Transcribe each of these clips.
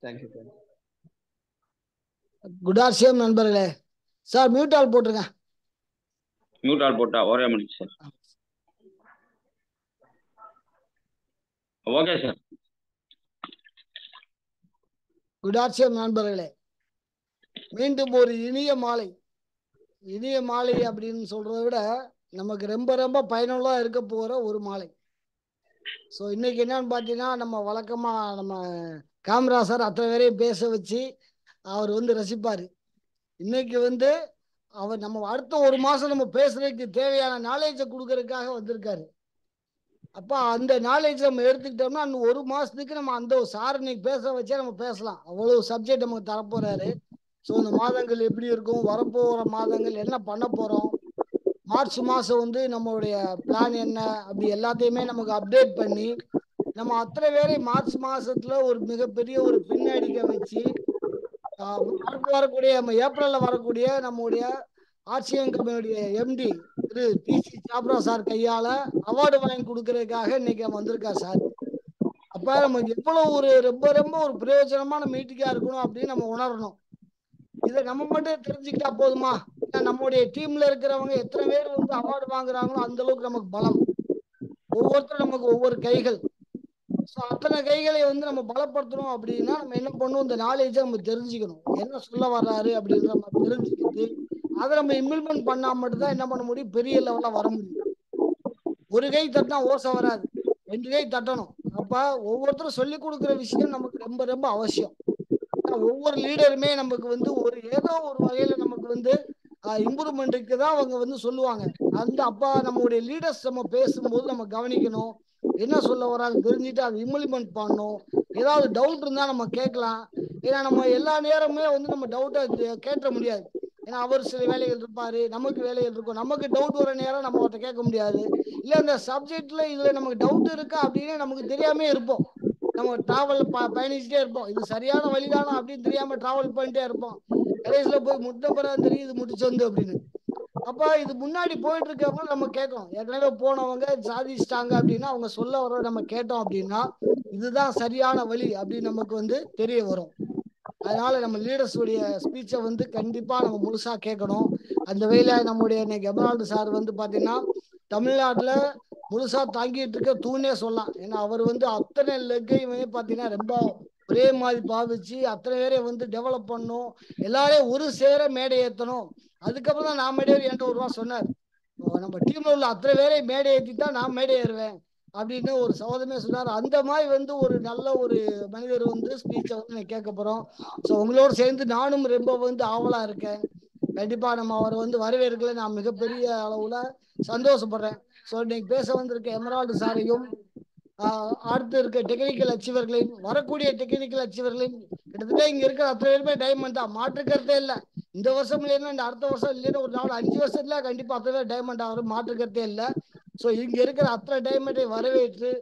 Thank you. Good ஆர்சியம் நண்பர்களே. Sir mute all போட்டுருங்க. மியூட் ஆல் போட்டா ஒரே minute sir. Okay sir. Good ஆர்சியம் நண்பர்களே, மீண்டும் ஒரு இனிய மாலை. இனிய மாலை அப்படின்னு சொல்றதை விட நமக்கு ரொம்ப ரொம்ப பயனுள்ளதாக இருக்க போகிற ஒரு மாலை. ஸோ இன்னைக்கு என்னன்னு பார்த்தீங்கன்னா, நம்ம வழக்கமாக நம்ம கேமரா சார் அத்தனை பேரையும் பேச வச்சு அவர் ரசிப்பார். இன்னைக்கு அவர் நம்ம அடுத்த ஒரு மாதம் நம்ம பேசுறதுக்கு தேவையான நாலேஜை கொடுக்கறதுக்காக வந்திருக்காரு. அப்போ அந்த நாலேஜ் நம்ம எடுத்துக்கிட்டோம்னா இன்னும் ஒரு மாதத்துக்கு நம்ம அந்த சார் இன்னைக்கு பேச வச்சே நம்ம பேசலாம். அவ்வளோ சப்ஜெக்ட் நமக்கு தரப்போறாரு. ஸோ இந்த மாதங்கள் எப்படி இருக்கும், வரப்போகிற மாதங்கள் என்ன பண்ண போகிறோம், மார்ச் மாதம் நம்மளுடைய பிளான் என்ன, அப்படி எல்லாத்தையுமே நமக்கு அப்டேட் பண்ணி நம்ம அத்தனை பேரை மார்ச் மாதத்தில் ஒரு மிகப்பெரிய ஒரு பின்னடிக்க வச்சு அடுத்து வரக்கூடிய நம்ம ஏப்ரலில் வரக்கூடிய நம்முடைய ஆர்சிஎம் கம்பெனியுடைய எம்டி திரு பிசி சாப்ரா சார் கையால் அவார்டு வாங்கி கொடுக்கறதுக்காக இன்னைக்கு நம்ம வந்திருக்கார் சார். அப்போ நம்ம எவ்வளோ ஒரு ரொம்ப ரொம்ப ஒரு பிரயோஜனமான மீட்டிங்காக இருக்கணும் அப்படின்னு நம்ம உணரணும். இதை நம்ம மட்டும் தெரிஞ்சுக்கிட்டா போதுமா? ஏன்னா நம்முடைய டீம்ல இருக்கிறவங்க எத்தனை பேர் அவார்டு வாங்குறாங்களோ அந்த அளவுக்கு நமக்கு பலம். ஒவ்வொருத்தரும் நமக்கு ஒவ்வொரு கைகள். ஸோ அத்தனை கைகளை நம்ம பலப்படுத்தணும் அப்படின்னா நம்ம என்ன பண்ணணும், இந்த நாலேஜை நம்ம தெரிஞ்சுக்கணும். என்ன சொல்ல வர்றாரு அப்படின்ற நம்ம தெரிஞ்சுக்கிட்டு அதை நம்ம இம்ப்ளிமெண்ட் பண்ணா மட்டும்தான் என்ன பண்ண முடியும், பெரிய லெவலில் வர முடியும். ஒரு கை தட்டினா ஓசை வராது, 2 கை தட்டணும். அப்போ ஒவ்வொருத்தரும் சொல்லி கொடுக்குற விஷயம் நமக்கு ரொம்ப ரொம்ப அவசியம். ஒவ்வொரு லீடருமே நமக்கு ஒரு ஏதோ ஒரு வகையில் நமக்கு இம்ப்ரூவ்மெண்ட்டுக்கு தான் அவங்க சொல்லுவாங்க. அப்போ நம்மளுடைய லீடர்ஸ் நம்ம பேசும்போது நம்ம கவனிக்கணும், என்ன சொல்ல வராங்க தெரிஞ்சுட்டு அதை இம்ப்ளிமெண்ட் பண்ணணும். ஏதாவது டவுட் இருந்தால் நம்ம கேட்கலாம். ஏன்னா நம்ம எல்லா நேரமே நம்ம டவுட்டை கேட்ட முடியாது. ஏன்னா அவர் சில வேலைகள் இருப்பார், நமக்கு வேலைகள் இருக்கும். நமக்கு டவுட் வர நேரம் நம்ம அவர்கிட்ட கேட்க முடியாது. இல்லை அந்த சப்ஜெக்டில் இதில் நமக்கு டவுட் இருக்கா அப்படின்னு நமக்கு தெரியாமே இருப்போம். நம்ம டிராவல் பயணிச்சுட்டே இருப்போம், இது சரியான வழிதானா அப்படின்னு தெரியாமல் ட்ராவல் பண்ணிட்டே இருப்போம். கடைசியில் போய் முட்ட பிறகு தெரியும் இது முடிச்சு அப்படின்னு. அப்போ இது முன்னாடி போயிட்டு இருக்கவங்க நம்ம கேட்கணும். ஏற்கனவே போனவங்க சாதிச்சிட்டாங்க அப்படின்னா அவங்க சொல்ல வர நம்ம கேட்டோம் அப்படின்னா இதுதான் சரியான வழி அப்படின்னு நமக்கு தெரிய வரும். அதனால நம்ம லீடர்ஸ் உடைய ஸ்பீச்சை கண்டிப்பா நம்ம முழுசா கேட்கணும். அந்த வகையில நம்முடைய இன்னைக்கு எமரால்டு சார் பார்த்தீங்கன்னா தமிழ்நாட்டில் முழுசா தாங்கிட்டு இருக்க தூணே சொல்லலாம். ஏன்னா அவர் அத்தனை லெக்கையுமே பார்த்தீங்கன்னா ரொம்ப ஒரே மாதிரி பாவிச்சு அத்தனை பேரை டெவலப் பண்ணணும், எல்லாரையும் ஒரு சேர மேடை ஏற்றணும். அதுக்கப்புறம் தான் நான் மேடை என்கிட்ட ஒரு ரூபா சொன்னார். நம்ம டீம்ல உள்ள அத்தனை பேரை மேடை ஏற்றி தான் நான் மேடை ஏறுவேன் அப்படின்னு ஒரு சகோதரமே சொன்னார். அந்த மாதிரி ஒரு நல்ல ஒரு மனிதர் ஸ்பீச்சை நான் கேட்க போகிறோம். ஸோ உங்களோடு சேர்ந்து நானும் ரொம்ப ஆவலா இருக்கேன். கண்டிப்பா நம்ம அவரை வரவேற்கல நான் மிகப்பெரிய அளவுல சந்தோஷப்படுறேன். ஸோ இன்னைக்கு பேச வந்திருக்க எமரால்டு சாரையும் அடுத்து இருக்க டெக்னிக்கல் அச்சீவர்களையும் வரக்கூடிய டெக்னிக்கல் அச்சீவர்களையும் கிட்டத்தட்ட இங்க இருக்கிற அத்தனை பேருமே டைமண்ட் தான், மாற்றுக்கிறதே இல்லை. இந்த வருஷம் இல்லைன்னா இந்த அடுத்த வருஷம் இல்லைன்னா ஒரு 4-5 வருஷத்துல கண்டிப்பா அத்தனை பேர் டைமண்ட் ஆகும், மாற்றுக்கிறதே இல்லை. ஸோ இங்க இருக்கிற அத்தனை டைமண்டை வரவேற்று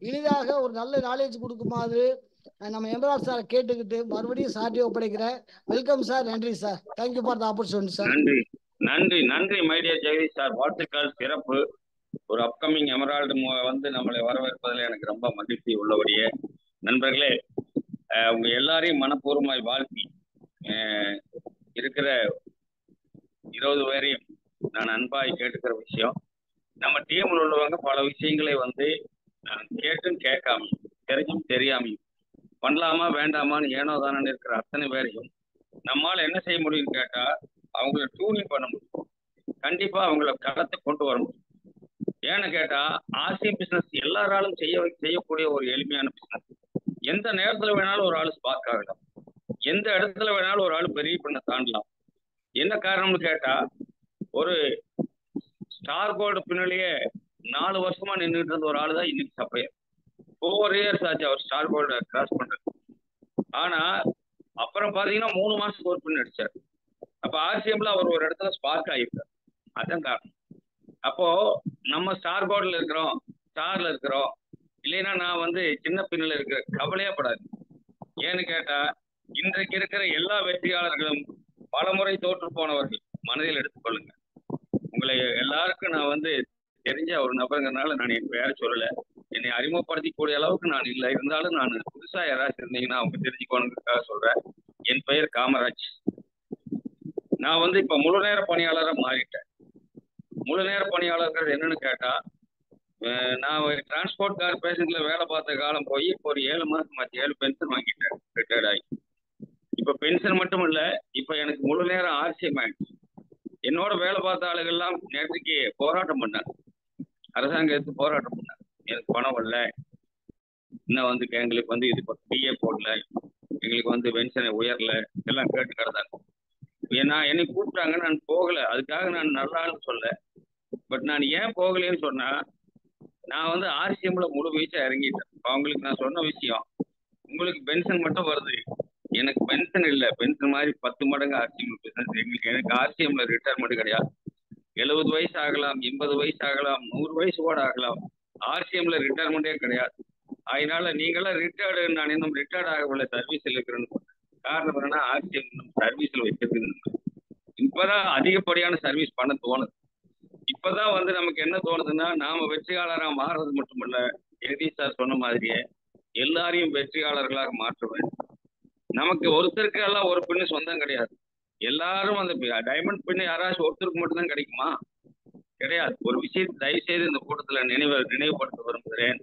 எளிதாக ஒரு நல்ல நாலேஜ் கொடுக்குமாறு நம்ம எமரால்டு சாரை கேட்டுக்கிட்டு மறுபடியும் சார்ட்டி ஒப்படைக்கிறேன். Welcome sir. நன்றி sir. Thank you for the opportunity sir. நன்றி நன்றி நன்றி மைடியர் ஜெகதீஷ் சார். வாழ்த்துக்கள், சிறப்பு. ஒரு அப்கமிங் எமரால்டு நம்மளை வரவேற்பதில் எனக்கு ரொம்ப மகிழ்ச்சி உள்ளபடியே. நண்பர்களே, உங்க எல்லாரையும் மனப்பூர்வமாய் வாழ்த்தி இருக்கிற 20 பேரையும் நான் அன்பாய் கேட்டுக்கிற விஷயம், நம்ம டீமில் உள்ளவங்க பல விஷயங்களை கேட்டும் கேட்காம தெரிஞ்சும் தெரியாமையும் பண்ணலாமா வேண்டாமான்னு ஏனோ தானே இருக்கிற அத்தனை பேரையும் நம்மால என்ன செய்ய முடியும்னு கேட்டா அவங்கள டியூனிங் பண்ண முடியும். கண்டிப்பா அவங்கள களத்தை கொண்டு வர முடியும். ஏன்னு கேட்டா ஆர்சிஎம் பிசினஸ் எல்லாராலும் செய்யக்கூடிய ஒரு எளிமையான பிசினஸ். எந்த நேரத்துல வேணாலும் ஒரு ஆள் ஸ்பார்க் ஆகலாம், எந்த இடத்துல வேணாலும் ஒரு ஆள் பெரிய பண்ண தாண்டலாம். என்ன காரணம்னு கேட்டா ஒரு ஸ்டார் கோல்டு பின்னாலேயே 4 வருஷமா நின்றுட்டு இருந்த ஒரு ஆள் தான் இன்னைக்கு சப்பையர். 4 இயர்ஸ் ஆச்சு அவர் ஸ்டார் கோல்ட கிராஸ் பண்றது. ஆனா அப்புறம் பாத்தீங்கன்னா 3 மாசத்துக்கு ஒரு பின் அடிச்சார். அப்ப ஆர்சிஎம்ல அவர் ஒரு இடத்துல ஸ்பார்க் ஆகிருக்கார். அதான் காரணம். அப்போ நம்ம ஸ்டார் கோல்ட்ல இருக்கிறோம், ஸ்டார்ல இருக்கிறோம், இல்லைன்னா நான் சின்ன பின்னில் இருக்கிற கவலையே படாது. ஏன்னு கேட்டா இன்றைக்கு இருக்கிற எல்லா வெற்றியாளர்களும் பல முறை தோற்று போனவர்கள். மனதில் எடுத்துக்கொள்ளுங்க. உங்களை எல்லாருக்கும் நான் தெரிஞ்ச ஒரு நபருங்கிறதுனால நான் என் பேரை சொல்லல. என்னை அறிமுகப்படுத்திக்கூடிய அளவுக்கு நான் இல்லை. இருந்தாலும் நான் புதுசா யாராச்சும் இருந்தீங்கன்னா அவங்க தெரிஞ்சுக்கணுங்கிறதுக்காக சொல்றேன். என் பெயர் காமராஜ். நான் வந்து இப்ப முழு நேர பணியாளரா மாறிட்டேன். முழு நேர பணியாளர்கள் என்னன்னு கேட்டா, நான் டிரான்ஸ்போர்ட் கார்பரேஷன்ல வேலை பார்த்த காலம் போய் இப்போ ஒரு 7 மாசம் ஆச்சு. 7 பென்ஷன் வாங்கிட்டேன் ரிட்டையர்ட் ஆகி. இப்ப பென்ஷன் மட்டும் இல்ல, இப்ப எனக்கு முழு நேரம் ஆர்சிஎம் ஆயிடுச்சு. என்னோட வேலை பார்த்த ஆளுகள்லாம் நேற்றுக்கு போராட்டம் பண்ணாங்க, அரசாங்கத்துக்கு போராட்டம் பண்ணாங்க. எனக்கு பணம் வரல, இன்னும் வந்து எங்களுக்கு வந்து இது பிஏ போடல, எங்களுக்கு வந்து பென்ஷனை உயரல, எல்லாம் கேட்டு கிடந்தாங்க. ஏன்னா என்னை கூப்பிட்டாங்க, நான் போகல. அதுக்காக நான் நல்லான்னு சொல்ல. பட் நான் ஏன் போகலன்னு சொன்னா, நான் வந்து ஆர்சிஎம்ல முழு வீச்சா இறங்கிட்டேன். அவங்களுக்கு நான் சொன்ன விஷயம், உங்களுக்கு பென்ஷன் மட்டும் வருது, எனக்கு பென்ஷன் இல்லை. பென்ஷன் மாதிரி 10 மடங்கு ஆர்சிஎம் பிசினஸ். எனக்கு ஆர்சிஎம்ல ரிட்டையர்மெண்ட் கிடையாது. 70 வயசு ஆகலாம், 80 வயசு ஆகலாம், 100 வயசு கூட ஆகலாம், ஆர்சிஎம்ல ரிட்டையர்மெண்டே கிடையாது. அதனால நீங்களாம் ரிட்டையர்டு, நான் இன்னும் ரிட்டையர்ட் ஆகவில்லை, சர்வீஸ்ல இருக்கிறேன்னு. காரணம் என்னன்னா ஆர்சிஎம் சர்வீஸ்ல வச்சிருக்கு. இப்பதான் அதிகப்படியான சர்வீஸ் பண்ண தோணுது. இப்பதான் வந்து நமக்கு என்ன தோணுதுன்னா, நாம வெற்றியாளராக மாறுறது மட்டுமல்ல, ஜெகதீஷ் சார் சொன்ன மாதிரியே எல்லாரையும் வெற்றியாளர்களாக மாற்ற வேண்டும். நமக்கு ஒருத்தருக்கு எல்லாம் ஒரு பின்னு சொந்தம் கிடையாது. எல்லாரும் அந்த டைமண்ட் பின்னு யாராச்சும் ஒருத்தருக்கு மட்டும்தான் கிடைக்குமா? கிடையாது. ஒரு விஷயத்தை தயவு செய்து இந்த கூட்டத்துல நினைவுபடுத்த விரும்புகிறேன்.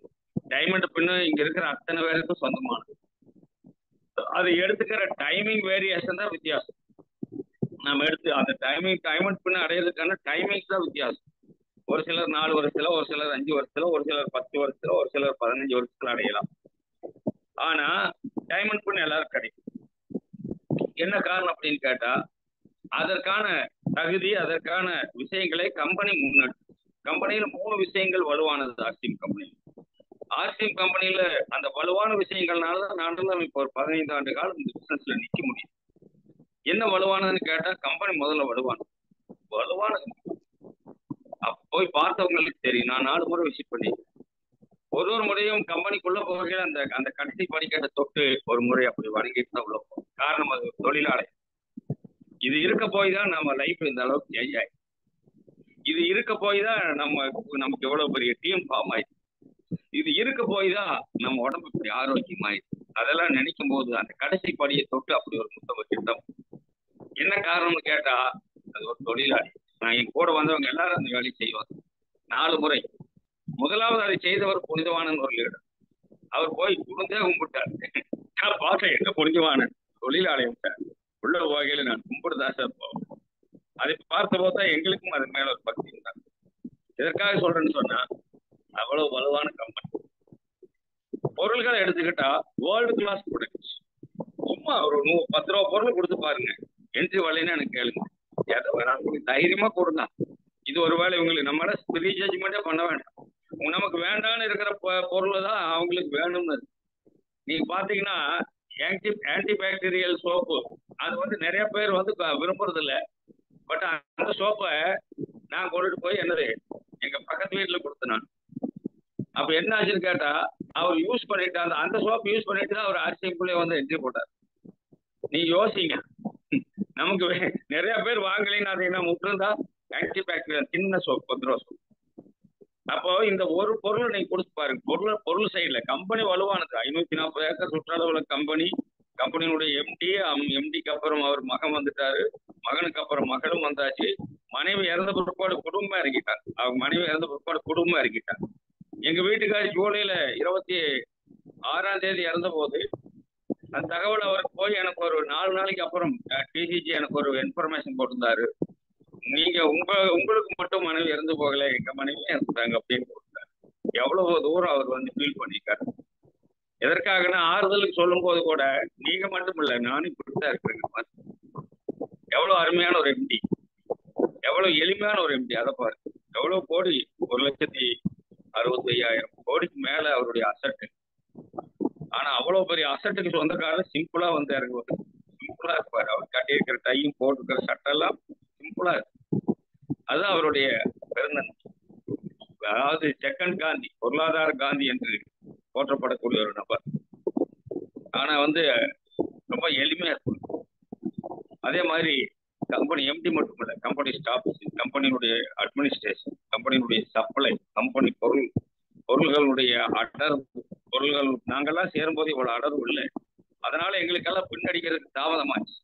டைமண்ட் பின்னு இங்க இருக்கிற அத்தனை பேருக்கும் சொந்தமானது. அதை எடுத்துக்கிற டைமிங் வேரியேஷன் தான் வித்தியாசம். நம்ம எடுத்து அந்த டைமண்ட் பின்னு அடையிறதுக்கான டைமிங்ஸ் தான் வித்தியாசம். ஒரு சிலர் 4 வருஷத்துல, ஒரு சிலர் 5 வருஷத்துல, ஒரு சிலர் 10 வருஷத்துல, ஒரு சிலர் 15 வருஷத்துல அடையலாம். ஆனா டைமண்ட் பின் எல்லாரும் கிடைக்கும். என்ன காரணம் அப்படின்னு கேட்டா, அதற்கான தகுதி, அதற்கான விஷயங்களை கம்பெனி முன்னெடுத்து. கம்பெனியில 3 விஷயங்கள் வலுவானது ஆர்சிஎம் கம்பெனி. ஆர்சிஎம் கம்பெனியில அந்த வலுவான விஷயங்கள்னாலதான் நானும் இப்போ ஒரு 15 ஆண்டு காலம் இந்த பிசினஸ்ல நிக்க முடியும். என்ன வலுவானதுன்னு கேட்டா, கம்பெனி முதல்ல வலுவானது. போய் பார்த்தவங்களுக்கு தெரியும். நான் 4 முறை விசிட் பண்ணி, ஒரு முறையும் கம்பெனிக்குள்ள போகையில அந்த கடைசி படிக்கட்டை தொட்டு ஒரு முறை அப்படி வணங்கிட்டு தான் உள்ள போகும். காரணம் அது தொழிலாளர். இது இருக்க போய் தான் நம்ம லைஃப் இந்த அளவுக்கு சேஞ்ச் ஆயிடுச்சு. இது இருக்க போய் தான் நமக்கு எவ்வளவு பெரிய டீம் ஃபார்ம் ஆயிடுச்சு. இது இருக்க போய் தான் நம்ம உடம்பு இப்படி ஆரோக்கியமாயிடுச்சு. அதெல்லாம் நினைக்கும் போது அந்த கடைசி படியை தொட்டு அப்படி ஒரு முத்தம் வச்சுட்டோம். என்ன காரணம்னு கேட்டா, அது ஒரு தொழிலாளி. நான் என் கூட வந்தவங்க எல்லாரும் அந்த வேலையை செய்வாங்க 4 முறை. முதலாவது அதை செய்தவர் புனிதவானன் ஒரு லீடர். அவர் போய் கும்பிட்டே கும்பிட்டார். நான் பார்த்தேன், என்ன புனிதவானன் தொழிலாளி விட்டார். உள்ள வகையில நான் கும்பிடுதா சார் போவேன். அதை பார்த்த போது தான் எங்களுக்கும் அது மேல ஒரு பக்தி இருந்தாங்க. எதற்காக சொல்றேன்னு சொன்னா, அவ்வளவு வலுவான கம்பெனி. பொருள்களை எடுத்துக்கிட்டா வேர்ல்டு கிளாஸ் ப்ராடக்ட்ஸ். சும்மா ஒரு 10 ரூபா பொருள் கொடுத்து பாருங்க, என்ட்ரி வரலைன்னு எனக்கு கேளுங்க. எதை வேணாலும் தைரியமா கொடுங்க. இது ஒரு வேலை உங்களுக்கு நம்மளால ரீசார்ஜ்மெண்டே பண்ண வேண்டாம். நமக்கு வேண்டாம்னு இருக்கிற பொருளை தான் அவங்களுக்கு வேணும்னு. நீங்க பாத்தீங்கன்னா ஆன்டி பாக்டீரியல் சோப்பு, அது வந்து நிறைய பேர் வந்து விரும்புறது இல்லை. பட் அந்த சோப்பை நான் கொண்டுட்டு போய் என்னது எங்க பக்கத்து வீட்டுல கொடுத்தேன் நான். அப்ப என்ன ஆச்சுன்னு கேட்டா, அவர் யூஸ் பண்ணிட்டு அந்த சோப்பு யூஸ் பண்ணிட்டு தான் அவர் ஆர்சிஎம்குள்ளே வந்து என்ட்ரி போட்டார். நீ யோசிங்க, நமக்கு நிறைய பேர் வாங்கலைன்னு அதை என்ன முட்டிருந்தா ஆன்டி பாக்டீரியல் சின்ன சோப் 10 ரூபா சோப். அப்போ இந்த ஒரு பொருள் நீங்க கொடுத்து பாருங்க. பொருள் சைட்ல கம்பெனி வலுவானது. 540 ஏக்கர் சுற்றளவுல கம்பெனியினுடைய எம்டிக்கு அப்புறம் அவர் மகன் வந்துட்டாரு. மகனுக்கு அப்புறம் மகளும் வந்தாச்சு. மனைவி இறந்த பிற்பாடு குடும்பமா இறங்கிட்டாங்க. அவங்க மனைவி இறந்த பிற்பாடு குடும்பமா இறங்கிட்டாங்க. எங்க வீட்டுக்காரி ஜூலைல 26ஆம் தேதி இறந்த போது அந்த தகவல் அவருக்கு போய் எனக்கு ஒரு 4 நாளைக்கு அப்புறம் டிசிஜி எனக்கு ஒரு இன்ஃபர்மேஷன் போட்டிருந்தாரு. நீங்க உங்களுக்கு மட்டும் மனைவி இறந்து போகல, எங்க மனைவியும் இறந்துட்டாங்க அப்படின்னு போட்டாரு. எவ்வளவு தூரம் அவர் வந்து ஃபீல் பண்ணிருக்காரு. எதற்காகனா, ஆறுதலுக்கு சொல்லும் போது கூட நீங்க மட்டும் இல்ல, நானும் இப்படித்தான் இருக்கிறேங்க. எவ்வளவு அருமையான ஒரு எம்டி, எவ்வளவு எளிமையான ஒரு எம்டி. அதை பாரு, எவ்வளவு கோடி, 1,65,000 கோடிக்கு மேல அவருடைய அசட்டு. ஆனா அவ்வளவு பெரிய அசட்டுக்கு சொந்தக்காரர் சிம்பிளா வந்து இறங்குவார். சிம்பிளா இருப்பாரு. அவர் கட்டியிருக்கிற டையும் போட்டிருக்கிற சட்டெல்லாம் சிம்பிளா இருக்கு. அதுதான் அவருடைய பிறந்தன். அதாவது செகண்ட் காந்தி, பொருளாதார காந்தி என்று போற்றப்படக்கூடிய ஒரு நபர். ஆனா வந்து ரொம்ப எளிமையா இருக்கும். அதே மாதிரி கம்பெனி எம்டி மட்டும் இல்ல, கம்பெனி ஸ்டாஃப், கம்பெனியினுடைய அட்மினிஸ்ட்ரேஷன், கம்பெனியினுடைய சப்ளை, கம்பெனி பொருள்களுடைய பொருள்கள் நாங்கெல்லாம் சேரும்போது இவ்வளவு அடர்வு இல்லை. அதனால எங்களுக்கெல்லாம் பின்னடிக்கிறதுக்கு தாமதமாச்சு.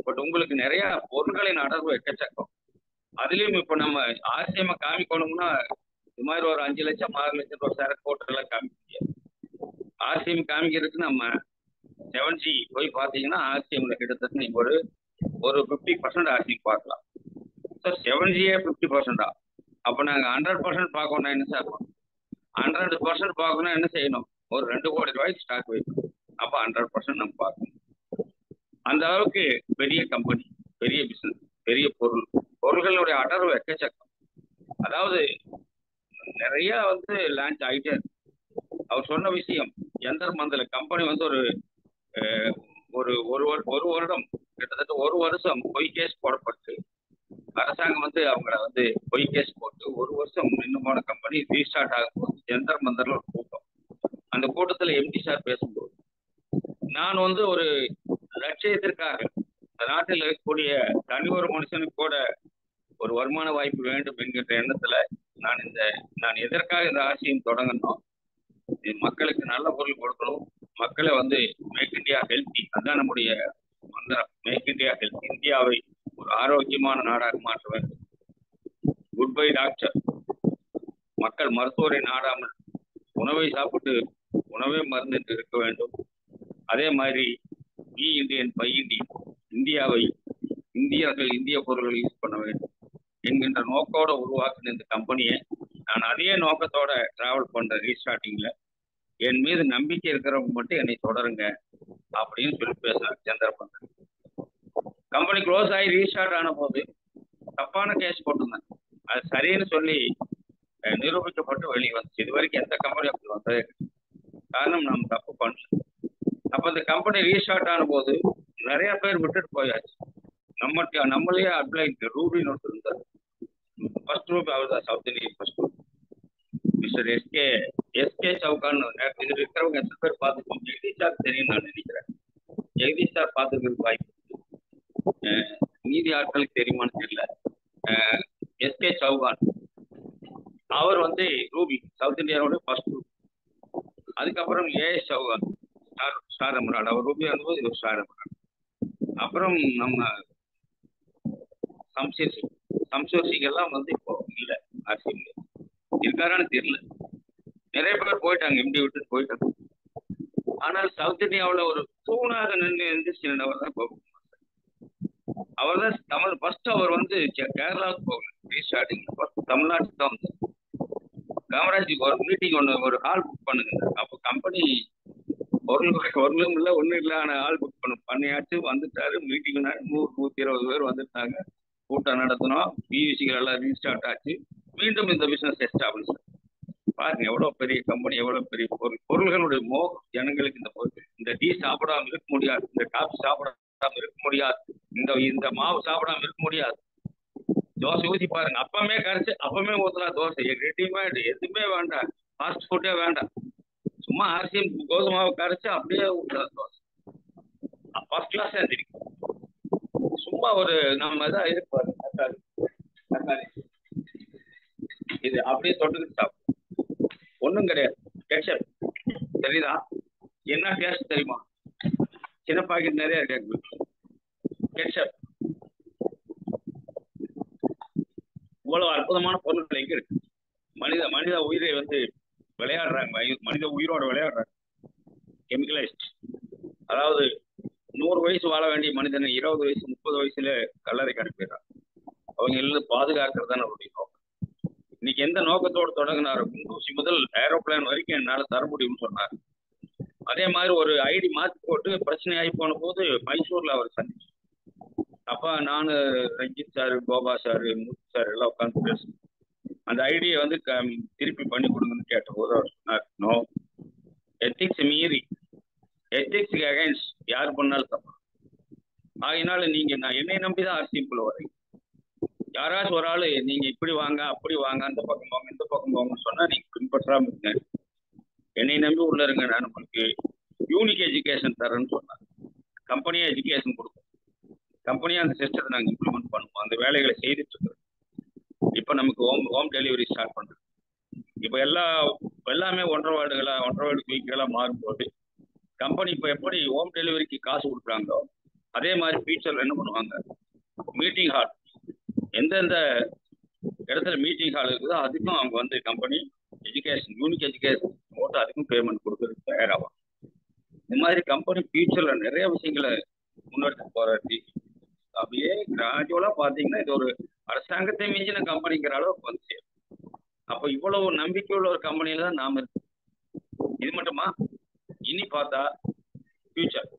பட் உங்களுக்கு நிறைய பொருட்களின் அடர்வு எக்கச்சக்கம். அதுலயும் இப்ப நம்ம ஆர்சிஎம் காமிக்கணும்னா இது மாதிரி ஒரு 5 லட்சம் 6 லட்சம் ஒரு சரக்கு போட்டுலாம் காமிக்க முடியாது. ஆர்சிஎம் காமிக்கிறதுக்கு நம்ம 7G போய் பார்த்தீங்கன்னா ஆர்சிஎம்ல கிட்டத்தட்ட நீங்க ஒரு 50% ஆர்சிஎம் பார்க்கலாம். So 7G 50%. அப்போ நாங்கள் 100% பார்க்கணும்னா என்ன சார் பண்ணணும்? 100% பார்க்கணும்னா என்ன செய்யணும்? ஒரு 2 கோடி ரூபாய்க்கு ஸ்டாக் வைக்கணும். அப்போ 100% நம்ம பார்க்கணும். அந்த அளவுக்கு பெரிய கம்பெனி, பெரிய பிசினஸ், பெரிய பொருள்களுடைய அடர்வு எக்கச்சக்கம். அதாவது நிறைய லான்ச் ஆகிட்டே இருக்கு. அவர் சொன்ன விஷயம் யந்தர் மந்தல கம்பெனி ஒரு வருடம் கிட்டத்தட்ட ஒரு வருஷம் பொய் கேஸ் போடப்பட்டு அரசாங்கம் அவங்கள பொய் கேஸ் போட்டு ஒரு வருஷம் நின்று போன கம்பெனி ரீஸ்டார்ட் ஆகும்போது யந்தர் மந்தர்ல ஒரு கூட்டம். அந்த கூட்டத்துல எம்டி சார் பேசும்போது நான் ஒரு லட்சியத்திற்காக இந்த நாட்டில் இருக்கக்கூடிய தனி ஒரு மனுஷனுக்கு கூட ஒரு வருமான வாய்ப்பு வேண்டும் என்கின்ற எண்ணத்துல நான் எதற்காக இந்த ஆசையும் தொடங்கணும், மக்களுக்கு நல்ல பொருள் கொடுக்கணும், மக்களை மேக் இந்தியா ஹெல்த்தி, அதுதான் நம்முடைய மந்திரம். மேக் இந்தியா ஹெல்த்தி, இந்தியாவை ஒரு ஆரோக்கியமான நாடாக மாற்ற வேண்டும். குட் பை டாக்டர், மக்கள் மருத்துவரை நாடாமல் உணவை சாப்பிட்டு உணவே மருந்து என்று இருக்க வேண்டும். அதே மாதிரி பி இந்தியன் பை இந்தியன், இந்தியாவை இந்தியர்கள் இந்திய பொருள்களை யூஸ் பண்ண வேண்டும் என்கின்ற நோக்கோட உருவாக்குன இந்த கம்பெனியை நான் அதே நோக்கத்தோட டிராவல் பண்ற ரீஸ்டார்டிங்ல என் மீது நம்பிக்கை இருக்கிறவங்க மட்டும் என்னை தொடருங்க அப்படின்னு சொல்லி பேசுறாங்க சந்திரபந்தன். கம்பெனி க்ளோஸ் ஆகி ரீஸ்டார்ட் ஆன போது தப்பான கேஸ் போட்டிருந்தாங்க. அது சரின்னு சொல்லி நிரூபிக்கப்பட்டு வெளியே வந்துச்சு. இது வரைக்கும் எந்த கம்பெனி அப்படி வந்ததே காரணம் நம்ம தப்பு பண்ணல. அப்ப இந்த கம்பெனி ரீஸ்டார்ட் ஆன போது நிறைய பேர் விட்டுட்டு போயாச்சு. நம்மளே அப்ளைன் ரூபின்னு ஒருத்தர் இருந்தார். ஃபர்ஸ்ட் ரூபி அவர் தான், South Indian first ruby, mister SK சவுகான்னு. இது இருக்கிறவங்க எத்தனை பேர் பார்த்துக்கோங்க. ஜெகதீஷ் சார் தெரியும் நான் நினைக்கிறேன். ஜெகதீஷ் சார் பார்த்துக்கிறது வாய்ப்பு, மீதி ஆட்களுக்கு தெரியுமான்னு தெரியல. எஸ்கே சவுகான் அவர் ரூபி சவுத் இந்தியாவோட ஃபர்ஸ்ட் ரூபி. அதுக்கப்புறம் ஏஎஸ் சவுகான் ஸ்டார் எமரால்டு, அவர் ரூபி வரும்போது இது ஸ்டார் எமரால்டு. அப்புறம் நம்ம சம்சூர் சிங் எல்லாம் இப்போ இல்லை, ஆர்சிஎம் இருக்காரான்னு தெரியல. நிறைய பேர் போயிட்டாங்க, எம்டி விட்டுட்டு போயிட்டாங்க. ஆனால் சவுத் இந்தியாவில் ஒரு தூணாக நின்று எந்திரிச்சு நின்றவர் தான் கோகுமார். அவர் தான் தமிழ் ஃபர்ஸ்ட். அவர் கேரளாவுக்கு போகல ரீஸ்டார்டிங், தமிழ்நாட்டுக்கு தான் காமராஜ் ஒரு மீட்டிங் ஒரு ஹால் புக் பண்ணுங்க. அப்போ கம்பெனி பொருளும் இல்லை ஒன்றும் இல்லை, ஆனால் ஆள் புக் பண்ணியாச்சு. வந்துட்டாரு மீட்டிங், 100-120 பேர் வந்துட்டாங்க. கூட்டம் நடத்தினோம், பிவிசிகள் எல்லாம் ரீஸ்டார்ட் ஆச்சு. மீண்டும் இந்த பிசினஸ் எஸ்டாப்ளிஷ். பாருங்க எவ்வளவு பெரிய கம்பெனி, எவ்வளவு பெரிய பொருள்களுடைய மோகம் ஜனங்களுக்கு. இந்த டீ சாப்பிடாம இருக்க முடியாது, இந்த காஃபி சாப்பிடாம இருக்க முடியாது, இந்த மாவு சாப்பிடாம இருக்க முடியாது. தோசை ஊற்றி பாருங்க, அப்பமே ஊத்தலாம் தோசை. ரெடிமேட் எதுவுமே வேண்டாம், ஃபாஸ்ட் ஃபுட்டே வேண்டாம். சும்மா ஆர்சிஎம் கோதுமாவை கரைச்சு அப்படியே ஊற்றுறது தோசை, ஃபர்ஸ்ட் கிளாஸ் தெரியும். சும்மா ஒரு நம்ம தான் இருப்பாரு தக்காளி இது அப்படியே தொட்டுக்கிட்டு சாப்பிடும், ஒன்றும் கிடையாது. கெட்சப் தெரியுதா? என்ன டேஸ்ட் தெரியுமா? சின்ன பாக்கெட் நிறைய இருக்கு கெட்சப். இவ்வளவு அற்புதமான பொருட்கள் எங்க இருக்கு? மனித உயிரை விளையாடுறாங்க, மனித உயிரோட விளையாடுறாங்க. கெமிக்கலைஸ்ட். அதாவது 100 வயசு வாழ வேண்டிய மனிதனை 20 வயசு 30 வயசுல கல்லறைக்கு அனுப்பிடுறாங்க. அவங்க எல்லாம் பாதுகாக்கிறது தானே அவருடைய நோக்கம். இன்னைக்கு எந்த நோக்கத்தோடு தொடங்கினாரோ, குண்டூசி முதல் ஏரோப்ளேன் வரைக்கும் என்னால தர முடியும்னு சொன்னார். அதே மாதிரி ஒரு ஐடி மாற்றி போட்டு பிரச்சனை ஆகி போன போது மைசூர்ல அவர் சந்திச்சு. அப்ப நானு ரஞ்சித் சார், கோபா சார், மூர்த்தி சார் எல்லாம் உட்காந்து பேசணும். அந்த ஐடியை திருப்பி பண்ணி கொடுங்கன்னு கேட்ட போது அவர் சொன்னார், நோ, எத்திக்ஸ் மீறி, எத்திக்ஸுக்கு அகைன்ஸ்ட் யார் பண்ணாலும் தப்பு. ஆகினால நான் என்னை நம்பிதான் ஆர்சிஎம்குள்ள வரீங்க. யாராச்சும் ஒரு ஆளு நீங்க இப்படி வாங்க அப்படி வாங்க, அந்த பக்கம் போங்க இந்த பக்கம் போங்கன்னு சொன்னா நீங்க பின்பற்றாம இருங்க, என்னை நம்பி உள்ள இருங்க, நான் உங்களுக்கு யூனிக் எஜுகேஷன் தரேன்னு சொன்னாங்க. கம்பெனியா எஜுகேஷன் கொடுக்கும், கம்பெனியா அந்த சிஸ்டத்தை நாங்கள் இம்ப்ளிமெண்ட் பண்ணுவோம், அந்த வேலைகளை செய்துட்டு இருக்கோம். இப்போ நமக்கு ஹோம் டெலிவரி ஸ்டார்ட் பண்றோம். இப்போ எல்லா எல்லாமே ஒன்றரை வார்டு குயிக்கெல்லாம் மாறும்போது கம்பெனி இப்போ எப்படி ஹோம் டெலிவரிக்கு காசு கொடுக்குறாங்களோ அதே மாதிரி ஃபியூச்சர்ல என்ன பண்ணுவாங்க, மீட்டிங் ஹால் எந்தெந்த இடத்துல மீட்டிங் ஹால் இருக்குதோ அதுக்கும் அவங்க வந்து கம்பெனி யூனிக் எஜுகேஷன் போட்டு அதுக்கும் பேமெண்ட் கொடுக்கறதுக்கு தயாராகும். இந்த மாதிரி கம்பெனி ஃபியூச்சர்ல நிறைய விஷயங்களை முன்னெடுத்து போறாரு. அப்படியே கிராஜுவலா பாத்தீங்கன்னா இது ஒரு அரசாங்கத்தை மிஞ்சின கம்பெனிங்கிற அளவுக்கு வந்து சேரும். அப்போ இவ்வளவு நம்பிக்கை உள்ள ஒரு கம்பெனியில தான் நாம இருக்கு. இது மட்டுமா, இனி பார்த்தா ஃபியூச்சர்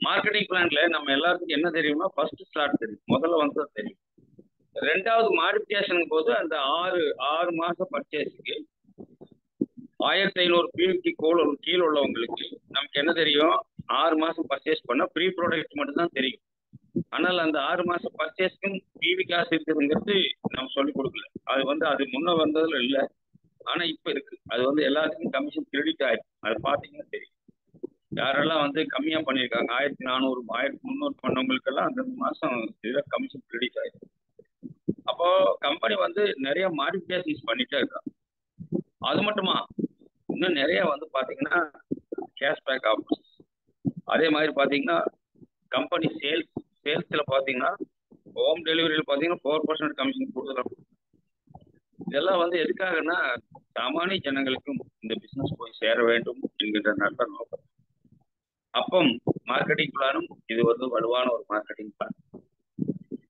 மார்க்கெட்டிங் பிளான்ல நம்ம எல்லாத்துக்கும் என்ன தெரியும்னா ஃபர்ஸ்ட் ஸ்லாட் தெரியும், முதல்ல வந்து தெரியும். ரெண்டாவது மாடிஃபிகேஷன் போது அந்த ஆறு மாசம் பர்ச்சேஸுக்கு 1500 பிவிக்கு கீழே உள்ளவங்களுக்கு நமக்கு என்ன தெரியும், 6 மாசம் பர்ச்சேஸ் பண்ண ப்ரீ ப்ராடக்ட் மட்டும் தான் தெரியும். ஆனால் அந்த 6 மாசம் பர்ச்சேஸ்க்கும் பிவி காசு இருக்குதுங்கிறது நம்ம சொல்லிக் கொடுக்கல. அது வந்து அது முன்ன வந்ததுல இல்லை, ஆனா இப்ப இருக்கு. அது வந்து எல்லாத்துக்கும் கமிஷன் கிரெடிட் ஆயிருக்கு. அதை பாத்தீங்கன்னா தெரியும். யாரெல்லாம் வந்து கம்மியா பண்ணியிருக்காங்க 1400 1300 பண்ணவங்களுக்கு எல்லாம் அந்த மாசம் இதுல கமிஷன் கிரெடிட் ஆயிருக்கு. அப்போ கம்பெனி வந்து நிறைய மாடிஃபிகேஷன்ஸ் பண்ணிட்டே இருக்காங்க. அது மட்டுமா, இன்னும் நிறைய வந்து பாத்தீங்கன்னா கேஷ்பேக் ஆஃபர்ஸ், அதே மாதிரி பாத்தீங்கன்னா கம்பெனி சேல்ஸ்ல பாத்தீங்கன்னா ஹோம் டெலிவரியில பாத்தீங்கன்னா 4% கமிஷன் கூடுதலாக. இதெல்லாம் வந்து எதுக்காகன்னா சாமானிய ஜனங்களுக்கும் இந்த பிசினஸ் போய் சேர வேண்டும் என்கின்ற நல்ல நோக்கம். அப்பம் மார்க்கெட்டிங் பிளானும் இது வந்து வலுவான ஒரு மார்க்கெட்டிங் பிளான்.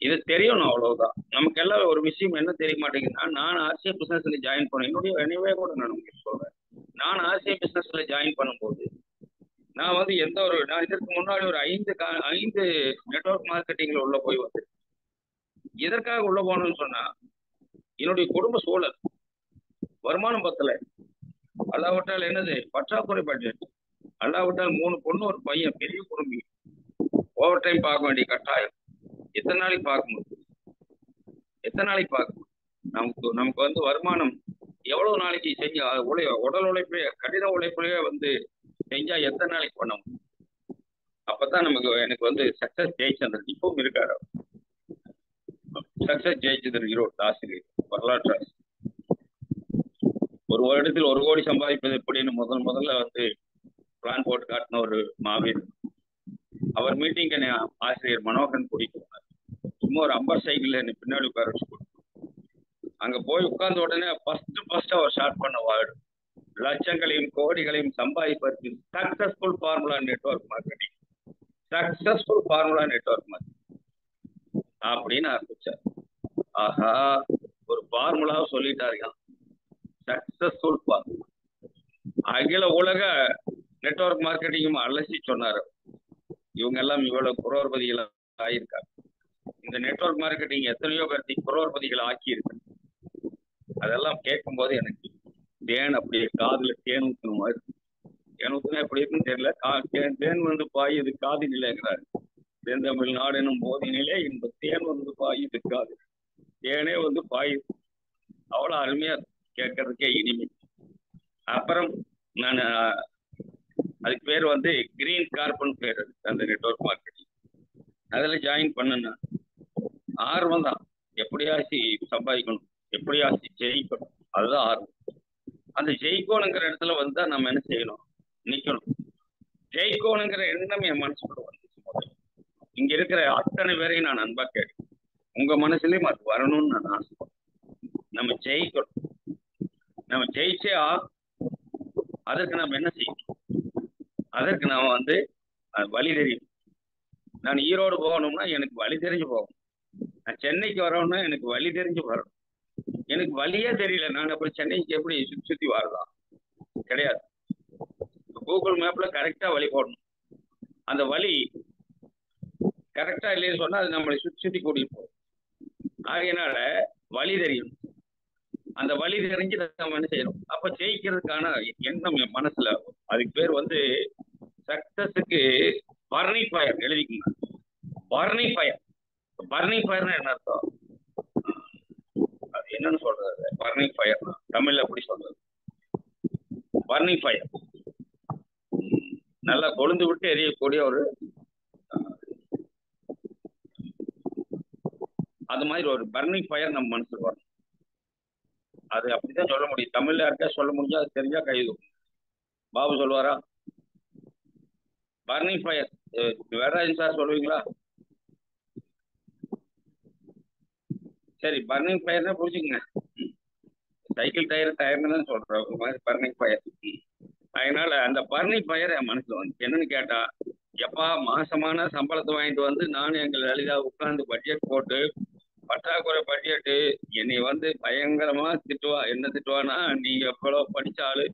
இது தெரியணும், அவ்வளவுதான். நமக்கு எல்லாம் ஒரு விஷயம் என்ன தெரிய மாட்டேங்குதுன்னா, நான் ஆர்சிஏ பிசினஸ்ல ஜாயின் பண்ணேன். என்னவே கூட நான் உங்களுக்கு சொல்றேன், நான் ஆர்சிஏ பிசினஸ்ல ஜாயின் பண்ணும்போது நான் வந்து நான் இதற்கு முன்னாடி ஒரு 5 நெட்வொர்க் மார்க்கெட்டிங்ல உள்ள போய் வந்து இதற்காக உள்ள போகணும்னு சொன்னா என்னுடைய குடும்ப சூழல், வருமானம் பத்தல, அல்லாவிட்டால் என்னது பற்றாக்குறை பட்ஜெட், அல்லாவிட்டால் 3 பொண்ணு ஒரு பையன், பெரிய குடும்பி, ஓவர் டைம் பார்க்க வேண்டிய கட்டாயம். எத்தனை நாளைக்கு பார்க்க முடியும்? நமக்கு வந்து வருமானம் எவ்வளவு நாளைக்கு செஞ்சு உடல் உழைப்பே கடின உழைப்புலயே வந்து செஞ்சா எத்தனை நாளைக்கு பண்ண முடியும்? அப்பதான் எனக்கு வந்து சக்சஸ் ஜெயிச்சந்திரன் இப்பவும் இருக்காரு. சக்சஸ் ஜெயிச்சந்திரன் ஈரோடு ஆசிரியர், வரலாற்று ஆசிரியர். ஒரு வருடத்தில் 1 கோடி சம்பாதிப்பது எப்படின்னு முதல்ல வந்து பிளான் போட்டு காட்டின ஒரு மாவீரன். அவர் மீட்டிங் ஆசிரியர் மனோகரன் கூட்டிட்டு போனார். சும்மா ஒரு 50 சைக்கிள் என்ன பின்னாடி உட்கார வச்சு, அங்க போய் உட்கார்ந்த உடனே ஃபர்ஸ்ட் அவர் ஸ்டார்ட் பண்ண வார்டு, லட்சங்களையும் கோடிகளையும் சம்பாதிப்பதற்கு successful formula network marketing, successful formula network marketing அப்படின்னு ஆரம்பிச்சார். ஆஹா, ஒரு ஃபார்முலாவை சொல்லிட்டாருங்க, சக்சஸ்ஃபுல் ஃபார்முலா. அகில உலக நெட்வொர்க் மார்க்கெட்டிங்கும் அலசி சொன்னாரு. இவங்க எல்லாம் இவ்வளவு குரோர்பதிகள் ஆகியிருக்காங்க. இந்த நெட்வொர்க் மார்க்கெட்டிங் எத்தனையோ பேர்த்தி குரோர்பதிகள் ஆக்கி இருக்கு. அதெல்லாம் கேட்கும் போது எனக்கு தேன் அப்படியே காதுல தேன் ஊத்துன மாதிரி. தேன் ஊத்துனா எப்படி இருக்குன்னு தெரியல. தேன் வந்து பாயுது காது நிலைங்கிறாரு. தேந்தமிழ்நாடு எனும் போதினிலே இந்த தேன் வந்து பாயுது காது, தேனே வந்து பாயுது. அவ்வளவு அருமையா கேட்கறதுக்கே இனிமை. அப்புறம் நான் அதுக்கு பேர் வந்து கிரீன் கார்பன் பேர், அந்த நெட்வொர்க் மார்க்கெட்டிங். அதில் ஜாயின் பண்ணுன்னா ஆர்வம் தான், எப்படியாச்சு சம்பாதிக்கணும், எப்படியாச்சு ஜெயிக்கணும், அதுதான் ஆர்வம். அந்த ஜெயிக்கணுங்கிற இடத்துல வந்தா நம்ம என்ன செய்யணும், நிக்கணும். ஜெயிக்கணுங்கிற எண்ணம் என் மனசுக்குள்ள வந்துச்சு. இங்க இருக்கிற அத்தனை பேரையும் நான் அன்பா கேட்கிறேன், உங்க மனசுலயும் அது வரணும்னு நான் ஆசைப்படுறேன். நம்ம ஜெயிக்கணும், நம்ம ஜெயிச்சே அதற்கு நம்ம என்ன செய்யணும், அதற்கு நாம வந்து வழி தெரியும். நான் ஈரோடு போகணும்னா எனக்கு வழி தெரிஞ்சு போகணும். நான் சென்னைக்கு வரணும்னா எனக்கு வழி தெரிஞ்சு வரணும். எனக்கு வழியே தெரியல, நான் அப்படி சென்னைக்கு எப்படி சுத்தி வரலாம்? கிடையாது. கூகுள் மேப்ல கரெக்டா வழி போடணும். அந்த வழி கரெக்டா இல்லைன்னு சொன்னா அது நம்மளை சுத்தி கூட்டிட்டு போகும். ஆகையினால வழி தெரியும். அந்த வழி தெரிஞ்சு நம்ம என்ன செய்யணும், அப்ப ஜெயிக்கிறதுக்கான எண்ணம் என் மனசுல. அதுக்கு பேர் வந்து சக்சஸுக்கு பர்னி ஃபயர் எழுதிக்கணும். பர்னி ஃபயர், பர்னி ஃபயர்னா என்ன அர்த்தம், அது என்னன்னு சொல்றது? பர்னி ஃபயர் தமிழ்ல எப்படி சொல்றது? பர்னி ஃபயர் நல்லா கொழுந்து விட்டு எரியக்கூடிய ஒரு, அது மாதிரி ஒரு பர்னிங் ஃபயர் நம்ம மனசுக்கு வரும். அது அப்படிதான் சொல்ல முடியும். தமிழ்ல யாருக்கா சொல்ல முடிஞ்சா அது தெரிஞ்சா கைது. பாபு சொல்லுவாரா? பர்னிங் ஃபயர் வேறாஜன் சார் சொல்லுவீங்களா? சரி, பர்னிங் ஃபயர்னா புரிஞ்சுக்கங்க. சைக்கிள் டயர்னு தான் சொல்றேன். ஒரு மாதிரி பர்னிங் ஃபயர். அதனால அந்த பர்னிங் ஃபயர் என் மனசுல வந்து என்னன்னு கேட்டா, எப்பா மாசமான சம்பளத்தை வாங்கிட்டு வந்து நானும் எங்கள் லலிதா உட்கார்ந்து பட்ஜெட் போட்டு பற்றாக்குறை பட்ஜெட்டு என்னை வந்து பயங்கரமா திட்டுவா. என்ன திட்டுவானா, நீங்க எவ்வளவு படிச்சாலு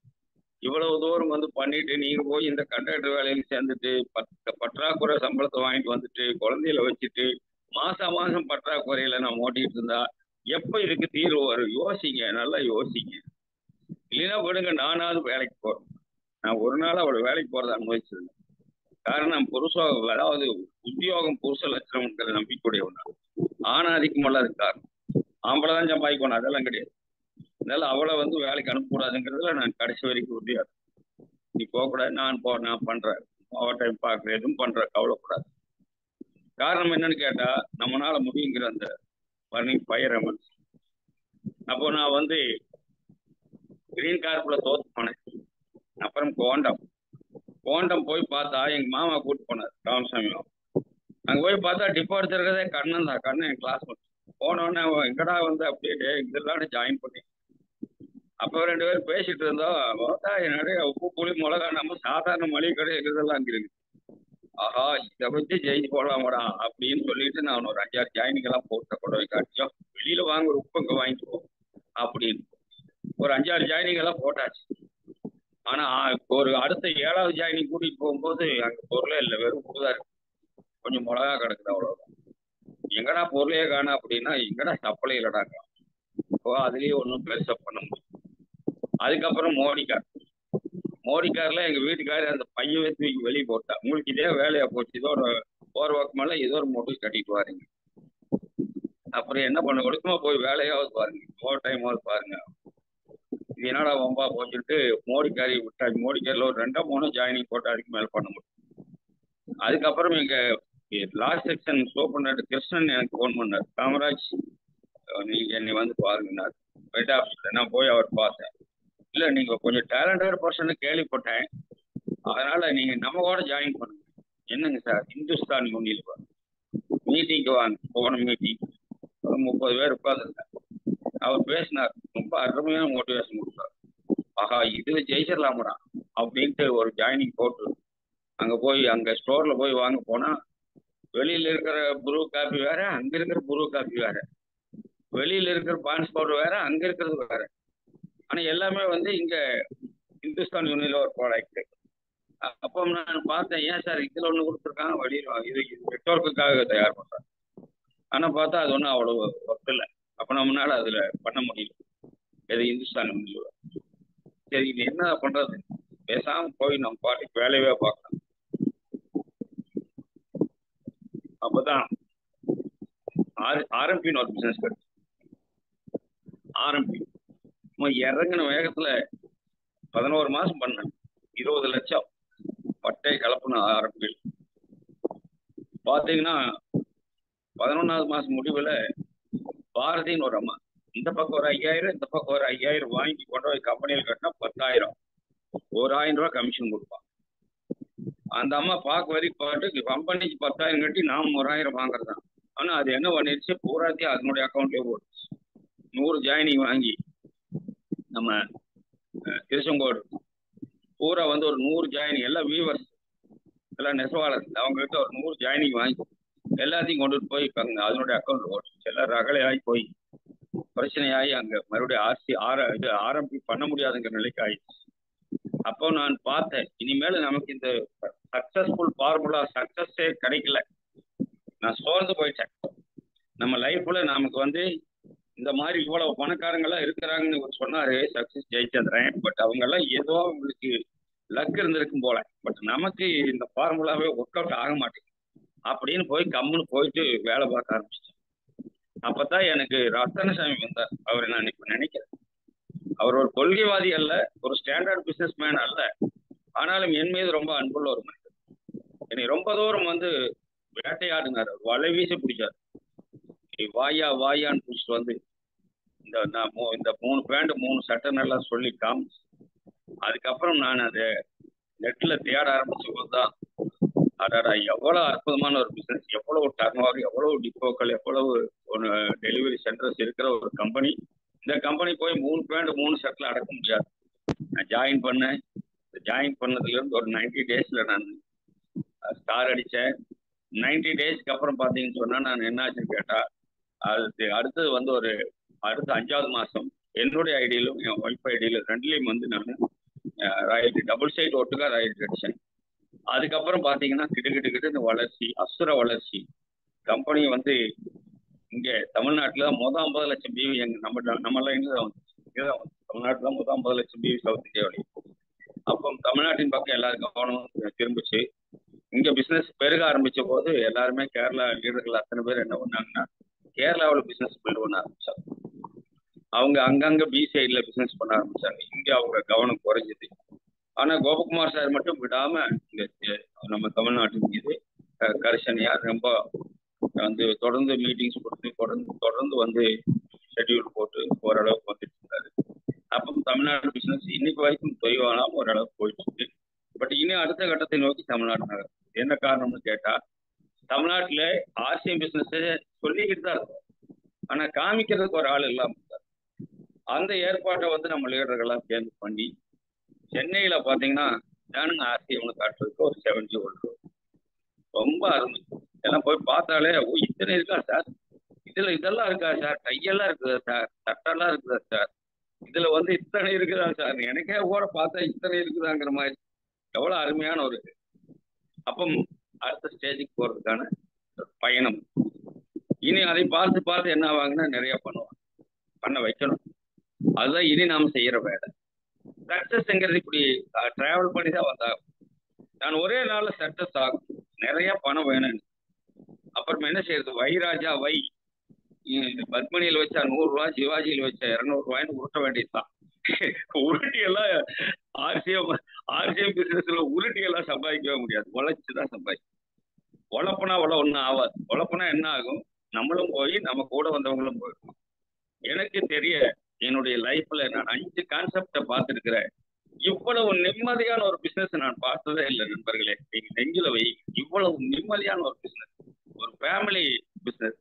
இவ்வளவு தூரம் வந்து பண்ணிட்டு நீங்க போய் இந்த கண்டக்டர் வேலையில சேர்ந்துட்டு பற்றாக்குறை சம்பளத்தை வாங்கிட்டு வந்துட்டு குழந்தையில வச்சுட்டு மாசம் பற்றாக்குறையில நான் ஓட்டிட்டு இருந்தா எப்ப இதுக்கு தீர்வு வரும்? யோசிங்க, நல்லா யோசிங்க. இல்லைன்னா விடுங்க, நானாவது வேலைக்கு போறேன். நான் ஒரு நாள் அவளை வேலைக்கு போறதை அனுபவிச்சிருந்தேன். காரணம் அதாவது உத்தியோகம் புருஷ லட்சணம்ங்கிற நம்பிக்கையுடையவன். ஆணாதிக்கம் அல்ல அது காரணம். ஆம்பளை தான் சம்பாதிக்கணும் அதெல்லாம் கிடையாது. அதனால அவளை வந்து வேலைக்கு அனுப்பக்கூடாதுங்கிறதுல நான் கடைசி வரைக்கும் உறுதியா நீ போகக்கூடாது, நான் பண்றேன், ஓவர் டைம் பார்க்குறேன், எதுவும் பண்றேன், கவலைப்படாது. காரணம் என்னன்னு கேட்டா, நம்மளால முடியுங்கிற அந்த பர்னிங் ஃபயர் எமன்ஸ். அப்போ நான் வந்து கிரீன் கார்ப்ல தோத்து போனேன். அப்புறம் கோண்டம் போய் பார்த்தா எங்க மாமா கூட்டு போனார் ராமசாமி. அங்க போய் பார்த்தா டிப்போ எடுத்துருக்கதே கண்ணன் தான். கண்ணன் என் கிளாஸ் போனோடனே அவன் எங்கடா வந்து அப்படியே இதெல்லாம் ஜாயின் பண்ணி அப்போ 2 பேரும் பேசிட்டு இருந்தோம். நிறைய உப்பு புளி மிளகா நம்ம சாதாரண மளிகை கடை இருக்கிறதெல்லாம் அங்க இருக்கு. ஆஹா, இதை வச்சு ஜெயிச்சு போடலாமடா அப்படின்னு சொல்லிட்டு நான் ஒரு 5-6 ஜாயினிங் எல்லாம் போட்ட கொண்டு காட்டியும் வெளியில வாங்க ஒரு உப்பு இங்க வாங்கிட்டு அப்படின்னு ஒரு 5-6 ஜாயினிங் எல்லாம் போட்டாச்சு. ஆனா ஒரு அடுத்த 7வது ஜாயினிங் கூட்டிட்டு போகும்போது அங்க பொருளே இல்லை, வெறும் உப்புதான் இருக்கு, கொஞ்சம் மிளகா கிடக்குது, அவ்வளவுதான். எங்கடா பொருளையே காணா அப்படின்னா, எங்கடா சப்பளை இல்லடாங்க. அதுலயே ஒன்றும் பெருசா பண்ண முடியும். அதுக்கப்புறம் மோடிக்கார்ல எங்க வீட்டுக்காரர் அந்த பையவே தூக்கி வெளியே போட்டா. உங்களுக்கு இதே வேலையா போச்சு, இதோ ஒரு போர் பக்கமெல்லாம் ஏதோ ஒரு மொபைல் கட்டிட்டு வாருங்க. அப்புறம் என்ன பண்ண கொடுக்குமா, போய் வேலையாவது பாருங்க, ஓவர் டைமாவது பாருங்க. இது என்னடா வம்பா போச்சுட்டு மோடிக்காரி விட்டாச்சு. மோடிக்காரில் ஒரு 2-3 ஜாயினிங் போட்டு அதுக்கு மேல பண்ண முடியும். அதுக்கப்புறம் எங்க லாஸ்ட் செக்ஷன் சூப்பர்னட் கிருஷ்ணன் எனக்கு ஃபோன் பண்ணார். காமராஜ், நீங்க என்னை வந்து பாருங்க. ஹெட் ஆஃபீஸ்ல நான் போய் அவர் பார்த்தேன். இல்ல, நீங்க கொஞ்சம் டேலண்டட் பர்சன் கேள்விப்பட்டேன், அதனால நீங்க நம்ம கூட ஜாயின் பண்ணுங்க. என்னங்க சார்? இந்துஸ்தான் யூனியன் மீட்டிங்க்கு வாங்க. போன மீட்டிங் ஒரு 30 பேர் உட்காந்துருந்தேன். அவர் பேசினார், ரொம்ப அருமையான மோட்டிவேஷன் கொடுத்தார். ஆஹா, இதுல ஜெயிச்சிடலாமடா அப்படின்ட்டு ஒரு ஜாயினிங் போட்டு அங்க போய் அங்க ஸ்டோர்ல போய் வாங்க போனா, வெளியில இருக்கிற புரூ காப்பி வேற, அங்க இருக்கிற புரூ காப்பி வேற, வெளியில இருக்கிற பான்ஸ் பவுடர் வேற, அங்க இருக்கிறது வேற. ஆனா எல்லாமே வந்து இங்க இந்துஸ்தான் யூனியன்ல ஒரு ப்ராடக்ட். அப்போ நான் பார்த்தேன், ஏன் சார் இதுல ஒண்ணு கொடுத்துருக்காங்க, வெளியில இது நெட்வொர்க்குக்காக தயார் பண்றேன். ஆனா பார்த்தா அது ஒன்றும் அவ்வளவு ஒர்க் இல்லை. அப்ப நம்மளால அதுல பண்ண முடியும் எது இந்துஸ்தான் யூனியன்ல. சரி, இது என்ன பண்றது? பேசாம போய் நம்ம பாட்டுக்கு வேலையே பார்க்கலாம். அப்பதான் ஆர்எம்பின்னு ஒரு பிசினஸ் கிடைச்சு. ஆர்எம்பி இறங்கின வேகத்துல 11 மாசம் பண்ணேன். 20 லட்சம் பட்டை கலப்புன ஆரம்பி. பாத்தீங்கன்னா 11வது மாசம் முடிவுல பாரதின்னு ஒரு அம்மா, இந்த பக்கம் ஒரு 5000, இந்த பக்கம் ஒரு 5000 வாங்கி கொண்டு போய் கம்பெனியில் கட்டினா 10,000, ஒரு 1000 ரூபாய் கமிஷன் கொடுப்பான். அந்த அம்மா பார்க்க வரைக்கும் பாட்டு கம்பெனிக்கு 10,000 கட்டி நாம 1000 வாங்குறதான். ஆனா அது என்ன பண்ணிடுச்சு, பூராத்தையும் அதனுடைய அக்கௌண்ட்லயே போட்டுச்சு. 100 ஜாயினிங் வாங்கி நம்ம திருச்செங்கோடு பூரா வந்து ஒரு 100 ஜாயினிங், எல்லாம் வியூவர்ஸ், எல்லாம் நெசவாளர், அவங்ககிட்ட ஒரு 100 ஜாயினிங் வாங்கி எல்லாத்தையும் கொண்டுட்டு போய் அதனுடைய அக்கௌண்ட் ஓட்டுச்சு. எல்லாம் ரகலையாகி போய் பிரச்சனையாகி அங்க மறுபடியும் ஆரம்பி பண்ண முடியாதுங்கிற நிலைக்கு ஆயிடுச்சு. அப்போ நான் பார்த்தேன், இனிமேல நமக்கு இந்த சக்சஸ்ஃபுல் ஃபார்முலா சக்சஸே கிடைக்கல. நான் சோர்ந்து போயிட்டேன். நம்ம லைஃப்ல நமக்கு வந்து இந்த மாதிரி இவ்வளவு பணக்காரங்கெல்லாம் இருக்கிறாங்கன்னு சொன்னாரு சக்சஸ் ஜெயச்சந்திரன். பட் அவங்க எல்லாம் ஏதோ அவங்களுக்கு லக் இருந்திருக்கும் போல. பட் நமக்கு இந்த ஃபார்முலாவே ஒர்க் அவுட் ஆக மாட்டேங்குது அப்படின்னு போய் கம்முன்னு போயிட்டு வேலை பார்க்க ஆரம்பிச்சிட்டேன். அப்பதான் எனக்கு ரத்தனசாமி வந்தார். அவரை நான் இப்ப நினைக்கிறேன், அவர் ஒரு கொள்கைவாதி அல்ல, ஒரு ஸ்டாண்டர்ட் பிசினஸ் மேன் அல்ல, ஆனாலும் என் மீது ரொம்ப அன்புள்ள ஒரு மனிதர். என்னை ரொம்ப தூரம் வந்து வேட்டையாடுனார். அவர் வலை வீசி பிடிச்சார். வாயான்னு பிடிச்சிட்டு வந்து இந்த 3 பேண்ட் 3 சட்டை எல்லாம் சொல்லி காமிச்சு அதுக்கப்புறம் நான் அதை நெட்ல தேட ஆரம்பிச்ச போதுதான் அடாடா எவ்வளவு அற்புதமான ஒரு பிசினஸ், எவ்வளவு டர்ன் ஓவர், எவ்வளவு டிப்போக்கள், எவ்வளவு ஒரு டெலிவரி சென்டர்ஸ் இருக்கிற ஒரு கம்பெனி. இந்த கம்பெனி போய் 3 பேண்ட் 3 ஷர்ட்ல அடக்க முடியாது. நான் ஜாயின் பண்ணதுல இருந்து ஒரு 90 டேஸ்ல நான் ஸ்டார் அடிச்சேன். 90 டேஸ்க்கு அப்புறம் பாத்தீங்கன்னு சொன்னா நான் என்ன ஆச்சுன்னு கேட்டா, அடுத்தது வந்து அடுத்த 5வது மாசம் என்னுடைய ஐடியிலும் என் ஒய்ஃப் ஐடியிலும் ரெண்டுலையும் வந்து நான் ராயல்டி டபுள் சைட் ஒட்டுக்கா ராயல்டி அடிச்சேன். அதுக்கப்புறம் பாத்தீங்கன்னா கிட்ட இந்த வளர்ச்சி, அசுர வளர்ச்சி. கம்பெனி வந்து இங்க தமிழ்நாட்டுல மொதல் 50 லட்சம் பிவி நம்ம லைன்ல தான் வந்து தமிழ்நாட்டுல மொதல் 50 லட்சம் பிவி சவுத் இந்தியா வழி. அப்போ தமிழ்நாட்டின் பக்கம் எல்லாரும் கவனம் திரும்பிச்சு. இங்க பிசினஸ் பெருக ஆரம்பிச்ச போது எல்லாருமே கேரளா லீடர்கள் அத்தனை பேர் என்ன பண்ணாங்கன்னா கேரளாவில் பிசினஸ் பில்ட் பண்ண ஆரம்பிச்சாங்க. அவங்க அங்கங்க பி சைட்ல பிசினஸ் பண்ண ஆரம்பிச்சாங்க. இங்க அவங்க கவனம் குறைஞ்சது. ஆனா கோபகுமார் சார் மட்டும் விடாம இந்த நம்ம தமிழ்நாட்டின் மீது கரிசனையா ரொம்ப வந்து தொடர்ந்து மீட்டிங்ஸ் கொடுத்து தொடர்ந்து வந்து ஷெட்யூல் போட்டு ஓரளவுக்கு வந்துட்டு இருந்தாரு. அப்போ தமிழ்நாடு பிசினஸ் இன்னைக்கு வரைக்கும் தொய்வானாம ஓரளவுக்கு போயிட்டு இருக்கு. பட் இனி அடுத்த கட்டத்தை நோக்கி தமிழ்நாடு நகர். என்ன காரணம்னு கேட்டா, தமிழ்நாட்டுல ஆர்சிஎம் பிசினஸ் சொல்லிக்கிட்டு தான் இருக்கும், ஆனா காமிக்கிறதுக்கு ஒரு ஆள் இல்லாம இருக்காரு. அந்த ஏற்பாட்டை வந்து நம்ம லீடர்கள்லாம் சேர்ந்து பண்ணி சென்னையில பாத்தீங்கன்னா நானுங்க ஆர்சிஎம்னு காட்டுறதுக்கு ஒரு 70 ஓடுறோம். ரொம்ப அருமை. எல்லாம் போய் பார்த்தாலே இத்தனை இருக்கா சார், இதெல்லாம் இருக்கா சார், கையெல்லாம் இருக்குதா சார், சட்டெல்லாம் இருக்குதா சார், இதுல வந்து இத்தனை இருக்குதா சார், எனக்கே கூட பார்த்தா இத்தனை இருக்குதாங்கிற மாதிரி எவ்வளவு அருமையான ஒரு. அப்போ அடுத்த ஸ்டேஜுக்கு போறதுக்கான பயணம். இனி அதை பார்த்து என்ன ஆவாங்கன்னா நிறைய பண்ண வைக்கணும். அதுதான் இனி நாம செய்யற வேலை. சக்சஸ்ங்கிறது இப்படி டிராவல் பண்ணி தான் வந்தா. நான் ஒரே நாள்ல சக்சஸ் ஆகும், நிறைய பணம் வேணும். அப்புறமா என்ன செய்யறது, வைராஜா வை பத்மனியில் வச்சா 100 ரூபாய், சிவாஜியில் வச்சா 200 ரூபாய்னு உருட்ட வேண்டியதுதான். உருட்டி எல்லாம் ஆர்சிஎம் பிசினஸ்ல உருட்டி எல்லாம் சம்பாதிக்கவே முடியாது, உழைச்சுதான் சம்பாதிக்கும். உழப்புனா ஒன்றும் ஆகாது. உழப்புனா என்ன ஆகும், நம்மளும் போய் நம்ம கூட வந்தவங்களும் போயிருக்கோம். எனக்கு தெரிய என்னுடைய லைஃப்ல நான் 5 கான்செப்டை பார்த்துருக்கிறேன். இவ்வளவு நிம்மதியான ஒரு பிசினஸ் நான் பார்த்ததே இல்லை நண்பர்களே. நீங்க நெஞ்சில வை, இவ்வளவு நிம்மதியான ஒரு பிசினஸ், ஒரு ஃபேமிலி பிசினஸ்.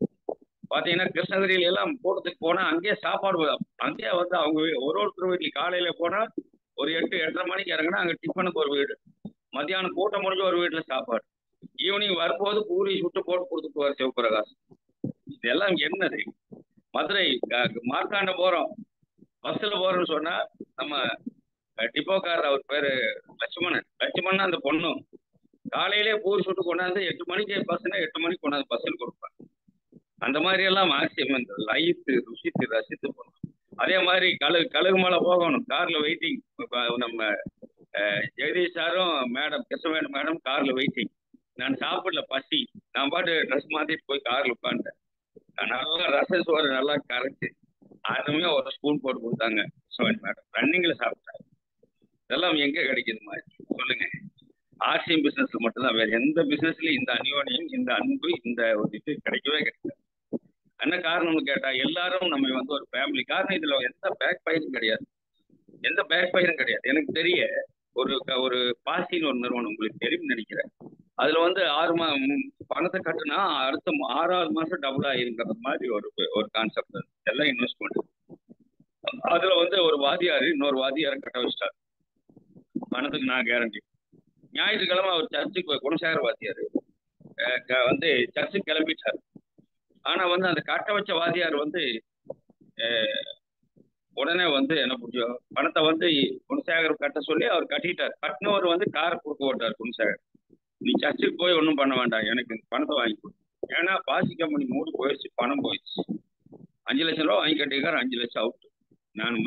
பாத்தீங்கன்னா கிருஷ்ணகிரியில எல்லாம் போறதுக்கு போனா அங்கேயே சாப்பாடு, அங்கேயே வந்து அவங்க ஒருத்தர் வீட்டுல காலையில போனா ஒரு 8-8:30 மணிக்கு இறங்கினா அங்க டிஃபனுக்கு ஒரு வீடு, மத்தியானம் கூட்டம் முடிஞ்ச ஒரு வீட்டுல சாப்பாடு, ஈவினிங் வரும்போது பூரி சுட்டு போட்டு கொடுத்துட்டு வர சிவபிரகாஷ். இதெல்லாம் என்னது? மதுரை மார்த்தாண்டம் போறோம், பஸ்ல போறோம்னு சொன்னா நம்ம டிப்போக்காரர், அவர் பேரு லட்சுமணன் அந்த பொண்ணும் காலையிலே பூரி சுட்டு கொண்டாந்து 8 மணிக்கு பஸ்னா 8 மணிக்கு கொண்டாந்து பஸ்ஸில் கொடுப்பாங்க. அந்த மாதிரி எல்லாம் ஆர்சிஎம் லைட்டு ருசித்து ரசித்து போகணும். அதே மாதிரி கழுகு மலை போகணும், கார்ல வெயிட்டிங். நம்ம ஜெகதீஷ் சாரும் மேடம் கிருஷ்ணவேணி மேடம் கார்ல வெயிட்டிங். நான் சாப்பிடல, பசி, நான் பாட்டு ட்ரெஸ் மாத்திட்டு போய் கார்ல உட்காந்துட்டேன். நல்லா ரசம் நல்லா கரைச்சு அதுவுமே ஒரு ஸ்பூன் போட்டு கொடுத்தாங்க கிருஷ்ணவேணி மேடம். ரன்னிங்ல சாப்பிட்டாங்க. இதெல்லாம் எங்க கிடைக்குது மாதிரி சொல்லுங்க? ஆர்சிஎம் பிசினஸ்ல மட்டும்தான், வேற எந்த பிசினஸ்லயும் இந்த அந்யோன்யம், இந்த அன்பு, இந்த ஒரு இது கிடைக்கவே கிடையாது. என்ன காரணம்னு கேட்டா, எல்லாரும் நம்ம வந்து ஒரு ஃபேமிலி. காரணம் இதுல எந்த பேக் பயிரும் கிடையாது, எனக்கு தெரிய ஒரு பாசின்னு ஒரு நிறுவனம், உங்களுக்கு தெரியும் நினைக்கிறேன். அதுல வந்து 6 பணத்தை கட்டுனா அடுத்த 6வது மாசம் டபுள் ஆயிருங்கிற மாதிரி ஒரு கான்செப்ட். எல்லாம் இன்வெஸ்ட்மெண்ட். அதுல வந்து ஒரு வாதியாரு இன்னொரு வாதியாரை கட்ட வச்சிட்டாரு, பணத்துக்கு நான் கேரண்டி. ஞாயிற்றுக்கிழமை அவர் சர்ச்சுக்கு குணசேகர வாதியாரு வந்து சர்ச்சுக்கு கிளம்பிட்டார். ஆனா வந்து அந்த கட்ட வச்ச வாதியார் வந்து உடனே வந்து என்ன புரியும், பணத்தை வந்து குணசேகர் கட்ட சொல்லி அவர் கட்டிட்டார். கட்டினவர் வந்து காரை கொடுக்க ஓட்டார் குணசேகர். நீ சர்ச்சுக்கு போய் ஒன்றும் பண்ண வேண்டாம், எனக்கு பணத்தை வாங்கி கொடு. ஏன்னா பாசி கம்பெனி மூடி போயிடுச்சு, பணம் போயிடுச்சு. 5 லட்சம் ரூபா வாங்கி கட்டிருக்காரு, 5 லட்சம் அவுட். நான்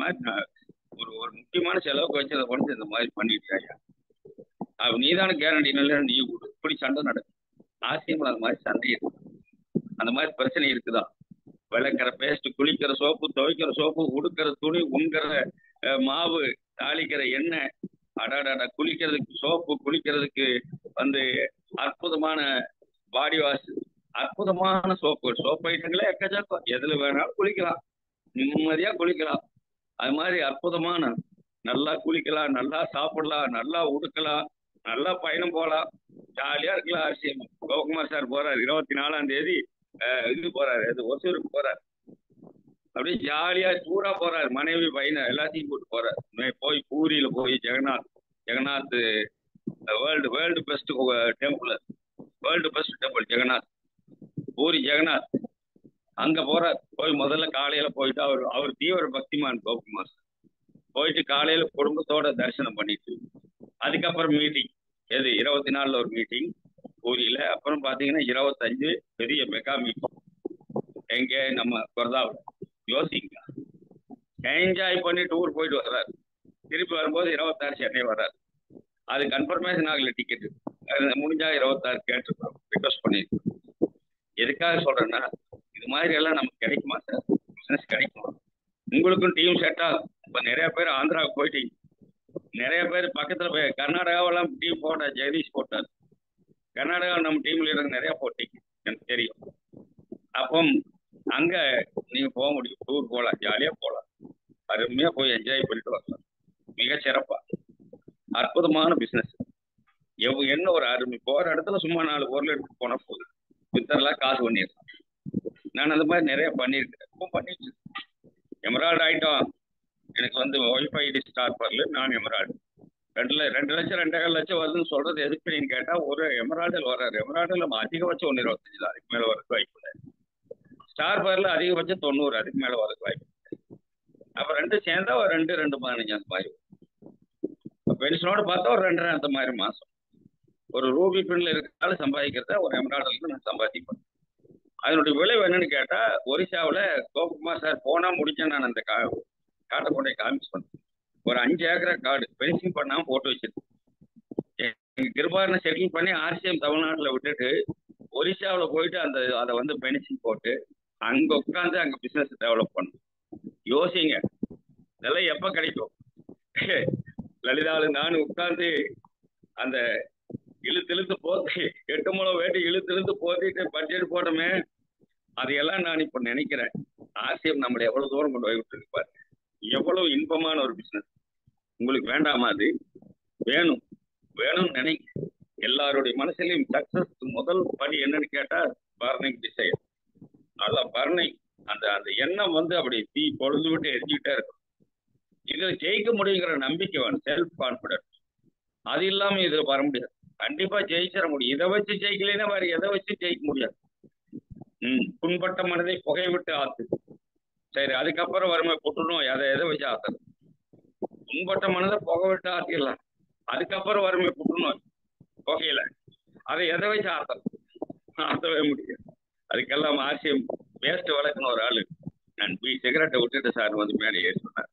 ஒரு முக்கியமான செலவுக்கு வச்சு அதை பண்ணி இந்த மாதிரி பண்ணிட்டு நீதான கேரண்டி இல்லை, நீ கொடு. இப்படி சண்டை நடக்கும். ஆர்சிஎம்ல அந்த மாதிரி சண்டை இருக்கு, அந்த மாதிரி பிரச்சனை இருக்குதா? விளக்கிற பேஸ்ட், குளிக்கிற சோப்பு, துவைக்கிற சோப்பு, உடுக்கிற துணி, உண்கிற மாவு, தாளிக்கிற எண்ணெய், அடாடாடா, குளிக்கிறதுக்கு சோப்பு, குளிக்கிறதுக்கு வந்து அற்புதமான பாடி வாஷ், அற்புதமான சோப்பு ஐட்டங்களே எக்கச்சக்கம். எதுல வேணாலும் குளிக்கலாம். நிம்மதியா குளிக்கலாம். அது மாதிரி அற்புதமான நல்லா குளிக்கலாம், நல்லா சாப்பிடலாம், நல்லா உடுக்கலாம், நல்லா பயணம் போகலாம், ஜாலியா இருக்கலாம். ஆர்சிஎம் கோகுமார் சார் போறாரு 24ஆம் தேதி இது போறாரு, அது ஒசூருக்கு போறாரு. அப்படியே ஜாலியா டூரா போறாரு, மனைவி பையனை எல்லாத்தையும் கூட்டு போறாரு. போய் பூரியில போய் Jagannath world best temple, world best temple Jagannath, Puri Jagannath அங்க போறார். போய் முதல்ல காலையில போயிட்டு அவர் தீவிர பக்திமான் கோகுமார் போயிட்டு காலையில குடும்பத்தோட தரிசனம் பண்ணிட்டு அதுக்கப்புறம் மீட்டிங் 24 ஒரு மீட்டிங் பூரியில. அப்புறம் பாத்தீங்கன்னா 25 பெரிய மெகா மீட்டிங் எங்க நம்ம குர்தாவில். யோசிங்க, என்ஜாய் பண்ணி டூர் போயிட்டு வர்றாரு. திருப்பி வரும்போது 26 சென்னை வர்றாரு. அது கன்ஃபர்மேஷன் ஆகல டிக்கெட்டு, முடிஞ்சா 26 கேட்டுருக்கோம், ரிக்வஸ்ட் பண்ணிருக்கோம். எதுக்காக சொல்றேன்னா இது மாதிரி எல்லாம் நமக்கு கிடைக்குமா சார்? பிசினஸ் கிடைக்குமா? உங்களுக்கும் டீம் செட் ஆகும். இப்ப நிறைய பேர் ஆந்திராவுக்கு போயிட்டீங்க, நிறைய பேர் பக்கத்துல போய் கர்நாடகாவெல்லாம் டீம் போட்ட ஜெகதீஷ் போட்டார். கர்நாடகா நம்ம டீம்ல இருந்து நிறைய போட்டீங்க, எனக்கு தெரியும். அப்போ அங்க நீங்க போக முடியும், டூர் போகலாம், ஜாலியா போகலாம், அருமையா போய் என்ஜாய் பண்ணிட்டு வரலாம். மிக சிறப்பா அற்புதமான பிசினஸ். என்ன ஒரு அருமை. போற இடத்துல சும்மா 4 பொருள் எடுத்து போன போகுது, வித்தரலாம் காசு பண்ணிடலாம். நான் அந்த மாதிரி நிறைய பண்ணியிருக்கேன், இப்போ பண்ணிட்டு எமரால்டு ஐட்டம். எனக்கு வந்து ஒய்ஃபை ஸ்டார் பர்ல நான் எமரால்டு 2 லட்சம் 2.5 லட்சம் வருதுன்னு சொல்றது எதுக்குன்னு கேட்டா, ஒரு எமரால்டில் வர்றாரு. எமரால்டில் அதிகபட்சம் 1.25 தான், அதுக்கு மேல வரதுக்கு வாய்ப்பு இல்லை. ஸ்டார் பர்ல அதிகபட்சம் 90, அதுக்கு மேல வரதுக்கு வாய்ப்பு இல்லை. அப்ப 2 சேர்ந்தா ஒரு 2.15 அந்த மாதிரி. பென்ஷனோட பார்த்தா ஒரு 2.5 அந்த மாதிரி மாசம். ஒரு ரூபி பின்ல இருக்கிறதால சம்பாதிக்கிறத ஒரு எமரால்டுக்கு நான் சம்பாதிப்பேன். அதனுடைய விளைவு என்னன்னு கேட்டா, ஒரிசாவில் கோகுமார் சார் போனா முடிச்சேன். நான் அந்த காட்டை கொண்டே காமிச்சு பண்ணேன். ஒரு 5 ஏக்கரா காடு பென்சிங் பண்ணாம போட்டு வச்சிருக்கேன். எங்க கிருபாரனை செட்டில் பண்ணி ஆர்சிஎம் தமிழ்நாட்டில் விட்டுட்டு ஒரிசாவில் போயிட்டு அதை வந்து பென்சிங் போட்டு அங்க உட்காந்து அங்க பிசினஸ் டெவலப் பண்ணும். யோசிங்க, இதெல்லாம் எப்ப கிடைக்கும்? லலிதாவில் நானும் உட்காந்து அந்த இழுத்து போட்டு 8 முழம் வேட்டி இழுத்து போத்திட்டு பட்ஜெட் போட்டோமே, அதையெல்லாம் நான் இப்ப நினைக்கிறேன். ஆர்சிஎம் நம்மளை எவ்வளவு தூரம் கொண்டு போய் விட்டு இருப்பாரு. எவ்வளவு இன்பமான ஒரு பிசினஸ். உங்களுக்கு வேண்டாமா? அது வேணும்னு நினைக்க. எல்லாருடைய மனசுலையும் சக்சஸ் முதல் படி என்னன்னு கேட்டா பர்னிங் டிசைர். நல்லா பர்னிங், அந்த எண்ணம் வந்து அப்படி தீ பொழுது விட்டு எரிஞ்சுக்கிட்டே இருக்கும். இதுல ஜெயிக்க முடியுங்கிற நம்பிக்கை வேணும், செல்ஃப் கான்பிடன்ஸ். அது இல்லாம இதுல வர முடியாது. கண்டிப்பா ஜெயிச்சிட முடியும். இதை வச்சு ஜெயிக்கலைன்னா வேற எதை வச்சு ஜெயிக்க முடியாது. புண்பட்ட மனதை புகை விட்டு ஆத்து. சரி, அதுக்கப்புறம் வறுமை புற்றுநோய், அதை எதை வச்சு ஆத்தணும்? புண்பட்ட மனதை புகை விட்டு ஆத்திடலாம். அதுக்கப்புறம் வறுமை புற்றுநோய் புகையில, அதை எதை வச்சு ஆத்தணும்? ஆத்தவே முடியாது. அதுக்கெல்லாம் ஆர்சிஎம் பேஸ்ட் வளர்க்கணும் ஒரு ஆளு. நான் சிகரெட்டை விட்டுட்டு சார் வந்து மேலே ஏறி சொன்னார்.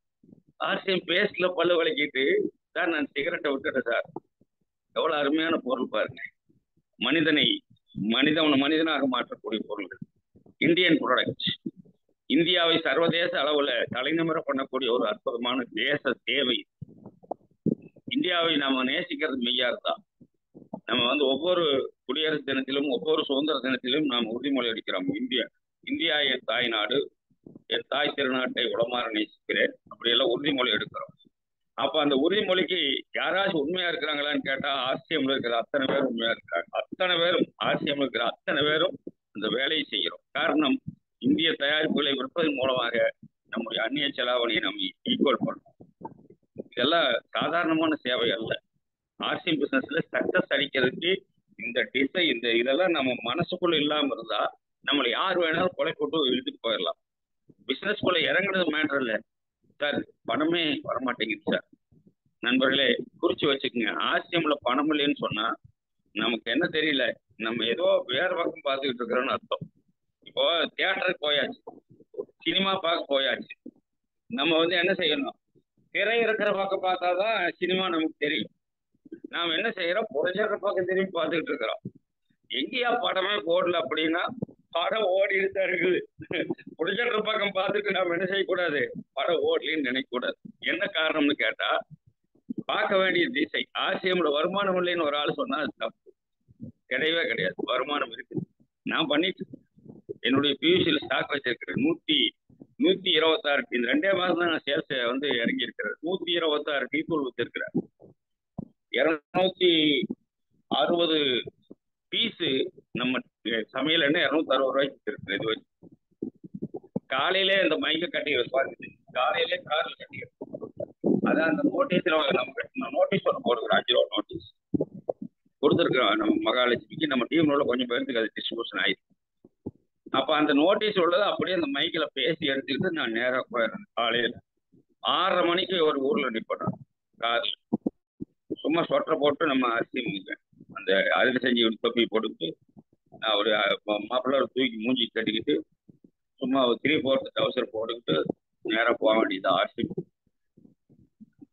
ஆர்சிஎம் பேஸ்ட்ல பல்லு வளைக்கிட்டு சார் நான் சிகரெட்டை விட்டுட்டேன் சார். எவ்வளவு அருமையான பொருள் பாருங்க. மனிதனாக மாற்றக்கூடிய பொருள்கள், இந்தியன் ப்ராடக்ட். இந்தியாவை சர்வதேச அளவுல தலைநிமிர பண்ணக்கூடிய ஒரு அற்புதமான தேச சேவை. இந்தியாவை நாம நேசிக்கிறது மெய்யாதான். நம்ம வந்து ஒவ்வொரு குடியரசு தினத்திலும் ஒவ்வொரு சுதந்திர தினத்திலும் நாம் உறுதிமொழி எடுக்கிறோம். இந்தியா என் தாய் நாடு, என் தாய் திருநாட்டை உளமாற நேசிக்கிறேன், அப்படியெல்லாம் உறுதிமொழி எடுக்கிறோம். அப்ப அந்த உறுதிமொழிக்கு யாராச்சும் உண்மையா இருக்கிறாங்களான்னு கேட்டா, ஆர்சிஎம்ல இருக்கிற அத்தனை பேரும் உண்மையா இருக்காங்க. அத்தனை பேரும் ஆர்சிஎம்ல இருக்கிற அத்தனை பேரும் அந்த வேலையை செய்கிறோம். காரணம், இந்திய தயாரிப்புகளை விற்பதன் மூலமாக நம்முடைய அந்நிய செலாவணியை நம்ம ஈக்குவல் பண்ணணும். இதெல்லாம் சாதாரணமான சேவை அல்ல. ஆர்சிஎம் பிசினஸ்ல சக்சஸ் அடிக்கிறதுக்கு இந்த டிசை இதெல்லாம் நம்ம மனசுக்குள்ள இல்லாம இருந்தா நம்மளை யார் வேணாலும் கொலை போட்டு இழுத்துட்டு போயிடலாம். பிசினஸ்குள்ள இறங்குறது மேட்டர் இல்லை சார், பணமே வரமாட்டேங்குது சார். நண்பர்களே, குறிச்சு வச்சுக்கோங்க. ஆர்சிஎம்ல பணம் இல்லைன்னு சொன்னா நமக்கு என்ன தெரியல, நம்ம ஏதோ வேற பக்கம் பார்த்துக்கிட்டு இருக்கிறோம்னு அர்த்தம். இப்போ தியேட்டருக்கு போயாச்சு, சினிமா பார்க்க போயாச்சு, நம்ம வந்து என்ன செய்யணும்? திரை இருக்கிற பக்கம் பார்த்தாதான் சினிமா நமக்கு தெரியும். நாம் என்ன செய்யறோம்? புரட்சிற பக்கம் திரும்பி பார்த்துக்கிட்டு இருக்கிறோம். எங்கேயா படமே போடல அப்படின்னா படம் ஓடிட்டு தான் இருக்குது. புரட்சிற பக்கம் பார்த்துட்டு நாம் என்ன செய்யக்கூடாது? படம் ஓடலின்னு நினைக்கக்கூடாது. என்ன காரணம்னு கேட்டா, பார்க்க வேண்டிய திசை. ஆர்சிஎம்ல வருமானம் இல்லைன்னு ஒரு ஆள் சொன்னா அது தப்பு. கிடையவே கிடையாது, வருமானம் இருக்கு. நான் பண்ணிட்டு என்னுடைய பியூசியில் ஸ்டாக் வச்சிருக்கிறேன். 126 இந்த 2 மாதம் தான் நான் சேல்ஸ் வந்து இறங்கி இருக்கிறேன். 126 டீ தூள் வித்திருக்கிறேன். 260 பீஸு நம்ம சமையல் எண்ணெய் 260 ரூபாய்க்கு இருக்கு. இது வச்சு காலையிலே இந்த மைக்க கட்டிக்கிறது பாருங்க, காலையிலே கார்ல கட்டிக்கிறது. அதான் அந்த நோட்டீஸ்ல நம்ம நோட்டீஸ் ஒன்று போடுறோம், 5 ரூபா நோட்டீஸ் கொடுத்துருக்குறோம் நம்ம மகாலட்சுமிக்கு. நம்ம டீம்ல உள்ள கொஞ்சம் பேருக்கு அது டிஸ்ட்ரிபியூஷன் ஆயிடுச்சு. அப்ப அந்த நோட்டீஸ் உள்ளதை அப்படியே அந்த மைக்கில் பேசி எடுத்துக்கிட்டு நான் நேராக போயிடுறேன். காலையில் 6:30 மணிக்கு ஒரு ஊர்ல நிற்பேன் கார்ல. சும்மா சொட்டரை போட்டு நம்ம அரிசி அந்த அரிசி செஞ்சு தொப்பி போட்டுக்கிட்டு நான் ஒரு மாப்பிள்ளை தூக்கி மூஞ்சி கட்டிக்கிட்டு சும்மா ஒரு 3/4 டவுசர் போட்டுக்கிட்டு நேராக போக வேண்டியது. அரிசி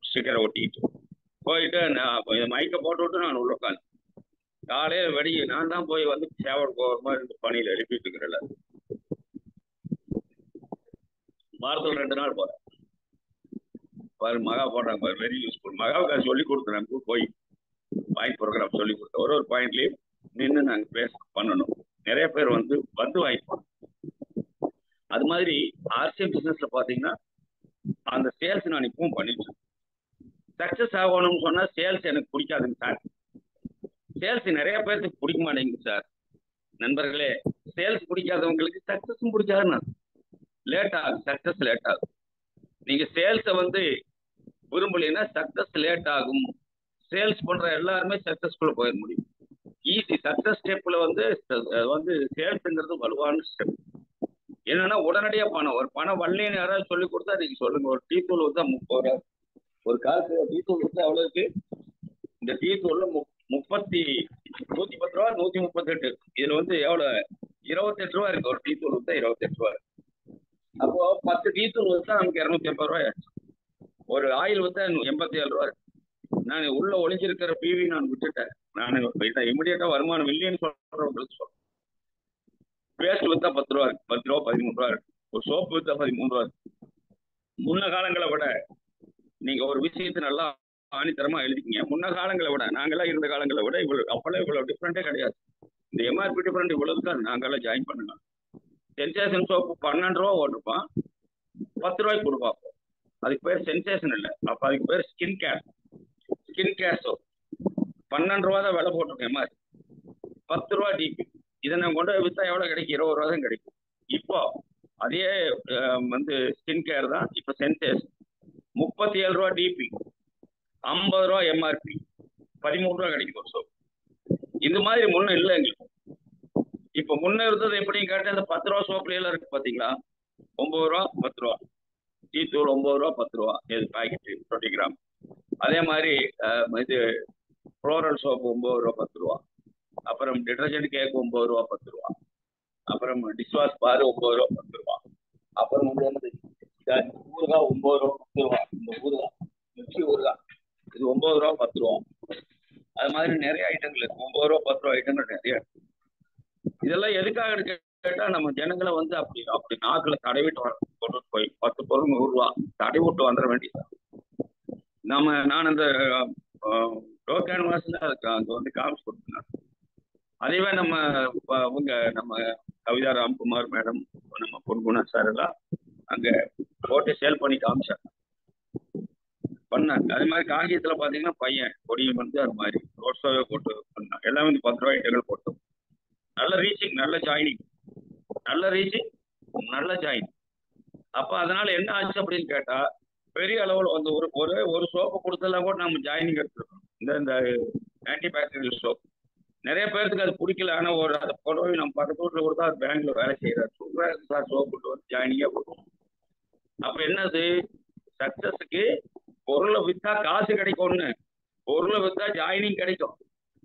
ஸ்டிக்கரை ஒட்டிக்கிட்டு போயிட்டு நான் மைக்கை போட்டு விட்டு நான் உள்ள உட்காந்து காலையில் வெடிக்க நான் தான் போய் வந்து சேவல் போகிற மாதிரி பணியில் எழுப்பிட்டு இருக்கிறேன். வாரத்தில் 2 நாள் போறேன். பாரு மகா போடுறாங்க பாரு, வெரி யூஸ்ஃபுல். மகாவுக்கு சொல்லி கொடுக்குறேன், போய் பாயிண்ட் ப்ரோக்ராம் சொல்லி கொடுத்தேன். ஒரு பாயிண்ட்லேயும் நின்று நாங்கள் பேச பண்ணணும். நிறைய பேர் வந்து வாங்கிப்போம். அது மாதிரி ஆர்சிஎம் பிசினஸ்ல பார்த்தீங்கன்னா அந்த சேல்ஸ் நான் இப்பவும் பண்ணிட்டேன். சக்சஸ் ஆகணும்னு சொன்னா சேல்ஸ் எனக்கு பிடிக்காதுங்க சார். சேல்ஸ் நிறைய பேருக்கு பிடிக்க மாட்டேங்குது சார். நண்பர்களே, சேல்ஸ் பிடிக்காதவங்களுக்கு சக்சஸும் பிடிக்காதுன்னு லேட் ஆகும், சக்சஸ் லேட் ஆகும். நீங்க சேல்ஸை வந்து விரும்பலைன்னா சக்சஸ் லேட் ஆகும். சேல்ஸ் பண்ற எல்லாருமே சக்சஸ்ஃபுல்லா போயிட முடியும். ஈஸி சக்சஸ் ஸ்டெப்ல வந்து சேல்ஸ்ங்கிறது வலுவான ஸ்டெப். என்னன்னா உடனடியா பணம், ஒரு பணம் வரலன்னு யாராவது சொல்லி கொடுத்தா நீங்க சொல்லுங்க. ஒரு டீ தூள் வந்து 30 ரூபா, ஒரு காலத்துல டீ தூள் வந்து அவ்வளவு இருக்கு. இந்த டீ தூள்ல 110 ரூபா, 138. இதுல வந்து எவ்வளவு 28 ரூபா இருக்கு. ஒரு டீ தூள் வித்தா 28 ரூபா. அப்போ 10 டீ தூள் வித்தா நமக்கு 280 ரூபாய். ஒரு ஆயில் வித்தா 87 ரூபா. நான் உள்ள ஒளிஞ்சிருக்கிற பிவி நான் விட்டுட்டேன். நான் இமிடியேட்டா வருமானம் இல்லைன்னு சொல்றவங்களுக்கு சொல்றேன். பேஸ்ட் வித்தா 10 ரூபா இருக்கு, 10 ரூபா 13 ரூபா இருக்கு. ஒரு சோப்பு வித்தா 13 ரூபா இருக்கு. முன்ன காலங்களை விட நீங்க ஒரு விஷயத்தை நல்லா ஆணித்தரமா எழுதிக்கிங்க. முன்ன காலங்களை விட நாங்கெல்லாம் இருந்த காலங்களை விட அப்பெல்லாம் இவ்வளவு டிஃப்ரெண்டே கிடையாது. இந்த எம்ஆர்பி டிஃப்ரெண்ட் இவ்வளவுதான். நாங்கெல்லாம் ஜாயின் பண்ணுங்க. சென்சேஷன் சோப்பு 12 ரூபா ஓட்டிருப்பான், 10 ரூபாய்க்கு கொடுப்பான். அதுக்கு பேர் சென்சேஷன் இல்லை, அப்ப அதுக்கு பேர் ஸ்கின் கேர் சோப். 12 ரூபா தான் விலை போட்டிருக்கேன் எம்ஆர்பி, 10 ரூபா டிபி. இதை நான் கொண்டு போய் வித்தா எவ்வளவு கிடைக்கும்? 20 ரூபா தான் கிடைக்கும். இப்போ அதே வந்து ஸ்கின் கேர் தான். இப்போ சென்சேஷன் 37 ரூபா டிபி, 50 ரூபா எம்ஆர்பி, 13 ரூபா கிடைக்கும் ஒரு சோப். இந்த மாதிரி முன்ன இல்லை எங்களுக்கு. இப்ப முன்ன இருந்தது எப்படின்னு கேட்டா இந்த 10 ரூபா சோப்புல எல்லாம் இருக்கு பாத்தீங்களா? 9 ரூபா 10 ரூபா டீ தூள், 9 ரூபா 10 ரூபா இது பாக்கெட் 20 கிராம். அதே மாதிரி இது ஃப்ளோரல் சோப்பு 9 ரூபா 10 ரூபா. அப்புறம் டிடர்ஜென்ட் கேக் 9 ரூபா 10 ரூபா. அப்புறம் டிஷ்வாஷ் பாரு 9 ரூபா 10 ரூபா. அப்புறம் வந்து ஊறுகாய் 9 ரூபா 10 ரூபா. இந்த ஊறுகாய் மிக்சி ஊறுகாய் இது 9 ரூபா 10 ரூபா. அது மாதிரி நிறைய ஐட்டங்கள் இருக்கு. 9 ரூபா 10 ரூபா ஐட்டங்கள் நிறைய. இதெல்லாம் எதுக்காக கேட்டா நம்ம ஜனங்களை வந்து அப்படி நாக்குல தடவிட்டு கொண்டு போய் 10 பொருள் 100 ரூபா தடவிட்டு வந்துட வேண்டியது. நான் அந்த டோக்கன் மாசம் அங்க வந்து காமிச்சு கொடுத்தேன். அதேவே நம்ம கவிதா ராம்குமார் மேடம், நம்ம பொன்குணா சார் எல்லாம் அங்க போட்டு சேல் பண்ணி காமிச்சாங்க, பண்ணாங்க. அதே மாதிரி காங்கியத்துல பாத்தீங்கன்னா பையன் கொடியும் வந்து அது மாதிரி ரோட் ஷோவே போட்டு பண்ணாங்க. எல்லாமே வந்து 10 ரூபாய் ஐட்டங்கள் போட்டோம். நல்ல ரீச்சிங், நல்ல ஜாயினிங். அப்ப அதனால என்ன ஆச்சு அப்படின்னு கேட்டா, பெரிய அளவில் வந்து ஒரு சோப்பை கொடுத்தெல்லாம் கூட நம்ம ஜாயினிங் எடுத்துருக்கோம். இந்த ஆன்டி பாக்டீரியல் சோப் நிறைய பேருக்கு அது பிடிக்கல. ஆனா அதை போடவே நம்ம பக்கத்து வீட்டுல கொடுத்தா அது பேங்க்ல வேலை செய்யறாரு, சூப்பராக சார் சோப் போட்டு வந்து ஜாயினிங்கா போடுவோம். அப்ப என்னது, சக்சஸுக்கு பொருளை வித்தா காசு கிடைக்கும்னு, பொருளை வித்தா ஜாயினிங் கிடைக்கும்,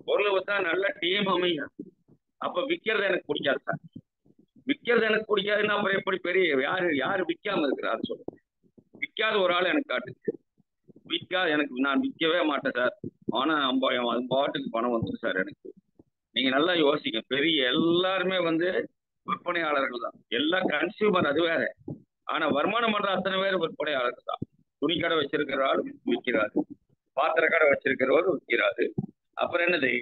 பொருளை வித்தா நல்ல டீம் அமையும். அப்ப விற்கிறது எனக்கு பிடிக்காது சார். விற்கிறது எனக்கு பிடிக்காதுன்னா அப்புறம் எப்படி பெரிய யாரு விற்காம இருக்கிறாரு சொல்லுங்க. விற்காத ஒரு ஆள் எனக்கு காட்டுச்சு. விற்காது எனக்கு, நான் விற்கவே மாட்டேன் சார். ஆனா 50 பாட்டுக்கு பணம் வந்துடும் சார் எனக்கு. நீங்க நல்லா யோசிக்க, பெரிய எல்லாருமே வந்து விற்பனையாளர்கள் தான். எல்லா கன்சியூமர் அது வேற. ஆனா வருமானம் பண்ற அத்தனை பேர் விற்பனையாளர்கள் தான். துணி கடை வச்சிருக்கிற ஆள் விற்கிறாரு, பாத்திர கடை வச்சிருக்கிறவரு விற்கிறாரு, அப்புறம் என்னது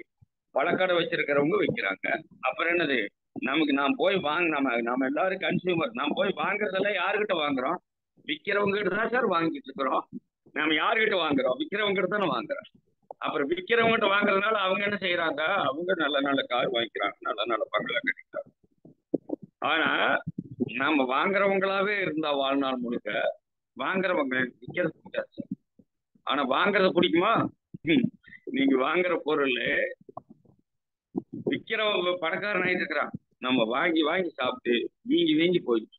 பழக்கடை வச்சிருக்கிறவங்க விற்கிறாங்க, அப்புறம் என்னது நாம் போய் நம்ம எல்லாரும் கன்சியூமர். நாம் போய் வாங்குறதெல்லாம் யாருக்கிட்ட வாங்குறோம்? விற்கிறவங்க கிட்ட தான் சார் வாங்கிட்டு இருக்கிறோம். நம்ம யாருக்கிட்ட வாங்குறோம்? விற்கிறவங்க கிட்ட தானே வாங்குறோம். அப்புறம் விற்கிறவங்ககிட்ட வாங்குறதுனால அவங்க என்ன செய்யறாங்க? அவங்க நல்ல நல்ல கார் வாங்கிக்கிறாங்க, நல்ல நல்ல பங்களா கட்டிக்கிறாங்க. ஆனா நம்ம வாங்குறவங்களாவே இருந்தா வாழ்நாள் முழுக்க வாங்குறவங்க விற்கிறது பிடிக்காது. ஆனா வாங்குறது பிடிக்குமா? நீங்க வாங்குற பொருள் விற்கிறவங்க பணக்காரன் ஆயிட்டு இருக்கிறான், நம்ம வாங்கி வாங்கி சாப்பிட்டு வீங்கி போயிட்டு.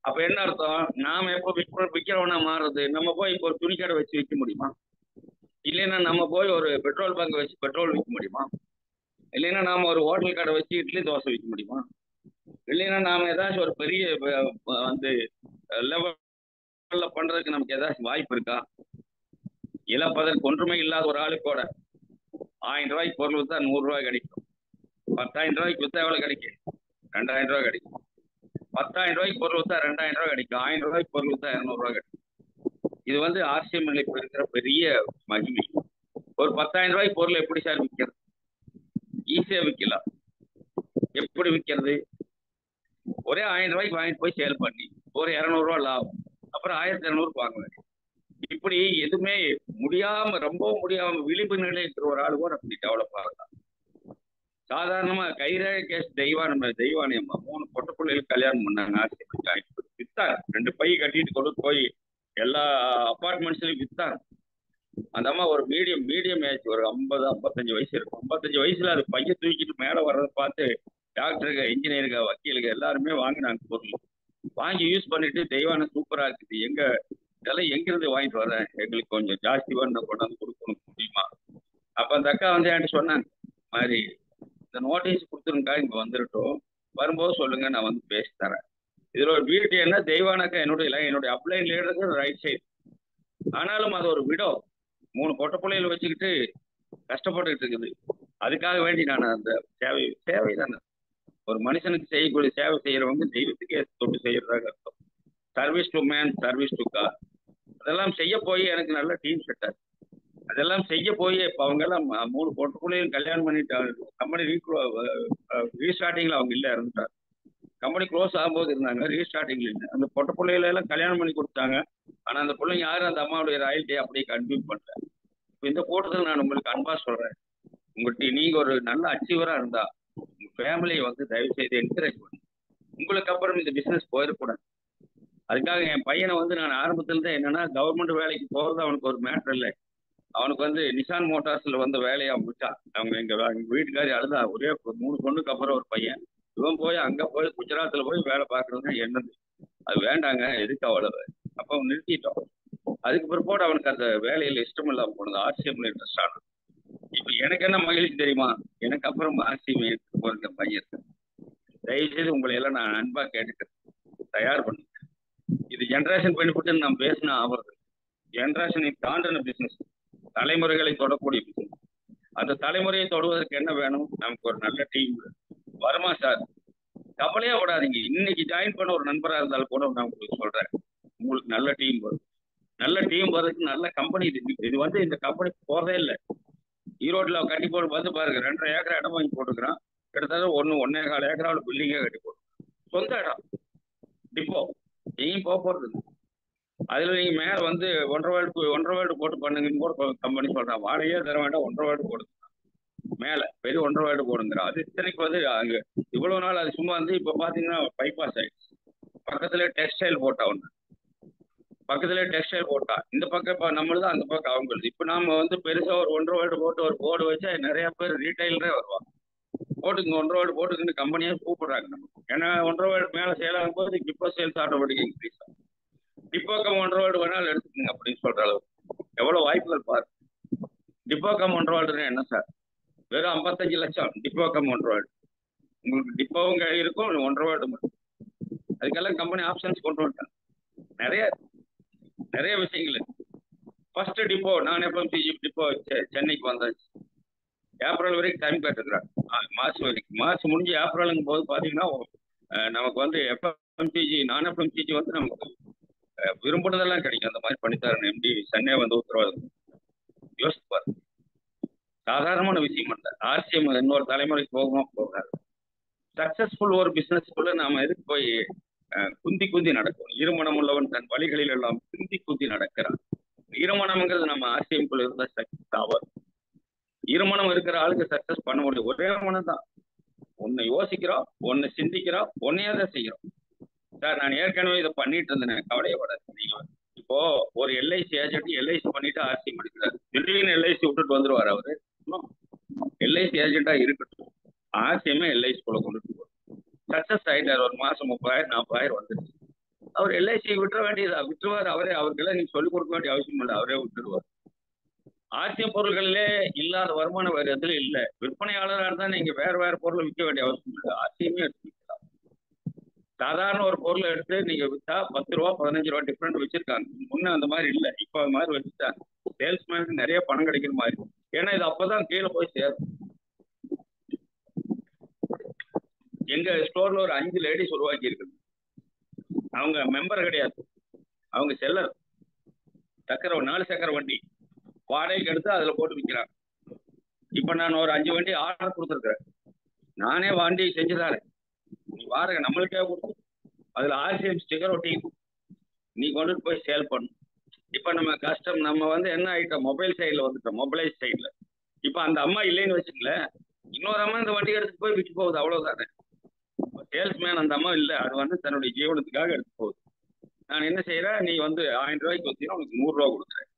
அப்ப என்ன அர்த்தம்? நாம எப்போ விற்கிறவனா மாறுறது? நம்ம போய் இப்போ ஒரு துணிக்கடை வச்சு விற்க முடியுமா? இல்லைன்னா நம்ம போய் ஒரு பெட்ரோல் பங்க் வச்சு பெட்ரோல் விற்க முடியுமா? இல்லைன்னா நாம ஒரு ஹோட்டல் கடை வச்சு இட்லி தோசை விற்க முடியுமா? இல்லைன்னா நாம ஏதாச்சும் ஒரு பெரிய வந்து லெவல்ல பண்றதுக்கு நமக்கு ஏதாச்சும் வாய்ப்பு இருக்கா? இழப்பதற்கு ஒன்றுமே இல்லாத ஒரு ஆளுக்கு கூட 1000 ரூபாய்க்கு பொருள் வித்தா 100 ரூபாய் கிடைக்கும். 10,000 ரூபாய்க்கு வித்தா எவ்வளவு கிடைக்கும்? 2000 ரூபாய் கிடைக்கும். 10,000 ரூபாய்க்கு பொருள் வித்தா 2000 ரூபாய் கிடைக்கும். 1000 ரூபாய்க்கு பொருள் வித்தா 200 ரூபாய் கிடைக்கும். இது வந்து ஆர்சிஎம் நிலைப்பு இருக்கிற பெரிய மகிமை. ஒரு 10,000 ரூபாய்க்கு பொருள் எப்படி சார் விற்கிறது? ஈஸியா விற்கலாம். எப்படி விற்கிறது? ஒரே 1000 ரூபாய்க்கு வாங்கிட்டு போய் சேல் பண்ணி ஒரு 200 ரூபாய் லாபம், அப்புறம் 1200 வாங்க வேண்டிய. இப்படி எதுவுமே முடியாம, ரொம்பவும் முடியாம விளிம்பு நிலை இருக்கிற ஒரு ஆளு கூட அப்படி டெவலப் ஆகலாம். சாதாரணமா கைரேக கேஸ் தெய்வானி அம்மா 3 பொட்ட பிள்ளைகளுக்கு கல்யாணம் பண்ணாங்க. வித்தாங்க. 2 பை கட்டிட்டு கொண்டு போய் எல்லா அபார்ட்மெண்ட்ஸ்லயும் வித்தாங்க. அந்த அம்மா ஒரு மீடியம் ஏஜ், ஒரு 50-55 வயசு இருக்கும். 55 வயசுல அது பையன் தூக்கிட்டு மேல வர்றதை பார்த்து டாக்டருங்க, இன்ஜினியருங்க, வக்கீலுங்க எல்லாருமே வாங்கினாங்க. பொருள் வாங்கி யூஸ் பண்ணிட்டு தெய்வான சூப்பரா இருக்குது, இதெல்லாம் எங்கிருந்து வாங்கிட்டு வரேன், எங்களுக்கு கொஞ்சம் ஜாஸ்தி வேணும், கொண்டாந்து கொடுக்கணும் முடியுமா? அப்ப அந்த அக்கா வந்து என்கிட்ட சொன்னாங்க, மாதிரி இந்த நோட்டீஸ் கொடுத்துருங்கக்கா, இங்க வந்துருட்டோம், வரும்போது சொல்லுங்க, நான் வந்து பேசி தரேன். இதுல ஒரு பியூட்டி என்ன, தெய்வானாக்கா என்னுடைய அப்ளைன் லீடருக்கு ரைட் சைடு. ஆனாலும் அது ஒரு விடோ 3 பொட்ட பிள்ளைகள் வச்சுக்கிட்டு கஷ்டப்பட்டுக்கிட்டு இருக்குது. அதுக்காக வேண்டி நான் அந்த சேவை தானே, ஒரு மனுஷனுக்கு செய்யக்கூடிய சேவை செய்யறவங்க தெய்வத்துக்கே தொட்டு செய்யறதாக அர்த்தம். Service to man, service to car. அதெல்லாம் செய்ய போய் எனக்கு நல்ல டீம் செட் ஆச்சு. அதெல்லாம் செய்ய போய் இப்போ அவங்க எல்லாம் 3 பொட்ட பிள்ளையும் கல்யாணம் பண்ணிட்டாங்க. கம்பெனி ரீஸ்டார்டிங்ல அவங்க இல்லை, இருந்துட்டாங்க. கம்பெனி க்ளோஸ் ஆகும்போது இருந்தாங்க, ரீஸ்டார்டிங்ல இல்லை. அந்த பொட்ட பிள்ளைகள எல்லாம் கல்யாணம் பண்ணி கொடுத்தாங்க. ஆனா அந்த பிள்ளைங்க யாரும் அந்த அம்மாவுடைய ராயல்ட்டியை அப்படியே கன்டினியூ பண்ணல. இப்போ இந்த கூட்டத்தில் நான் உங்களுக்கு அன்பா சொல்றேன், உங்கள்கிட்ட நீங்க ஒரு நல்ல அச்சீவரா இருந்தா உங்க ஃபேமிலியை வந்து தயவு செய்து என்கரேஜ் பண்ணுங்க. உங்களுக்கு அப்புறம் இந்த பிசினஸ் போயிடக்கூடாது. அதுக்காக என் பையனை வந்து நான் ஆரம்பத்துல தான் என்னன்னா, கவர்மெண்ட் வேலைக்கு போறது அவனுக்கு ஒரு மேட்டர் இல்லை. அவனுக்கு வந்து நிசான் மோட்டார்ஸ்ல வந்து வேலையா முடிச்சான். எங்க வீட்டுக்காரி அழுதா. ஒரே 3 பொண்ணுக்கு அப்புறம் ஒரு பையன். இவன் போய் அங்க போய் குஜராத்ல போய் வேலை பார்க்கறது என்னது, அது வேண்டாங்க, எதுக்கு அவ்வளவு. அப்போ நிறுத்திட்டோம். அதுக்கு பிற்பாடு அவனுக்கு அந்த வேலையில இஷ்டம் இல்லாம போனது. ஆர்சிஎம்ல இன்ட்ரெஸ்ட் ஆனது. இப்ப எனக்கு என்ன மகிழ்ச்சி தெரியுமா, எனக்கு அப்புறம் ஆர்சிஎம் எடுத்து போற பையன். தயவு செய்து உங்களை எல்லாம் நான் அன்பா கேட்டுக்கிறேன், தயார் பண்ணுங்க. இது ஜென்ரேஷன் பெனிஃபிட் நான் பேசினா ஆகிறது. ஜென்ரேஷனை தாண்டின பிசினஸ், தலைமுறைகளை தொடக்கூடிய பிசினஸ். அந்த தலைமுறையை தொடுவதற்கு என்ன வேணும்? நமக்கு ஒரு நல்ல டீம் வருமா சார்? கவலையா விடாதீங்க. இன்னைக்கு ஜாயின் பண்ண ஒரு நண்பரா இருந்தாலும் கூட நான் உங்களுக்கு சொல்றேன், உங்களுக்கு நல்ல டீம் வரும். நல்ல டீம் வர்றதுக்கு நல்ல கம்பெனி இது வந்து இந்த கம்பெனி போறதே இல்லை. ஈரோட்டில் கட்டி போட்டு வந்து பாருங்க, 2.5 ஏக்கர் இடம் வாங்கி போட்டுக்கிறான். கிட்டத்தட்ட 1.25 ஏக்கராவில் பில்டிங்கே கட்டி போட்டு, சொந்த இடம், டிப்போ, எங்கேயும் போறது. அதுல நீங்க மேல வந்து 1.5 வேர்டு போட்டு பண்ணுங்கன்னு கூட கம்பெனி சொல்றான். வாடகையே தர வேண்டாம், 1.5 வேர்டு போடுங்க, மேல பெரிய 1.5 வேர்டு போடுங்கிறான். அது இத்தனைக்கு வந்து அங்க இவ்வளவு நாள் அது சும்மா வந்து இப்ப பாத்தீங்கன்னா பைபாஸ் ஆயிடுச்சு. பக்கத்துல டெக்ஸ்டைல் போட்டா ஒண்ணு, பக்கத்துல டெக்ஸ்டைல் போட்டா இந்த பக்கம் இப்ப நம்மளுது, அந்த பக்கம் அவங்களுக்கு. இப்ப நாம வந்து பெருசா ஒரு 1.5 வேர்டு போட்டு ஒரு போர்டு வச்சா நிறைய பேர் ரீட்டைலரே வருவாங்க. போட்டுங்க 1.5 வேர்டு போட்டுக்கிட்டு கம்பெனியா கூப்பிடுறாங்க நமக்கு. ஏன்னா 1.5 வேர்டு மேல சேல் ஆகும் போது டிப்போ சேல்ஸ் ஆட்டோமேட்டிக் இன்க்ரீஸ் ஆகும். டிப்போக்கம் 1.5 வேர்டு வேணாலும் எடுத்துக்கோங்க அப்படின்னு சொல்ற அளவுக்கு எவ்வளவு வாய்ப்புகள் பாரு. டிப்போக்கம் 1.5 வேர்டுன்னா என்ன சார்? வெறும் 55 லட்சம் டிப்போக்கம் 1.5 வேர்டு. உங்களுக்கு டிப்போவும் இருக்கும், 1.5 வேர்டு மட்டும். அதுக்கெல்லாம் கம்பெனி ஆப்ஷன்ஸ் கொண்டு வந்துட்டாங்க. நிறைய விஷயங்கள். ஃபர்ஸ்ட் டிப்போ நான் எஃப்எம்சிஜி டிப்போ சென்னைக்கு வந்தாச்சு. ஏப்ரல் வரைக்கும் டைம் கேட்டுக்கிறாங்க, மார்ச் வரைக்கும். மார்ச் முடிஞ்சு ஏப்ரலுங்கும் போது பாத்தீங்கன்னா நமக்கு வந்து எஃப்எம்சிஜி நான் எஃப்எம்சிஜி வந்து நமக்கு விரும்பினதெல்லாம் கிடைக்கும். அந்த மாதிரி பண்ணித்தாரன் எம்டி சென்னை வந்து உத்தரவாதம். யோசிச்சு பாருங்க, சாதாரணமான விஷயம் இல்லை. ஆர்சிஎம் இன்னொரு தலைமுறைக்கு போகாது. சக்சஸ்ஃபுல் ஒரு பிசினஸ்க்குள்ள நாம எதுக்கு போய் குந்தி குந்தி நடக்கும்? இருமணம் உள்ளவன் தன் வழிகளில் எல்லாம் குந்தி குந்தி நடக்கிறான். இருமணம்ங்கிறது நம்ம ஆசியம்குள்ள இருந்தா சக்சஸ் ஆவாது. இருமணம் இருக்கிற ஆளுக்கு சக்சஸ் பண்ண முடியும். ஒரே மனம் தான். ஒன்னு யோசிக்கிறோம், ஒன்னு சிந்திக்கிறோம், ஒன்னையே தான் செய்யறோம். சார் நான் ஏற்கனவே இதை பண்ணிட்டு இருந்தேன், கவலையப்படாது. நீங்க இப்போ ஒரு எல்ஐசி ஏஜென்ட் எல்ஐசி பண்ணிட்டு ஆர்சிஎம் எடுக்கிறாரு. திடீர்னு எல்ஐசி விட்டுட்டு வந்துருவாரு அவரு. எல்ஐசி ஏஜென்டா இருக்கட்டும், ஆர்சிஎம் எல்ஐசி போல கொண்டுட்டு போகும். சக்சஸ் ஆயிட்டாரு, ஒரு மாசம் 30,000 40,000 வந்துருச்சு. அவர் எல்ஐசி விட்டுற வேண்டியதா? விட்டுருவார் அவரே. அவருக்கெல்லாம் நீங்க சொல்லிக் கொடுக்க வேண்டிய அவசியம் இல்லை, அவரே விட்டுருவார். ஆர்சிஎம் பொருள்களிலே இல்லாத வருமானம் வேறு எதுல இல்லை. விற்பனையாளராக இருந்தா நீங்க வேற வேற பொருளை விற்க வேண்டிய அவசியம் இல்லை, ஆர்சிஎமே எடுத்து. சாதாரண ஒரு பொருளை எடுத்து நீங்க வித்தா 10 ரூபா 15 ரூபா டிஃப்ரெண்ட் வச்சிருக்காங்க. முன்ன அந்த மாதிரி இல்லை, இப்போ அது மாதிரி வச்சுட்டாங்க. சேல்ஸ்மேனுக்கு நிறைய பணம் கிடைக்கிற மாதிரி. ஏன்னா இது அப்பதான் கீழே போய் சேரும். எங்க ஸ்டோர்ல ஒரு 5 லேடிஸ் உருவாக்கி இருக்குது. அவங்க மெம்பர் கிடையாது, அவங்க செல்லர். சக்கரை 4 சக்கரை வண்டி வாடகைக்கு எடுத்து அதுல போட்டு விற்கிறாங்க. இப்ப நான் ஒரு 5 வண்டி ஆர்டர் கொடுத்துருக்கிறேன். நானே வண்டி செஞ்சுதாரேன். நீ வாடகை நம்மளுக்கே கொடுத்து அதுல ஆர்சிஎம் ஸ்டிக்கர் ஒட்டி நீ கொண்டுட்டு போய் சேல் பண்ணும். இப்ப நம்ம கஸ்டம் நம்ம வந்து என்ன ஆகிட்டோம், மொபைல் சைட்ல வந்துட்டோம், மொபைலைஸ் சைட்ல. இப்ப அந்த அம்மா இல்லைன்னு வச்சுக்கல, இன்னொரு அம்மா இந்த வண்டி எடுத்துட்டு போய் விற்க போகுது, அவ்வளவுதானே. சேல்ஸ்மேன் அந்த அம்மா இல்லை, அது வந்து தன்னுடைய ஜீவனத்துக்காக எடுத்து போகுது. நான் என்ன செய்யறேன், நீ வந்து 1000 ரூபாய்க்கு வச்சீங்கன்னா உனக்கு 100 ரூபா கொடுக்குறேன்.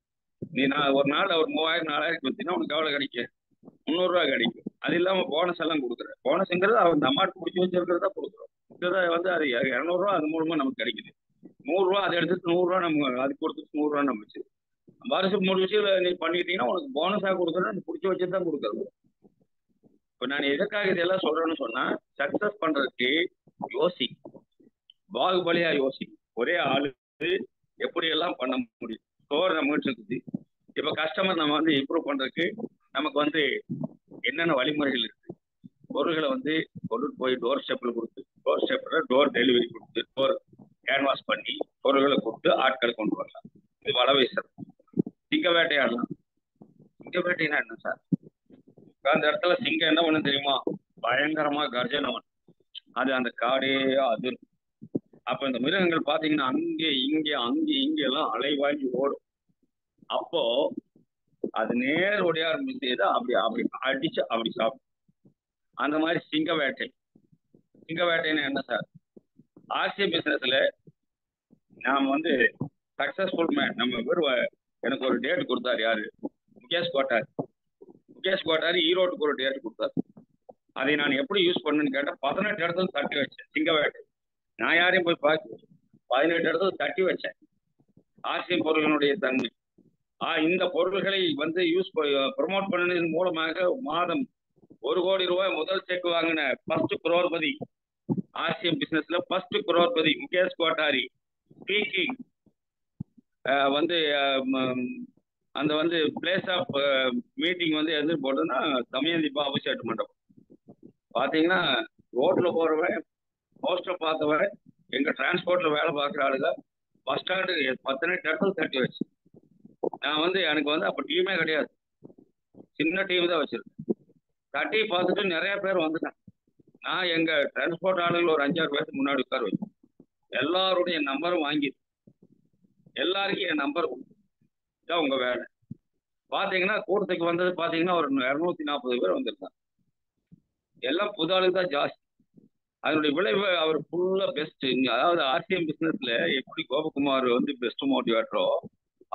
நீ நான் ஒரு நாள் ஒரு 3000 4000 வச்சீங்கன்னா உனக்கு எவ்வளவு கிடைக்கும்? 300 ரூபா கிடைக்கும். அது இல்லாம போனஸ் எல்லாம் கொடுக்குறேன். போனஸ்ங்கிறது அந்த அம்மாவுக்கு பிடிச்சி வச்சிருக்கிறதா கொடுக்குறோம். வந்து அது 200 ரூபா அது மூலமா நமக்கு கிடைக்குது. 100 ரூபா அதை எடுத்துட்டு 100 ரூபா நம்ம அதுக்கு கொடுத்துட்டு 100 ரூபா நம்ம வச்சு வருஷம் 3 விஷயம் நீ பண்ணிட்டீங்கன்னா உனக்கு போனஸா கொடுக்குறது நீ பிடிச்சி வச்சுட்டு தான் கொடுக்குறது. இப்போ நான் எதற்காக இதெல்லாம் சொல்றேன்னு சொன்னா, சக்சஸ் பண்றதுக்கு யோசி, பாகுபலியா யோசி. ஒரே ஆளு எப்படி எல்லாம் பண்ண முடியும்? ஸ்டோர் நம்ம இருக்குது. இப்ப கஸ்டமர் நம்ம வந்து இம்ப்ரூவ் பண்றதுக்கு நமக்கு வந்து என்னென்ன வழிமுறைகள் இருக்கு? பொருள்களை வந்து கொண்டுட்டு போய் டோர் ஸ்டெப்ல கொடுத்து, டோர் ஸ்டெப்ல டோர் டெலிவரி கொடுத்து, டோர் கேன்வாஸ் பண்ணி பொருள்களை கொடுத்து ஆட்களை கொண்டு வரலாம். இது வலை வீசல். சிங்க வேட்டையாடலாம். சிங்க வேட்டைனா என்ன சார்? அந்த இடத்துல சிங்கம் என்ன பண்ணு தெரியுமா? பயங்கரமா கர்ஜனவன். அது அந்த காடே அது. அப்ப இந்த மிருகங்கள் பாத்தீங்கன்னா அங்கே இங்கே எல்லாம் அலைவாங்கி ஓடும். அப்போ அது நேர் ஒடியா ஆரம்பிச்சு அப்படி அப்படி அடிச்சு அப்படி சாப்பிடும். அந்த மாதிரி சிங்க வேட்டை. சிங்க வேட்டைன்னு என்ன சார்? ஆர்சிஎம் பிசினஸ்ல நாம வந்து சக்சஸ்ஃபுல் மேன். நம்ம எனக்கு ஒரு டேட் கொடுத்தாரு. யாரு? முகேஷ் கோட்டார். முகேஷ் கோட்டார் ஈரோட்டுக்கு ஒரு டேட் கொடுத்தாரு. அதை நான் எப்படி யூஸ் பண்ணுன்னு கேட்டா 18 இடத்துல தட்டி வச்சேன். சிங்க வேட்டை நான் யாரையும் போய் பார்க்க 18 இடத்துல தட்டி வச்சேன். ஆர்சிஎம் பொருள்களுடைய தன்மை. இந்த பொருள்களை வந்து ப்ரொமோட் பண்ணதன் மூலமாக மாதம் 1 கோடி ரூபாய் முதல் செக் வாங்கின ஃபர்ஸ்ட் குரோர்பதி ஆர்சிஎம் பிசினஸ்ல ஃபர்ஸ்ட் குரோர்பதி முகேஷ் கோட்டாரி ஸ்பீக்கிங். வந்து அந்த வந்து பிளேஸ் ஆஃப் மீட்டிங் வந்து எது போட்டோம்னா தமயந்தி பாபு சேட்டு மண்டபம். பாத்தீங்கன்னா ரோட்ல போறவன், போஸ்டர் பார்த்தவன், எங்க டிரான்ஸ்போர்ட்ல வேலை பார்க்குற ஆளுங்க பஸ் ஸ்டாண்டு 18 இடத்துல தட்டி வச்சு. நான் வந்து எனக்கு வந்து அப்ப டீமே கிடையாது, சின்ன டீம் தான் வச்சிருக்கேன். தட்டி பார்த்துட்டு நிறைய பேர் வந்துட்டாங்க. நான் எங்க டிரான்ஸ்போர்ட் ஆளுங்களை ஒரு 5-6 பேருக்கு முன்னாடி உட்கார வச்சேன். எல்லாருடைய நம்பரும் வாங்கி எல்லாருக்கும் என் நம்பர் தான் உங்க வேலை. பாத்தீங்கன்னா கூட்டத்துக்கு வந்தது பாத்தீங்கன்னா ஒரு 240 பேர் வந்திருக்காங்க. எல்லாம் புது ஆளுக்கு தான் ஜாஸ்தி. அதனுடைய விளைவு அவர் ஃபுல்லா பெஸ்ட். அதாவது ஆர்சிஎம் பிசினஸ்ல எப்படி கோபகுமார் வந்து பெஸ்ட் மோட்டிவேட்டரோ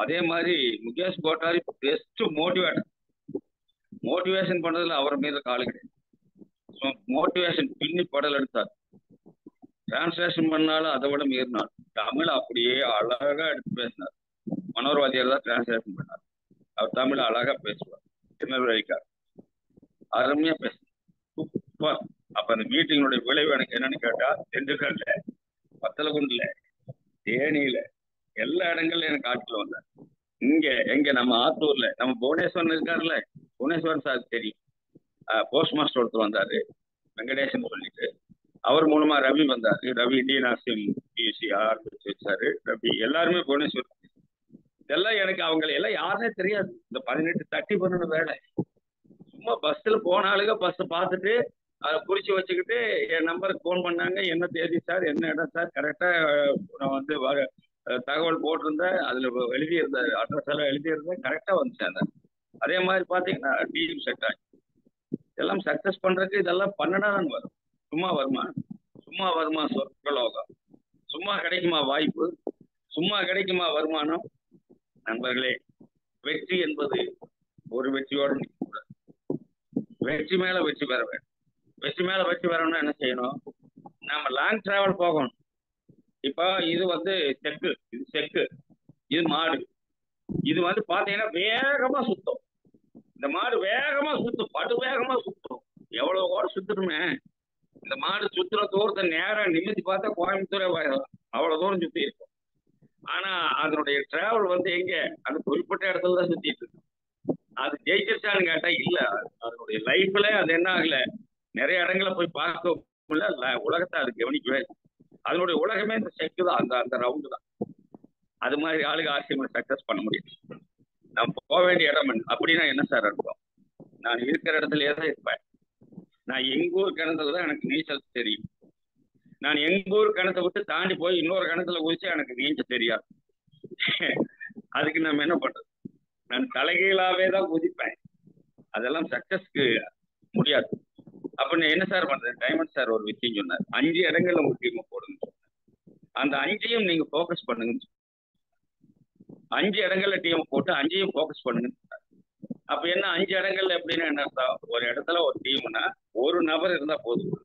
அதே மாதிரி முகேஷ் கோட்டாரி பெஸ்ட் மோட்டிவேட்டர். மோட்டிவேஷன் பண்றதுல அவர் மீது காலு கிடையாது. மோட்டிவேஷன் பின்னி படல் எடுத்தார். டிரான்ஸ்லேஷன் பண்ணாலும் அதை விட மீறினார். தமிழ் அப்படியே அழகா எடுத்து பேசினார். மனோர்வாதியார் தான் டிரான்ஸ்லேஷன் பண்ணார். அவர் தமிழ் அழகா பேசுவார். திருநெல்வேலிக்கார் அருமையா பேசுவார். சூப்பர். அப்ப அந்த மீட்டிங்களுடைய விளைவு எனக்கு என்னன்னு கேட்டா, திண்டுக்கல்ல, பத்தலகுண்டுல, தேனியில எல்லா இடங்கள்ல எனக்கு ஆட்கள் வந்தார். எங்க நம்ம ஆத்தூர்ல நம்ம புவனேஸ்வரன் இருக்காருல்ல, புவனேஸ்வரன் சார் தெரியும். போஸ்ட் மாஸ்டர் ஒருத்தர் வந்தாரு, வெங்கடேசன் சொல்லிட்டு. அவர் மூலமா ரவி வந்தாரு. ரவி இந்தியன் ஆர்சிஎம் பிஎஸ்சி ஆரம்பிச்சு வச்சாரு. ரவி எல்லாருமே புவனேஸ்வரன். இதெல்லாம் எனக்கு அவங்களை எல்லாம் யாருன்னே தெரியாது. இந்த 18 தட்டி பண்ணணும் வேலை. சும்மா பஸ்ல போனாலுங்க பஸ் பார்த்துட்டு அதை குறிச்சு வச்சுக்கிட்டு என் நம்பருக்கு ஃபோன் பண்ணாங்க. என்ன தேதி சார், என்ன இடம் சார், கரெக்டா நான் வந்து தகவல் போட்டிருந்தேன். அதுல எழுதியிருந்த அட்ரஸ் எல்லாம் எழுதியிருந்தேன், கரெக்டா வந்து சேர்ந்தேன். அதே மாதிரி பாத்தீங்கன்னா டீம் செட் ஆகி எல்லாம் சக்சஸ் பண்றதுக்கு இதெல்லாம் பண்ணனாதான் வரும். சும்மா வருமா? சும்மா வருமா சொர்க்கலோகம்? சும்மா கிடைக்குமா வாய்ப்பு? சும்மா கிடைக்குமா வருமானம்? நண்பர்களே, வெற்றி என்பது ஒரு வெற்றியோடு நிற்கக்கூடாது. வெற்றி மேல வெற்றி பெற வேண்டும். வெற்றி மேல வெற்றி பெறணும்னா என்ன செய்யணும்? நம்ம லாங் டிராவல் போகணும். இப்போ இது வந்து செக்கு, இது செக்கு, இது மாடு. இது வந்து பாத்தீங்கன்னா வேகமா சுத்தும். இந்த மாடு வேகமா சுத்தும், படு வேகமா சுத்தும். எவ்வளவு கூட சுத்துருமே. இந்த மாடு சுத்துற தூரத்தை நேரம் நிமித்தி பார்த்தா கோயம்புத்தூரே போயிடலாம். அவ்வளவு தூரம் சுத்தி இருக்கும். ஆனா அதனுடைய டிராவல் வந்து எங்க? அந்த குறிப்பிட்ட இடத்துல தான் சுத்திட்டு இருக்கு. அது ஜெயிச்சிருச்சான்னு கேட்டா இல்ல. அதனுடைய லைஃப்ல அது என்ன ஆகல, நிறைய இடங்களை போய் பார்க்க முடியல. உலகத்தை அது கவனிக்கவே. அதனுடைய உலகமே இந்த செக்கு தான், அந்த அந்த ரவுண்டு தான். அது மாதிரி ஆளுங்க ஆர்சிஎம் சக்சஸ் பண்ண முடியும். நான் போக வேண்டிய இடம் அப்படின்னா என்ன சார் அர்த்தம்? நான் இருக்கிற இடத்துலயே தான் இருப்பேன். நான் எங்க ஊர் கிணத்துல தான் எனக்கு நீச்சல் தெரியும். நான் எங்க ஊர் கிணத்தை விட்டு தாண்டி போய் இன்னொரு கிணத்துல குதிச்சு எனக்கு நீச்சல் தெரியாது. அதுக்கு நம்ம என்ன பண்றது? நான் தலைகீழாவே தான் குதிப்பேன். அதெல்லாம் சக்சஸ்க்கு முடியாது. அப்ப நான் என்ன சார் பண்றேன்? டைமண்ட் சார் ஒரு விஷயம் சொன்னார், 5 இடங்கள்ல உங்க டீமை போடுங்க. அந்த 5ஐயும் நீங்க போக்கஸ் பண்ணுங்க. 5 இடங்கள்ல டீம் போட்டு 5ஐயும் போக்கஸ் பண்ணுங்க. அப்ப என்ன 5 இடங்கள்ல எப்படின்னா என்ன அர்த்தம்? ஒரு இடத்துல ஒரு டீம்னா ஒரு நபர் இருந்தா போதும்.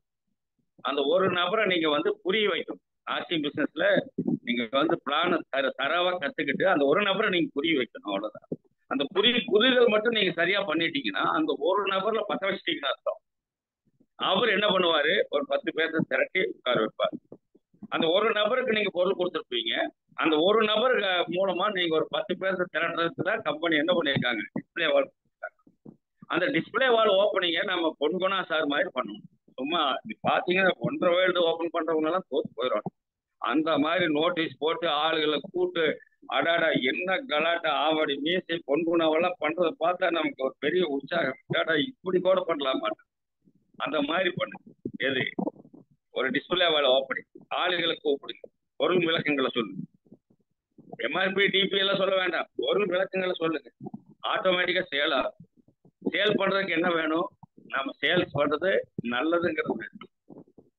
அந்த ஒரு நபரை நீங்க வந்து புரிய வைக்கணும். ஆர்சிஎம் பிசினஸ்ல நீங்க வந்து பிளான தரவா கத்துக்கிட்டு அந்த ஒரு நபரை நீங்க புரிய வைக்கணும். அவ்வளவுதான். அந்த புரிதல் மட்டும் நீங்க சரியா பண்ணிட்டீங்கன்னா அந்த ஒரு நபர்ல பத்த வச்சிட்டீங்கன்னு அர்த்தம். அவர் என்ன பண்ணுவாரு? ஒரு 10 பேர்த்த திரட்டி உட்கார வைப்பார். அந்த ஒரு நபருக்கு நீங்க பொருள் கொடுத்துருப்பீங்க. அந்த ஒரு நபர் மூலமா நீங்க ஒரு 10 பேர்த்த திரட்டுறதுக்கு தான் கம்பெனி என்ன பண்ணியிருக்காங்க, டிஸ்பிளே வால். அந்த டிஸ்பிளே வால் ஓப்பனிங்க நம்ம பொன்குணா சார் மாதிரி பண்ணணும். சும்மா பாத்தீங்கன்னா 1.5 வேர்ல்டு ஓபன் பண்றவங்க எல்லாம் தோத்து போயிடும். அந்த மாதிரி நோட்டீஸ் போட்டு ஆளுகளை கூட்டு அடாடா என்ன கலாட்டா ஆவடி மீசை பொன்குணாவெல்லாம் பண்றதை பார்த்தா நமக்கு ஒரு பெரிய உற்சாகம். அடாடா இப்படி கூட பண்ணலாமா? அந்த மாதிரி பண்ணு. எது? ஒரு டிஸ்பிளே வால் ஓப்பனிங், ஆளுகளை கூப்பிடுங்க, பொருள் விளக்கங்களை சொல்லுங்க. எம்ஆர்பி டிபி எல்லாம் சொல்ல வேண்டாம், பொருள் விளக்கங்களை சொல்லுங்க. ஆட்டோமேட்டிக்கா சேல் ஆகும். சேல் பண்றதுக்கு என்ன வேணும்? நம்ம சேல்ஸ் பண்றது நல்லதுங்கிறது.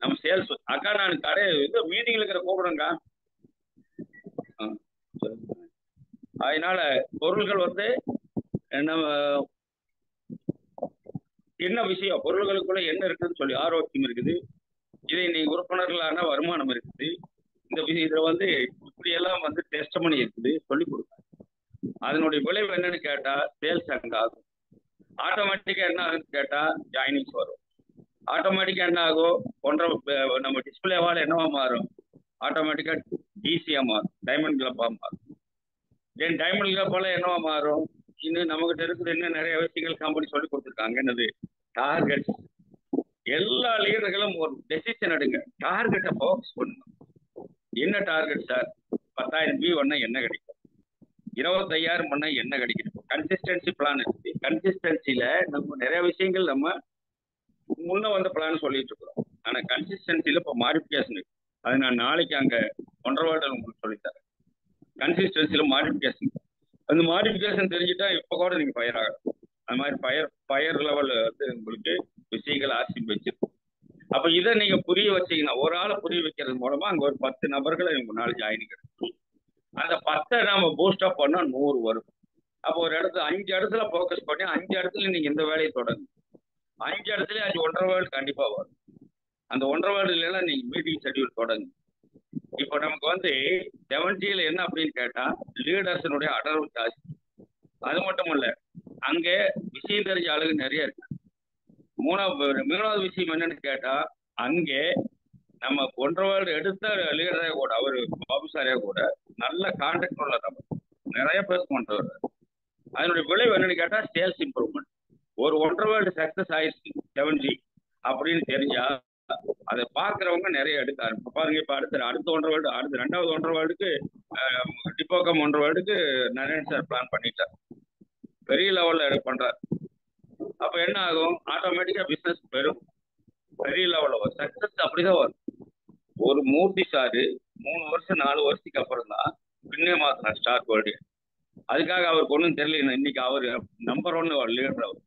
நம்ம சேல்ஸ் அக்கா நான் கடை இது மீட்டிங்ல இருக்கிற கூப்பிடுங்க. அதனால பொருள்கள் வந்து நம்ம என்ன விஷயம், பொருள்களுக்குள்ள என்ன இருக்குதுன்னு சொல்லி ஆரோக்கியம் இருக்குது. இதை நீங்க உறுப்பினர்களான வருமானம் இருக்குது. இந்த இதுல வந்து இப்படி எல்லாம் வந்து டெஸ்ட் பண்ணி இருக்குது சொல்லி கொடுப்பேன். அதனுடைய விளைவு என்னன்னு கேட்டா சேல்ஸ் அங்க ஆகும். ஆட்டோமேட்டிக்கா என்ன ஆகுன்னு கேட்டா ஜாயினிங்ஸ் வரும். ஆட்டோமேட்டிக்கா என்ன ஆகும்? நம்ம டிஸ்பிளேவால என்னவா மாறும்? ஆட்டோமேட்டிக்கா டிசியா மாறும், டைமண்ட் கிளப்பா மாறும். தென் டைமண்ட் கிளப்பால என்னவா மாறும்? இன்னும் நம்மகிட்ட இருக்குது இன்னும் நிறைய விஷயங்கள் கம்பெனி சொல்லி கொடுத்துருக்காங்க. என்னது? டார்கெட். எல்லா லீடர்களும் ஒரு டெசிஷன் எடுங்க, டார்கெட்டை ஃபோக்கஸ் பண்ணணும். என்ன டார்கெட் சார்? 10,000 பி பண்ணா என்ன கிடைக்கும்? 25,000 பண்ணா என்ன கிடைக்கும்? கன்சிஸ்டன்சி பிளான் இருக்கு. கன்சிஸ்டன்சில நம்ம நிறைய விஷயங்கள் நம்ம முன்ன வந்த பிளான் சொல்லிட்டு இருக்கிறோம். ஆனா கன்சிஸ்டன்சில இப்போ மாடிஃபிகேஷன் இருக்கு. அது நான் நாளைக்கு அங்க 1.5 வருடம் உங்களுக்கு சொல்லித்தரேன். கன்சிஸ்டன்சில மாடிஃபிகேஷன். அந்த மாடிஃபிகேஷன் தெரிஞ்சுட்டா இப்ப கூட நீங்க ஃபயர் ஆகலாம். அது மாதிரி ஃபயர் லெவல் வந்து உங்களுக்கு விஷயங்கள் ஆர்சிஎம் வச்சிருக்கும். அப்ப இதை நீங்க புரிய வச்சீங்கன்னா, ஒரு ஆளை புரிய வைக்கிறது மூலமா அங்க ஒரு 10 நபர்களை உங்களால ஜாயின் கிடைக்கும். அந்த 10 நாம பூஸ்ட் அப் பண்ணா 100 வரும். அப்போ ஒரு இடத்துல 5 இடத்துல போக்கஸ் பண்ணி 5 இடத்துல நீங்க இந்த வேலையை தொடங்க. 5 இடத்துல 1.5 வேர்ல்டு கண்டிப்பா வரும். அந்த 1.5 வேர்ல்டுல நீங்க மீட்டிங் ஷெட்யூல் தொடங்க. இப்போ நமக்கு வந்து 70ல என்ன அப்படின்னு கேட்டா லீடர்ஸனுடைய அடர்வு ஜாஸ்தி. அது மட்டும் இல்ல, அங்க விஷயம் தெரிஞ்ச ஆளுங்க நிறைய இருக்கு. மூணாவது விஷயம் என்னன்னு கேட்டா அங்கே நம்ம 1.5 வேர்ல்டு எடுத்த லீடரே கூட, அவரு ஆபிசரே கூட நல்ல கான்டாக்ட் உள்ள நம்ம நிறைய பேர் பண்றவர். அதனுடைய விளைவு என்னன்னு கேட்டா சேல்ஸ் இம்ப்ரூவ்மெண்ட். ஒரு 1.5 வேர்ல்டு சக்சஸ் ஆயிடுச்சு 70 அப்படின்னு தெரிஞ்சா அதை பாக்குறவங்க நிறைய எடுக்க ஆரம்பிச்சு பாருங்க. இப்ப அடுத்த 1.5 வேர்ல்டு, அடுத்த 2வது 1.5 வேர்ல்டுக்கு டிப்போகம் 1.5 வேர்ல்டுக்கு நரேன் சார் பிளான் பண்ணிட்டார். பெரிய லெவல்ல பண்றாரு. அப்ப என்ன ஆகும்? ஆட்டோமேட்டிக்கா பிசினஸ் பெரும். பெரிய லெவலில் வரும். சக்சஸ் அப்படிதான் வரும். ஒரு மூர்த்தி சாரு 3 வருஷம் 4 வருஷத்துக்கு அப்புறம் தான் பின்னே மாத்தினார் ஸ்டார் கோல்டு. அதுக்காக அவருக்கு ஒன்றும் தெரியல. இன்னைக்கு அவர் நம்பர் 1 லீடர். அவர்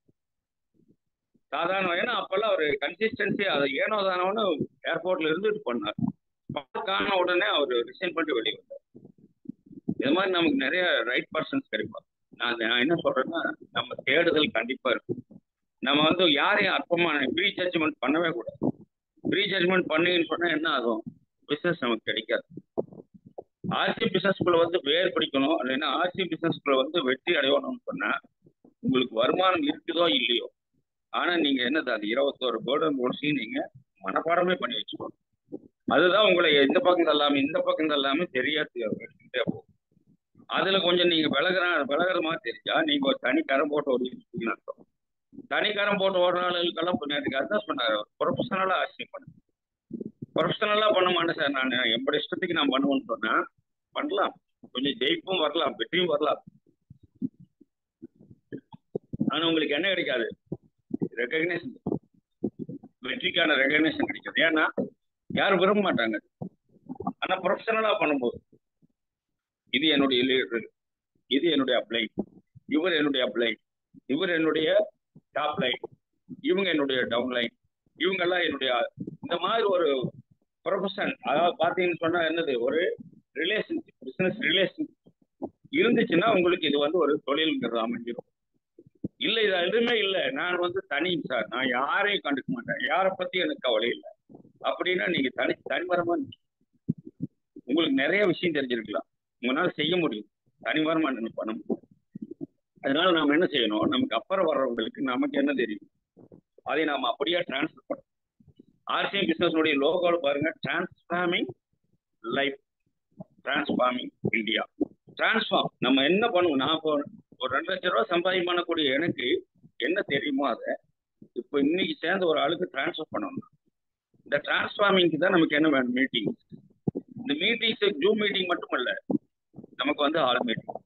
சாதாரண, ஏன்னா அப்பெல்லாம் அவர் கன்சிஸ்டன்சி அதை ஏனோ தானவனு ஏர்போர்ட்ல இருந்து இது பண்ணார். காண உடனே அவர் ரிசைன் பண்ணிட்டு வெளியே வந்தார். இது மாதிரி நமக்கு நிறைய ரைட் பர்சன்ஸ் கிடைப்பாங்க. நான் என்ன சொல்றேன்னா, நம்ம தேடுதல் கண்டிப்பா இருக்கும். நம்ம வந்து யாரையும் அற்பமான ப்ரீ ஜட்ஜ்மெண்ட் பண்ணவே கூடாது. ப்ரீ ஜட்ஜ்மெண்ட் பண்ணீங்கன்னு சொன்னா என்ன ஆகும்? பிசினஸ் நமக்கு கிடைக்காது. ஆர்சி பிசினஸ்குள்ள வந்து வேர் பிடிக்கணும், இல்லைன்னா ஆர்சி பிசினஸ்குள்ள வந்து வெற்றி அடையணும்னு சொன்னா உங்களுக்கு வருமானம் இருக்குதோ இல்லையோ, ஆனா நீங்க என்னது அது 21 கோல்டன் ரூல்ஸையும் நீங்க மனப்பாடமே பண்ணி வச்சுக்கணும். அதுதான் உங்களை இந்த பக்கம் தள்ளாம தெரியாது போகும். அதுல கொஞ்சம் நீங்க விலகிற மாதிரி தெரிஞ்சா நீங்க ஒரு தனி கரம் போட்டு ஓடிட்டு அர்த்தம். தனி கரம் போட்டு ஓடுறாளுக்கெல்லாம் நேற்றுக்கு அதுதான் சொன்னாரு, ப்ரொஃபஷனலா ஆசியம் பண்ணு. ப்ரொஃபஷனலா பண்ண மாட்டேன் சார், நான் என்னோட இஷ்டத்துக்கு நான் பண்ணுவேன்னு சொன்னா பண்ணலாம். கொஞ்சம் ஜெயிப்பும் வரலாம், வெற்றியும் வரலாம். ஆனா உங்களுக்கு என்ன கிடைக்காது? ரெகக்னேஷன். வெற்றிக்கான ரெகக்னேஷன் கிடைக்காது. ஏன்னா யாரும் விரும்ப மாட்டாங்க. ஆனா ப்ரொஃபஷனலா பண்ணும்போது இது என்னுடைய லீடர், இது என்னுடைய அப்ளைன், இவர் என்னுடைய அப்ளைன், இவர் என்னுடைய டாப் லைன், இவங்க என்னுடைய டவுன் லைன், இவங்க எல்லாம் என்னுடைய, இந்த மாதிரி ஒரு ப்ரொஃபஷன். அதாவது பாத்தீங்கன்னு சொன்னா என்னது, ஒரு ரிலேஷன்ஷிப், பிசினஸ் ரிலேஷன்ஷிப் இருந்துச்சுன்னா உங்களுக்கு இது வந்து ஒரு தொழில்ங்கிறது அமைஞ்சிடும். இல்லை இது எதுவுமே இல்லை, நான் வந்து தனி சார், நான் யாரையும் கண்டுக்க மாட்டேன், யாரை பத்தி எனக்கு கவலை இல்லை அப்படின்னா நீங்க தனிமரமா உங்களுக்கு நிறைய விஷயம் தெரிஞ்சிருக்கலாம், உங்களால செய்ய முடியும். தனிமரமா பண்ண முடியும். அதனால நாம என்ன செய்யணும், நமக்கு அப்புறம் வர்றவங்களுக்கு நமக்கு என்ன தெரியும் அதை நாம அப்படியே டிரான்ஸ்ஃபர் பண்ணணும். ஆர்சிஎம் பிசினஸ் லோகோல பாருங்க, transforming life, transforming India. Transform நம்ம என்ன பண்ணுவோம், நான் இப்போ ஒரு 2 லட்சம் ரூபாய் சம்பாதிக்க பண்ணக்கூடிய எனக்கு என்ன தெரியுமோ அதை இப்போ இன்னைக்கு சேர்ந்த ஒரு ஆளுக்கு டிரான்ஸ்ஃபர் பண்ணணும். இந்த டிரான்ஸ்ஃபார்மிங்க்கு தான் நமக்கு என்ன வேணும்? மீட்டிங். இந்த மீட்டிங்ஸ் ஜூம் மீட்டிங் மட்டும் இல்ல, நமக்கு வந்து ஆல் மீட்டிங்,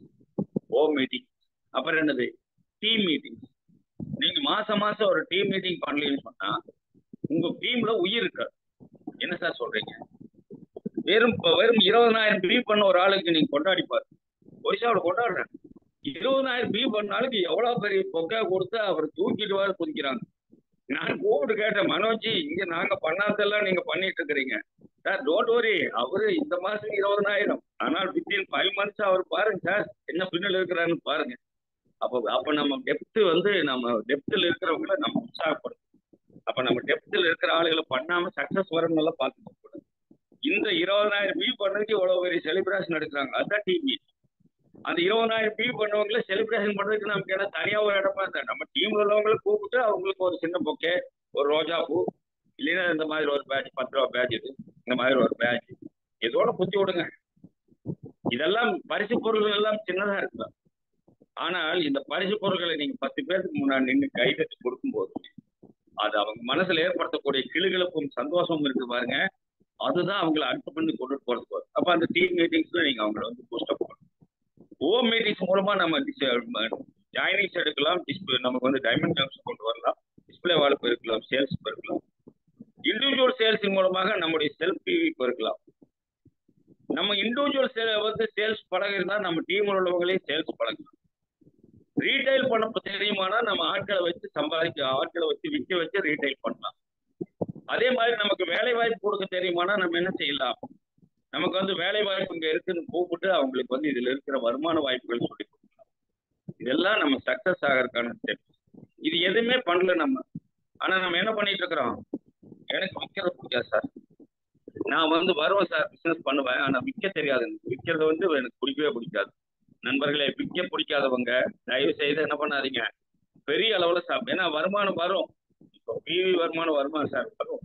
ஹோம் மீட்டிங், அப்புறம் என்னது டீம் மீட்டிங். நீங்க மாசம் ஒரு டீம் மீட்டிங் பண்ணலன்னு சொன்னா உங்க டீம்ல உயிர் இருக்க. என்ன சார் சொல்றீங்க? வெறும் 20,000 பீ பண்ண ஒரு ஆளுக்கு நீங்க கொண்டாடிப்பாரு, ஒரிசாவோட கொண்டாடுறேன். 20,000 பீ பண்ண ஆளுக்கு எவ்வளவு பெரிய பொக்கா கொடுத்து அவர் தூக்கிட்டு குதிக்கிறாங்க. நான் கூப்பிட்டு கேட்டேன், மனோஜி இங்க நாங்க பண்ணாதெல்லாம் நீங்க பண்ணிட்டு இருக்கிறீங்க சார், டோன்ட் வரி, அவரு இந்த மாசம் 20,000, ஆனால் வித்தின் 5 months அவர் பாருங்க சார் என்ன பின்னல் இருக்கிறான்னு பாருங்க. அப்ப நம்ம டெப்த் வந்து நம்ம டெப்த்ல இருக்கிறவங்கள நம்ம உற்சாகப்படுத்தும். அப்ப நம்ம டெப்த்ல இருக்கிற ஆளுகளை பண்ணாம சக்சஸ் வரணும்லாம் பார்த்துக்க கூடாது. இந்த 20,000 பீ பண்ணதுக்கு இவ்வளவு பெரிய செலிப்ரேஷன் எடுக்கிறாங்க, அதுதான் டிவி. அந்த 20,000 பீ பண்ணவங்களை செலிப்ரேஷன் பண்றதுக்கு நமக்கு இடம் தனியா ஒரு இடமா இருந்தா நம்ம டீம்ல உள்ளவங்களை கூப்பிட்டு அவங்களுக்கு ஒரு சின்ன பொக்கே, ஒரு ரோஜா பூ, இல்லைன்னா இந்த மாதிரி ஒரு பேட்ச், 10 ரூபா பேட்ச், இது இந்த மாதிரி ஒரு பேட்ச் இதோட குத்தி விடுங்க. இதெல்லாம் பரிசு பொருள்கள் எல்லாம் சின்னதா இருக்கலாம். ஆனால் இந்த பரிசு பொருட்களை நீங்க 10 பேருக்கு முன்னாடி நின்று கைதட்டி கொடுக்கும்போது அது அவங்க மனசுல ஏற்படுத்தக்கூடிய கிளுகிழப்பும் சந்தோஷமும் இருக்கு பாருங்க, அதுதான் அவங்களை அடுத்த பண்ணி கொண்டு போறதுக்கு வரும். அப்ப அந்த டீம் மீட்டிங்ஸ்ல நீங்க அவங்களை வந்து பூஸ்டப் பண்ணணும். ஹோம் மீட்டிங்ஸ் மூலமா நம்ம ஜாயினிங்ஸ் எடுக்கலாம், நமக்கு வந்து டைமண்ட் ஜம்ப்ஸ் கொண்டு வரலாம், டிஸ்பிளே வால் பெருக்கலாம், சேல்ஸ் பெருக்கலாம். இண்டிவிஜுவல் சேல்ஸின் மூலமாக நம்முடைய செல்ஃப் டிவி பெருக்கலாம். நம்ம இண்டிவிஜுவல் வந்து சேல்ஸ் பழகிருந்தா நம்ம டீம் உள்ளவங்களையும் சேல்ஸ் பழகலாம். ரீட்டைல் பண்ண தெரியுமானா நம்ம ஆட்களை வச்சு ஆட்களை வச்சு விற்க வச்சு ரீட்டைல் பண்ணலாம். அதே மாதிரி நமக்கு வேலை வாய்ப்பு கொடுக்க தெரியுமானா நம்ம என்ன செய்யலாம், நமக்கு வந்து வேலை வாய்ப்பு இங்க இருக்குன்னு கூப்பிட்டு அவங்களுக்கு வந்து இதுல இருக்கிற வருமான வாய்ப்புகள் சொல்லி கொடுக்கலாம். இதெல்லாம் நம்ம சக்சஸ் ஆகிறதுக்கான ஸ்டெப். இது எதுவுமே பண்ணல நம்ம. ஆனா நம்ம என்ன பண்ணிட்டு இருக்கிறோம், எனக்கு விற்கிறது பிடிக்காது சார், நான் வந்து வருவேன் சார், பிசினஸ் பண்ணுவேன், ஆனா விற்க தெரியாது, விற்கிறது வந்து எனக்கு பிடிக்கவே பிடிக்காது. நண்பர்களே, விற்க பிடிக்காதவங்க தயவு செய்து என்ன பண்ணாதீங்க, பெரிய அளவுல சாப்பிடும். ஏன்னா வருமானம் வரும், இப்போ பிவி வருமானம் சார் வரும்.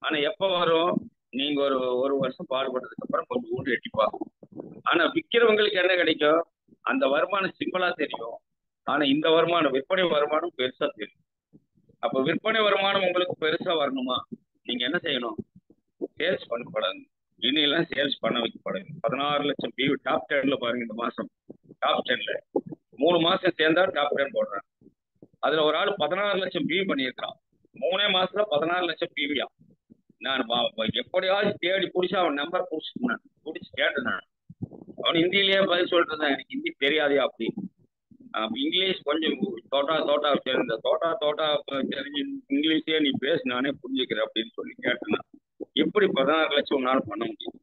ஆனா எப்ப வரும், நீங்க ஒரு வருஷம் பாடுபட்டதுக்கு அப்புறம் கொஞ்சம் ஊண்டு எட்டிப்பாகும். ஆனா விற்கிறவங்களுக்கு என்ன கிடைக்கும், அந்த வருமானம் சிம்பிளா தெரியும். ஆனா இந்த வருமானம், விற்பனை வருமானம் பெருசா தெரியும். அப்ப விற்பனை வருமானம் உங்களுக்கு பெருசா வரணுமா, நீங்க என்ன செய்யணும், சேல்ஸ் பண்ணப்படாது. இனியெல்லாம் சேல்ஸ் பண்ண வைக்கப்படுது. 16 லட்சம் பிவி டாப் 10ல பாருங்க. இந்த மாசம் டாப் 10ல 3 மாசம் சேர்ந்தா டாப் 10 போடுறாங்க. அதுல ஒரு ஆள் 16 லட்சம் பிவி பண்ணியிருக்கான். 3 மாசத்துல 16 லட்சம் பிவியா. நான் எப்படியாவது தேடி பிடிச்சி அவன் நம்பர் பிடிச்சி கேட்டேன். நான் அவன் ஹிந்திலேயே பதில் சொல்லிட்டு இருந்தான், எனக்கு ஹிந்தி தெரியாதே அப்படின்னு. இங்கிலீஷ் கொஞ்சம் தோட்டா தெரிஞ்ச தோட்டா தெரிஞ்சு இங்கிலீஷே நீ பேசு, நானே புரிஞ்சுக்கிறேன் அப்படின்னு சொல்லி கேட்டேன். எப்படி 16 லட்சம் உன்னால பண்ண முடியும்?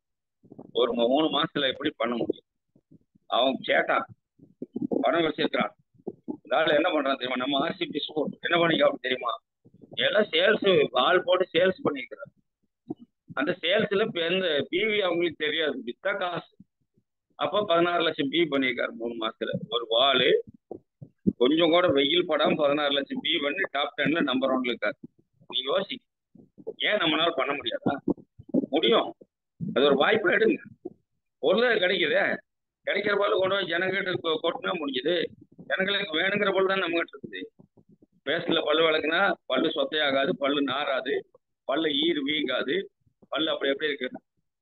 ஒரு 3 மாசத்துல எப்படி பண்ண முடியும்? அவன் கேட்டான், பணம் வச்சிருக்கிறான். அதால என்ன பண்றான் தெரியுமா? நம்ம ஆர்சிபி ஸ்போர்ட் என்ன பண்ணிக்க தெரியுமா? எல்லாம் சேல்ஸ் ஆள் போட்டு சேல்ஸ் பண்ணிக்கிறான். அந்த சேல்ஸ்ல எந்த பிவி அவங்களுக்கு தெரியாது, வித்தா காசு. அப்போ 16 லட்சம் பிவி பண்ணியிருக்காரு 3 மாசத்துல. ஒரு வாளு கொஞ்சம் கூட வெயில் படாம 16 லட்சம் பிவி பண்ணி டாப் 10ல நம்பர் 1 இருக்காரு. நீ யோசி, ஏன் நம்மளால பண்ண முடியாதா? முடியும். அது ஒரு வாய்ப்பு எடுங்க. பொருள் கிடைக்குது, கிடைக்கிற போல கொண்டு போய் ஜனங்கிட்ட கொட்டினா முடியுது. ஜனங்களுக்கு வேணுங்கிற பொருள் தான் நம்ம கிட்ட இருக்குது. பேஸ்ட்ல பல்லு வளர்க்குனா பல்லு சொத்தையாகாது, பல்லு நாராது, பல்லு ஈர் வீங்காது, பல்லு அப்படி எப்படி இருக்கு?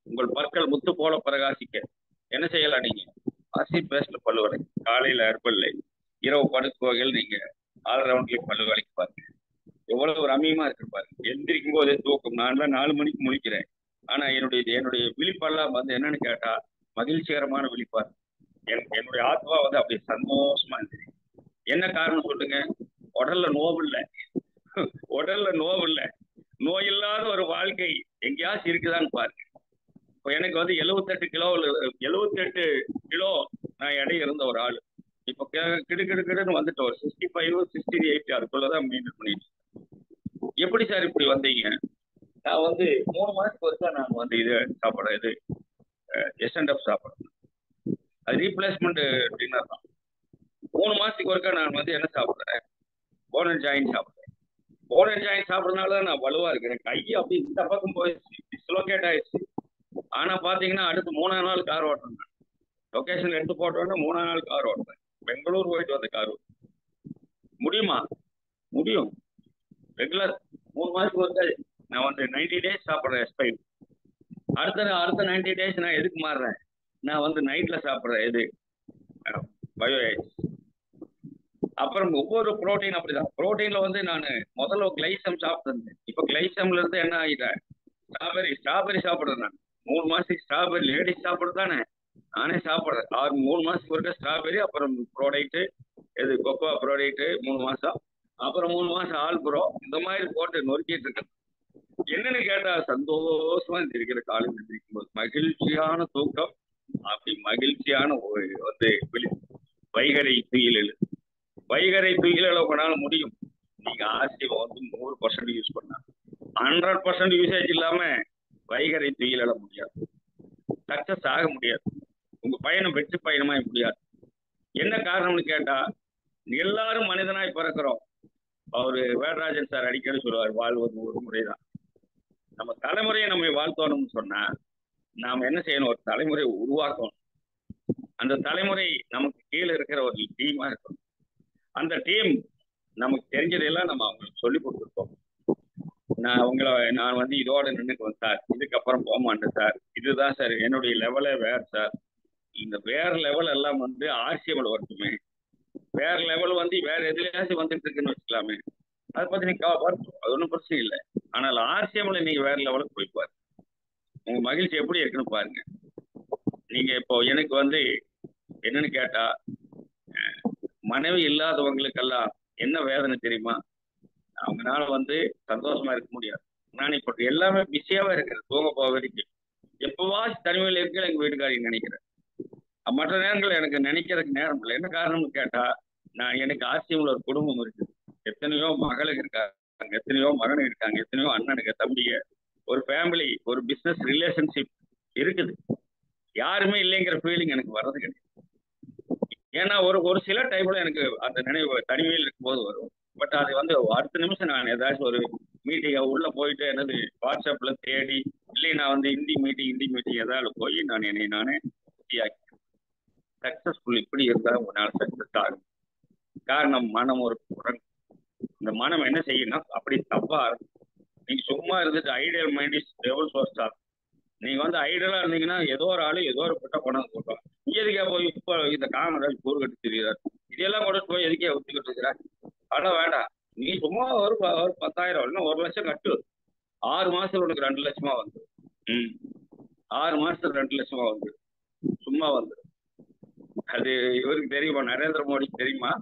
உங்கள் பற்கள் முத்து போல பிரகாசிக்க என்ன செய்யலாம்? நீங்க ஆர்சிபி பேஸ்ட்ல பல்லு வளைக்கு, காலையில ஹெர்பல்ல, இரவு படுக்குவகையில் நீங்க ஆல்ரவுண்ட்லயே பல்லு வளைக்கு பாருங்க. எவ்வளவு ஒரு அமியமா இருக்கு பாருங்க. எந்திரிக்கும் போதே தூக்கம். நான் 4 மணிக்கு முழிக்கிறேன். ஆனா என்னுடைய விழிப்பெல்லாம் வந்து என்னன்னு கேட்டா மகிழ்ச்சிகரமான விழிப்பா. என்னுடைய ஆத்மா வந்து அப்படி சந்தோஷமா இருந்துச்சு. என்ன காரணம் சொல்லுங்க? உடல்ல நோவில்ல, உடல்ல நோவில்ல, நோய் இல்லாத ஒரு வாழ்க்கை எங்கேயாச்சும் இருக்குதான்னு பாருங்க. இப்போ எனக்கு வந்து 78 கிலோ நான் எடை இருந்த ஒரு ஆள். இப்போ கிடுன்னு வந்துட்டு ஒரு 65 68 அதுக்குள்ளதான் மெயின்டைன் பண்ணிட்டு. எப்படி சார் இப்படி வந்தீங்க? நான் வந்து 3 மாசத்துக்கு ஒருக்கா நான் வந்து இது சாப்பிட்றேன், இது எஸ்என்எஃப் சாப்பிட்றேன். அது ரீப்ளேஸ்மெண்ட் டின்னர் தான். 3 மாசத்துக்கு ஒருக்கா நான் வந்து என்ன சாப்பிட்றேன்? போன் அண்ட் ஜாயின் சாப்பிட்றேன். போன் அண்ட் ஜாயின் சாப்பிட்றதுனால தான் நான் வலுவா இருக்கிறேன். கை அப்படி இந்த பக்கம் போயிடுச்சு, டிஸ்லோகேட் ஆயிடுச்சு. ஆனா பாத்தீங்கன்னா அடுத்து 3ஆம் நாள் கார் ஓட்டுறேன். லொகேஷன் எடுத்து போட்டோன்னா 3ஆம் நாள் கார் ஓட்டுறேன். பெங்களூர் போயிட்டு வந்த கார் முடியுமா? முடியும். ரெகுலர் 3 மாசத்துக்கு ஒருக்கா நான் வந்து 90 டேஸ் சாப்பிட்றேன் S5. அடுத்த 90 டேஸ் நான் எதுக்கு மாறுறேன்? நான் வந்து நைட்ல சாப்பிட்றேன் இது பயோ. அப்புறம் ஒவ்வொரு புரோட்டீன் அப்படிதான். புரோட்டீன்ல வந்து நான் முதல்ல கிளைசம் சாப்பிட்டு, இப்ப கிளைசம்ல இருந்து என்ன ஆகிட்டேன்? ஸ்ட்ராபெரி சாப்பிடுறேன். நான் 3 மாசத்துக்கு ஸ்ட்ராபெரி லேடிஸ் சாப்பிடுறது தானே, நானே சாப்பிடுறேன். 3 மாசத்துக்கு ஒருக்க ஸ்ட்ராபெரி, அப்புறம் ப்ரோடைட்டு இது கொக்கோ ப்ரோடைட்டு 3 மாசம், அப்புறம் 3 மாசம் ஆல் ப்ரோ, இந்த மாதிரி போட்டு நொறுக்கிட்டு இருக்கேன். என்னன்னு கேட்டா சந்தோஷமா இருக்கிற காலையில் எழுந்திருக்கும் போது மகிழ்ச்சியான தூக்கம், அப்படி மகிழ்ச்சியான வந்து வைகரை துயில். வைகரை துயில் உங்களால முடியும். நீங்க ஆர்சிபி வந்து 100% யூஸ் பண்ணா 100% யூசேஜ் இல்லாம வைகரை துயில் முடியாது, சக்சஸ் ஆக முடியாது. உங்க பயணம் வெற்றி பயணமா முடியாது. என்ன காரணம்னு கேட்டா, எல்லாரும் மனிதனாய் பிறக்கிறோம். அவரு வேடராஜன் சார் அடிக்கடி சொல்லுவார், வாழ்வது ஒரு முறைதான். நம்ம தலைமுறையை நம்ம வாழ்த்தணும்னு சொன்னா நாம என்ன செய்யணும்? ஒரு தலைமுறையை உருவாக்கணும். அந்த தலைமுறை நமக்கு கீழே இருக்கிற ஒரு டீமா இருக்கணும். அந்த டீம் நமக்கு தெரிஞ்சதெல்லாம் நம்ம அவங்களுக்கு சொல்லி கொடுத்துருக்கோம். நான் வந்து இதோட நின்றுக்குவேன் சார், இதுக்கப்புறம் போக மாட்டேன் சார், இதுதான் சார் என்னுடைய லெவலே வேற சார். இந்த வேற லெவல் எல்லாம் வந்து ஆர்சிஎம்ல வரட்டுமே. வேற லெவல் வந்து வேற எதுலையாச்சும் வந்துட்டு இருக்குன்னு வச்சுக்கலாமே, அதை பத்தி நீங்க அது ஒன்றும் பிரச்சனை இல்லை. ஆனால் ஆர்சிஎம்ல நீங்க வேற லெவலுக்கு போய் பாருங்க, உங்க மகிழ்ச்சி எப்படி இருக்குன்னு பாருங்க. நீங்க இப்போ எனக்கு வந்து என்னன்னு கேட்டா, மனைவி இல்லாதவங்களுக்கெல்லாம் என்ன வேதனை தெரியுமா? அவங்களால வந்து சந்தோஷமா இருக்க முடியாது. நான் இப்போ எல்லாமே பிஸியாவே இருக்கிறேன். தூங்க போக வரைக்கும் எப்பவாச்சும் தனிமையில் இருக்க எங்க வீட்டுக்காரி நினைக்கிறேன். மற்ற நேரங்கள் எனக்கு நினைக்கிறதுக்கு நேரம் இல்லை. என்ன காரணம்னு கேட்டா, எனக்கு ஆர்சிஎம்ல ஒரு குடும்பம் இருக்குது. எத்தனையோ மகளுக்கு இருக்காங்க, எத்தனையோ மகனுக்கு இருக்காங்க, எத்தனையோ அண்ணனுக்கு தம்பிங்க, ஒரு ஃபேமிலி, ஒரு பிசினஸ் ரிலேஷன்ஷிப் இருக்குது. யாருமே இல்லைங்கிற ஃபீலிங் எனக்கு வர்றது கிடையாது. ஏன்னா ஒரு சில டைம்ல எனக்கு அந்த நினைவு தனிமையில் இருக்கும்போது வரும். பட் அது வந்து அடுத்த நிமிஷம் நான் ஏதாச்சும் ஒரு மீட்டிங் உள்ள போயிட்டு என்னது வாட்ஸ்அப்ல தேடி, இல்லை நான் வந்து ஹிந்தி மீட்டிங் ஏதாவது போய் நான் என்னை நானே சக்சஸ்ஃபுல். இப்படி இருந்தா உங்களால் சக்சஸ் ஆகும். காரணம் மனம் ஒரு குரல். இந்த மனம் என்ன செய்யணும்? அப்படி தப்பா நீங்க சும்மா இருந்துட்டு ஐடியல் மைண்ட் இஸ் டெவல் சோர்ஸ் ஆகும். நீங்க வந்து ஐடியலா இருந்தீங்கன்னா ஏதோ ஒரு ஆளு ஏதோ ஒரு புட்ட பணம் போட்டோம். எதுக்கே போய் இப்போ இந்த காமராஜ் கூறு கட்டு தெரியுறாரு, இதெல்லாம் கூட போய் எதுக்கே ஒத்துக்கிட்டு இருக்கிறார்? அதெல்லாம் வேண்டாம். நீ சும்மா ஒரு 10,000 இல்லைன்னா 1,00,000 கட்டு. 6 மாசத்துல உனக்கு 2 லட்சமா வந்து 6 மாசத்துல 2 லட்சமா வந்து சும்மா வந்து. அது இவருக்கு தெரியுமா? நரேந்திர மோடிக்கு தெரியுமா?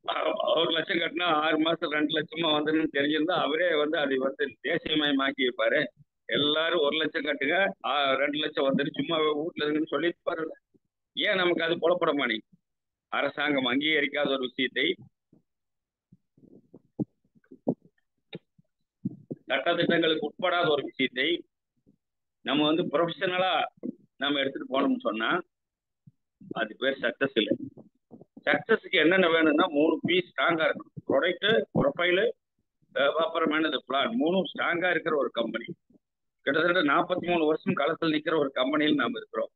1,00,000 கட்டினா 6 மாசத்துல 2 லட்சமா வந்துன்னு தெரிஞ்சிருந்தா அவரே வந்து அதை வந்து தேசியமயமாக்கி இருப்பாரு. எல்லாரும் 1,00,000 கட்டுங்க, 2 லட்சம் வந்துட்டு சும்மா வீட்டுல இருக்குன்னு சொல்லியிருப்பாரு. ஏன் நமக்கு அது புலப்பட மாட்டேங்குது? அரசாங்கம் அங்கீகரிக்காத ஒரு விஷயத்தை, சட்டத்திட்டங்களுக்கு உட்படாத ஒரு விஷயத்தை நம்ம வந்து ப்ரொஃபஷனலா நம்ம எடுத்துட்டு போனோம்னு சொன்னா அது பேர் சக்சஸ் இல்லை. சக்சஸ்க்கு என்னென்ன வேணும்னா 3 பீஸ் ஸ்ட்ராங்கா இருக்கணும். ப்ராடக்ட், ப்ரொஃபைலு, அப்புறம் என்னது பிளான். 3 ஸ்ட்ராங்கா இருக்கிற ஒரு கம்பெனி. கிட்டத்தட்ட 43 வருஷம் களத்தில் நிற்கிற ஒரு கம்பெனியில் நாம் இருக்கிறோம்.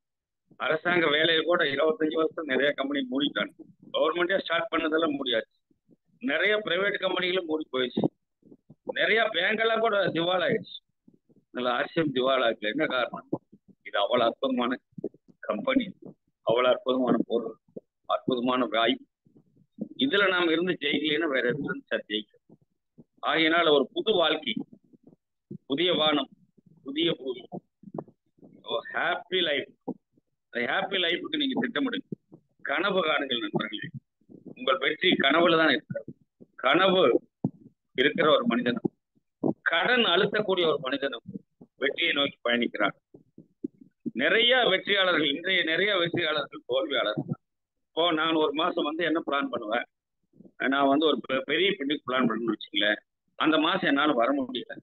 அரசாங்க வேலையை கூட 25 வருஷம் நிறைய கம்பெனி மூடிட்டாங்க. கவர்மெண்டே ஸ்டார்ட் பண்ணதெல்லாம் முடியாது. நிறைய பிரைவேட் கம்பெனிகளும் மூடி போயிடுச்சு. நிறைய பேங்கெல்லாம் கூட திவால் ஆயிடுச்சு. ஆர்சிஎம் திவால் ஆகல. என்ன காரணம்? இது அவ்வளவு அற்புதமான கம்பெனி, அவ்வளவு அற்புதமான பொருள், அற்புதமான வாய்ப்பு. இதுல நாம இருந்து ஜெயிக்கலைன்னா வேற எதுல இருந்து சார் ஜெயிக்க? ஆகையினால ஒரு புது வாழ்க்கை, புதிய வானம், புதிய பூமி, ஹாப்பி லைஃப். ஹாப்பி லைஃபுக்கு நீங்க திட்டமிடுங்க, கனவு காணுங்கள் நண்பர்களே. உங்கள் வெற்றி கனவுல தான் இருக்கிறது. கனவு இருக்கிற ஒரு மனிதனும், கடன் அழுத்தக்கூடிய ஒரு மனிதனும் வெற்றியை நோக்கி பயணிக்கிறார். நிறைய வெற்றியாளர்கள், இன்றைய நிறைய வெற்றியாளர்கள் தோல்வியாளர்கள். இப்போ நான் ஒரு மாசம் வந்து என்ன பிளான் பண்ணுவேன்? நான் வந்து ஒரு பெரிய பின்னுக்கு பிளான் பண்ணணும்னு வச்சுங்களேன். அந்த மாசம் என்னால வர முடியல.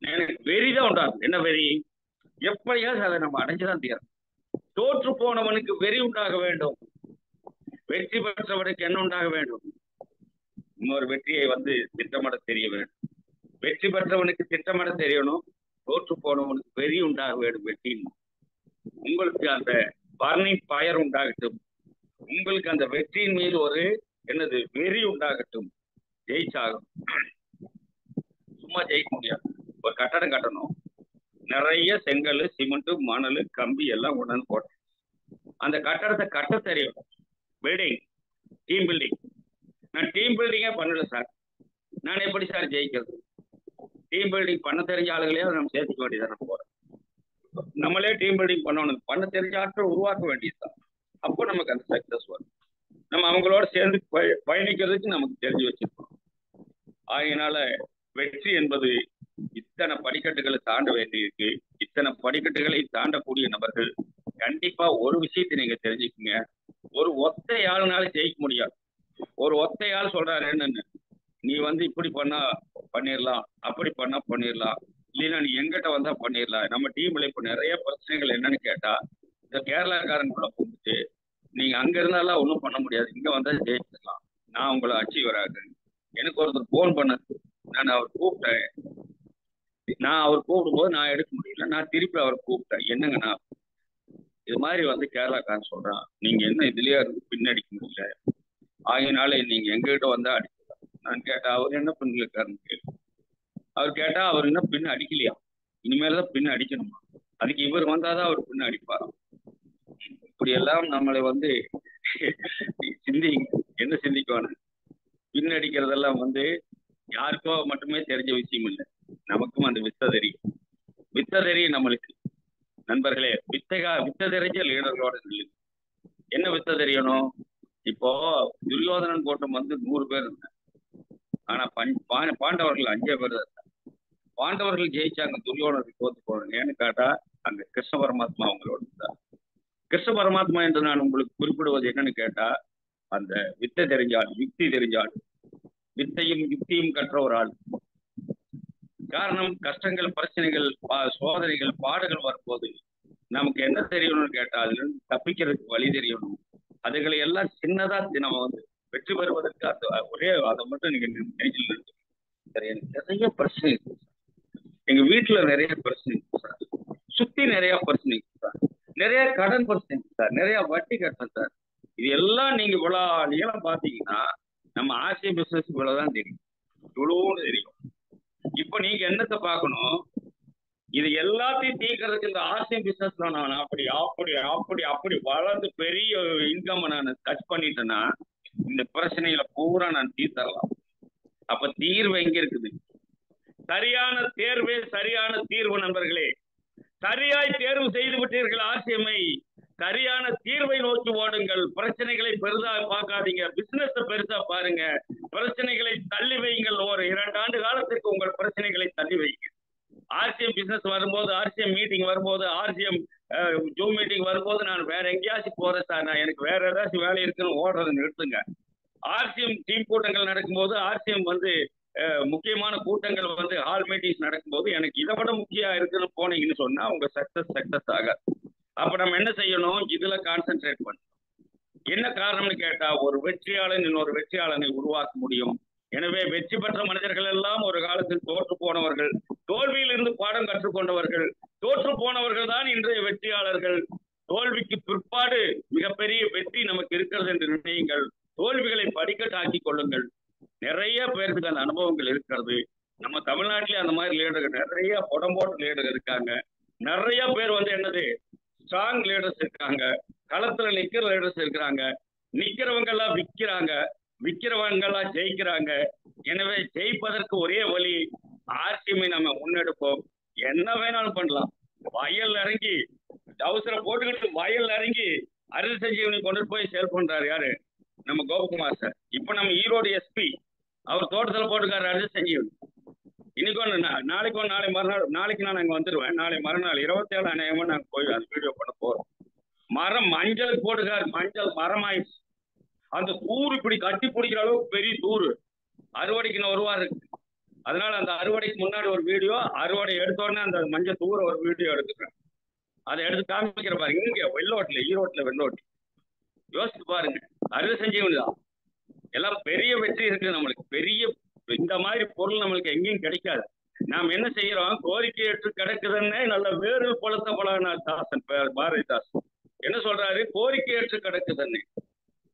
எனக்கு வெறிதான் உண்டாகும். என்ன வெறி? எப்படியாவது அதை நம்ம அடைஞ்சுதான் தீரும். தோற்று போனவனுக்கு வெறி உண்டாக வேண்டும், வெற்றி பெற்றவனுக்கு என்ன உண்டாக வேண்டும்? இன்னொரு வெற்றியை வந்து திட்டமிட தெரிய வேண்டும். வெற்றி பெற்றவனுக்கு திட்டமிட தெரியணும், தோற்று போனவனுக்கு வெறி உண்டாக வேண்டும். வெற்றி உங்களுக்கு அந்த பர்னிங் ஃபயர் உண்டாகட்டும், உங்களுக்கு அந்த வெற்றியின் மீது ஒரு என்னது வெறி உண்டாகட்டும். ஜெயிச்சாகும். சும்மா ஜெயிக்க முடியாது. ஒரு கட்டடம் கட்டணும், நிறைய செங்கல், சிமெண்ட், மணல், கம்பி எல்லாம் கொண்டாந்து போட்டேன். அந்த கட்டடத்தை கட்ட தெரியும். Building, team building. நான் டீம் பில்டிங்கே பண்ணல சார். நான் எப்படி சார் ஜெயிக்கிறது? டீம் பில்டிங் பண்ண தெரிஞ்ச ஆளுகளையே நம்ம சேர்த்துக்க வேண்டியதான போறோம். நம்மளே டீம் பில்டிங் பண்ணணும், பண்ண தெரிஞ்ச ஆட்கள் உருவாக்க வேண்டியதுதான். அப்போ நமக்கு அந்த சக்சஸ் வரும். நம்ம அவங்களோட சேர்ந்து பயணிக்கிறதுக்கு நமக்கு தெரிஞ்சு வச்சிருக்கோம். ஆகையினால வெற்றி என்பது இத்தனை படிக்கட்டுகளை தாண்ட வேண்டியிருக்கு. இத்தனை படிக்கட்டுகளை தாண்டக்கூடிய நபர்கள் கண்டிப்பா ஒரு விஷயத்தை நீங்க தெரிஞ்சுக்கங்க. ஒரு ஒத்தை ஆளுனால ஜெயிக்க முடியாது. ஒரு ஒத்தை ஆள் சொல்றாரு என்னன்னு, நீ வந்து இப்படி பண்ணா பண்ணிடலாம், அப்படி பண்ணா பண்ணிடலாம், இல்லைன்னா நீ எங்கிட்ட வந்தா பண்ணிடலாம். நம்ம டீம்ல இப்ப நிறைய பிரச்சனைகள் என்னன்னு கேட்டா, இந்த கேரளாக்காரனுக்குள்ள போட்டு நீங்க அங்க இருந்தாலும் ஒன்றும் பண்ண முடியாது, இங்க வந்தா ஜெயிச்சிடலாம், நான் உங்களை அச்சீவர் ஆகுறேன். எனக்கு ஒருத்தர் போன் பண்ண, நான் அவர் கூப்பிட்டேன், நான் அவர் கூப்பிடும்போது நான் எடுக்க முடியல, நான் திருப்பி அவர் கூப்பிட்டேன், என்னங்க நான் இது மாதிரி வந்து கேரளாக்காரன் சொல்றான், நீங்க என்ன இதுலயே இருந்து பின்னடிக்க முடியல, ஆகையினால நீங்க எங்ககிட்ட வந்தா அடிக்கலாம். நான் கேட்டேன், அவர் என்ன பண்ணிருக்காருன்னு கேள்வி. அவர் கேட்டா, அவர் என்ன பின்ன அடிக்கலையா, இனிமேல்தான் பின்ன அடிக்கணுமா, அதுக்கு இவர் வந்தாதான் அவர் பின்ன அடிப்பாராம். இப்படி எல்லாம் நம்மளை வந்து சிந்தி என்ன சிந்திக்கணும்? பின்னடிக்கிறதெல்லாம் வந்து யாருக்கோ மட்டுமே தெரிஞ்ச விஷயம் இல்லை, நமக்கும் அந்த வித்த தெரியும். வித்த தெரியும் நம்மளுக்கு நண்பர்களே. வித்த தெரிஞ்ச லீடர்களோட என்ன வித்த தெரியணும்? இப்போ துரியோதனன் கூட்டம் வந்து 100 பேர் இருந்தாங்க, ஆனா பாண்டவர்கள் 5 பேர் இருந்தாங்க. பாண்டவர்கள் ஜெயிச்சாங்க, துரியோதனருக்கு தோத்து போனாங்க. ஏன்னு கேட்டா அங்க கிருஷ்ண பரமாத்மா அவங்களோட இருந்தார். கிருஷ்ண பரமாத்மா என்று நான் உங்களுக்கு குறிப்பிடுவது என்னன்னு கேட்டா, அந்த வித்தை தெரிஞ்சாள், யுக்தி தெரிஞ்சாள், வித்தையும் யுக்தியும் கற்ற ஒரு ஆள். காரணம், கஷ்டங்கள், பிரச்சனைகள், சோதனைகள், பாடுகள் வரும்போது நமக்கு என்ன தெரியணும்னு கேட்டா, அதுல இருந்து தப்பிக்கிறதுக்கு வழி தெரியணும். அதுகளை எல்லாம் சின்னதா நம்ம வந்து வெற்றி பெறுவதற்கு அந்த ஒரே அதை மட்டும் நீங்க நெஞ்சில் இருக்கு. சரி, எனக்கு நிறைய பிரச்சனை இருக்கு சார், எங்க வீட்டுல நிறைய பிரச்சனை இருக்கு சார், சுத்தி நிறைய பிரச்சனை இருக்கு சார், நிறைய கடன் பிரச்சனை இருக்கு சார், நிறைய வட்டி கட்டணும் சார். இது எல்லாம் நீங்க இவ்வளவு நீளம் பாத்தீங்கன்னா நம்ம ஆசிய பிசினஸ் இவ்வளவுதான் தெரியும், இவ்வளோன்னு தெரியும். இப்ப நீங்க என்னத்தை பார்க்கணும்? இது எல்லாத்தையும் தீர்க்கறதுக்கு இந்த ஆசியம் பிசினஸ்ல நான் அப்படி அப்படி அப்படி அப்படி வளர்ந்து பெரிய இன்கம் நான் டச் பண்ணிட்டேன்னா இந்த பிரச்சனைகளை பூரா நான் தீர்த்தரலாம். அப்ப தீர்வு எங்க இருக்குது? சரியான தேர்வே சரியான தீர்வு நண்பர்களே. சரியாய் தேர்வு செய்து விட்டீர்கள் ஆர்சிஎம்ஐ. சரியான தீர்வை நோக்கி ஓடுங்கள். பிரச்சனைகளை பெரிதா பார்க்காதீங்க, பிசினஸ் பெருசா பாருங்க. பிரச்சனைகளை தள்ளி வையுங்கள். ஒரு 2 ஆண்டு காலத்திற்கு உங்கள் பிரச்சனைகளை தள்ளி வைங்க. ஆர்சிஎம் பிசினஸ் வரும்போது, ஆர்சிஎம் மீட்டிங் வரும்போது, ஆர்சிஎம் ஜூம் மீட்டிங் வரும்போது நான் வேற எங்கேயாச்சும் போறேன் சார், நான் எனக்கு வேற ஏதாச்சும் வேலை இருக்குன்னு ஓடுறதை நிறுத்துங்க. ஆர்சிஎம் டீம் கூட்டங்கள் நடக்கும்போது, ஆர்சிஎம் வந்து முக்கியமான கூட்டங்கள் வந்து ஹால் மீட்டிங்ஸ் நடக்கும்போது எனக்கு இதை விட முக்கியம் இருக்குன்னு போனீங்கன்னு சொன்னா உங்க சக்சஸ் ஆகாது. அப்ப நம்ம என்ன செய்யணும்? இதுல கான்சென்ட்ரேட் பண்ணணும். என்ன காரணம்னு கேட்டா, ஒரு வெற்றியாளன் இன்னொரு வெற்றியாளனை உருவாக்க முடியும். எனவே வெற்றி பெற்ற மனிதர்கள் எல்லாம் ஒரு காலத்தில் தோற்று போனவர்கள், தோல்வியிலிருந்து பாடம் கற்றுக்கொண்டவர்கள். தோற்று போனவர்கள் தான் இன்றைய வெற்றியாளர்கள். தோல்விக்கு பிற்பாடு மிகப்பெரிய வெற்றி நமக்கு இருக்கிறது என்று நினையுங்கள். தோல்விகளை படிக்கட்டாக்கி கொள்ளுங்கள். நிறைய பேருக்கு அந்த அனுபவங்கள் இருக்கிறது. நம்ம தமிழ்நாட்டிலே அந்த மாதிரி லீடர்கள் நிறைய புடம்போட்டு லீடர் இருக்காங்க. நிறைய பேர் வந்து என்னது ஸ்ட்ராங் லீடர்ஸ் இருக்காங்க. களத்துல நிக்கிற லீடர்ஸ் இருக்கிறாங்க. நிக்கிறவங்க எல்லாம் விற்கிறாங்க, விற்கிறவங்க எல்லாம் ஜெயிக்கிறாங்க. எனவே ஜெயிப்பதற்கு ஒரே வழி ஆர்சிஎம்ஐ நம்ம முன்னெடுப்போம். என்ன வேணாலும் பண்ணலாம். வயல் இறங்கி அவசரம் போட்டுக்கிட்டு வயல் இறங்கி அருள் சஞ்சீவனி கொண்டு போய் சேல் பண்றாரு யாரு? நம்ம கோபகுமார் சார். இப்ப நம்ம ஈரோடு எஸ்பி அவர் தோட்டத்துல போட்டுக்காரு அருள் சஞ்சீவனி. இன்னைக்கு ஒன்று, நாளைக்கு ஒன்று, நாளை மறுநாள், நாளைக்கு நான் அங்கே வந்துடுவேன். நாளை மறுநாள் 27 அநேகமா நாங்கள் போய் அந்த வீடியோ பண்ண போறோம். மரம் மஞ்சள் போட்டுக்காரு, மஞ்சள் மரமாயிடுச்சு. அந்த தூர் இப்படி கட்டி பிடிக்கிற அளவுக்கு பெரிய தூர். அறுவடைக்கு இன்னும் 1 வாரம் இருக்கு. அதனால அந்த அறுவடைக்கு முன்னாடி ஒரு வீடியோ, அறுவடை எடுத்தோடனே அந்த மஞ்சள் தூர ஒரு வீடியோ எடுத்துக்கிறேன். அதை எடுத்து காமிக்கிற பாருங்க. இங்க வெள்ளோட்டில், ஈரோட்டில் வெள்ளோட்டி. யோசிச்சு பாருங்க. அருள் சஞ்சீவனி தான் எல்லாம் பெரிய வெற்றி இருக்கு நம்மளுக்கு. பெரிய இந்த மாதிரி பொருள் நம்மளுக்கு எங்கேயும் கிடைக்காது. நாம் என்ன செய்யறோம்? கோரிக்கை ஏற்று கிடக்குதுன்னு நல்ல வேறு பழுத்த பழன தாசன் பாரதிதாசன் என்ன சொல்றாரு? கோரிக்கை ஏற்று கிடக்குதுன்னு.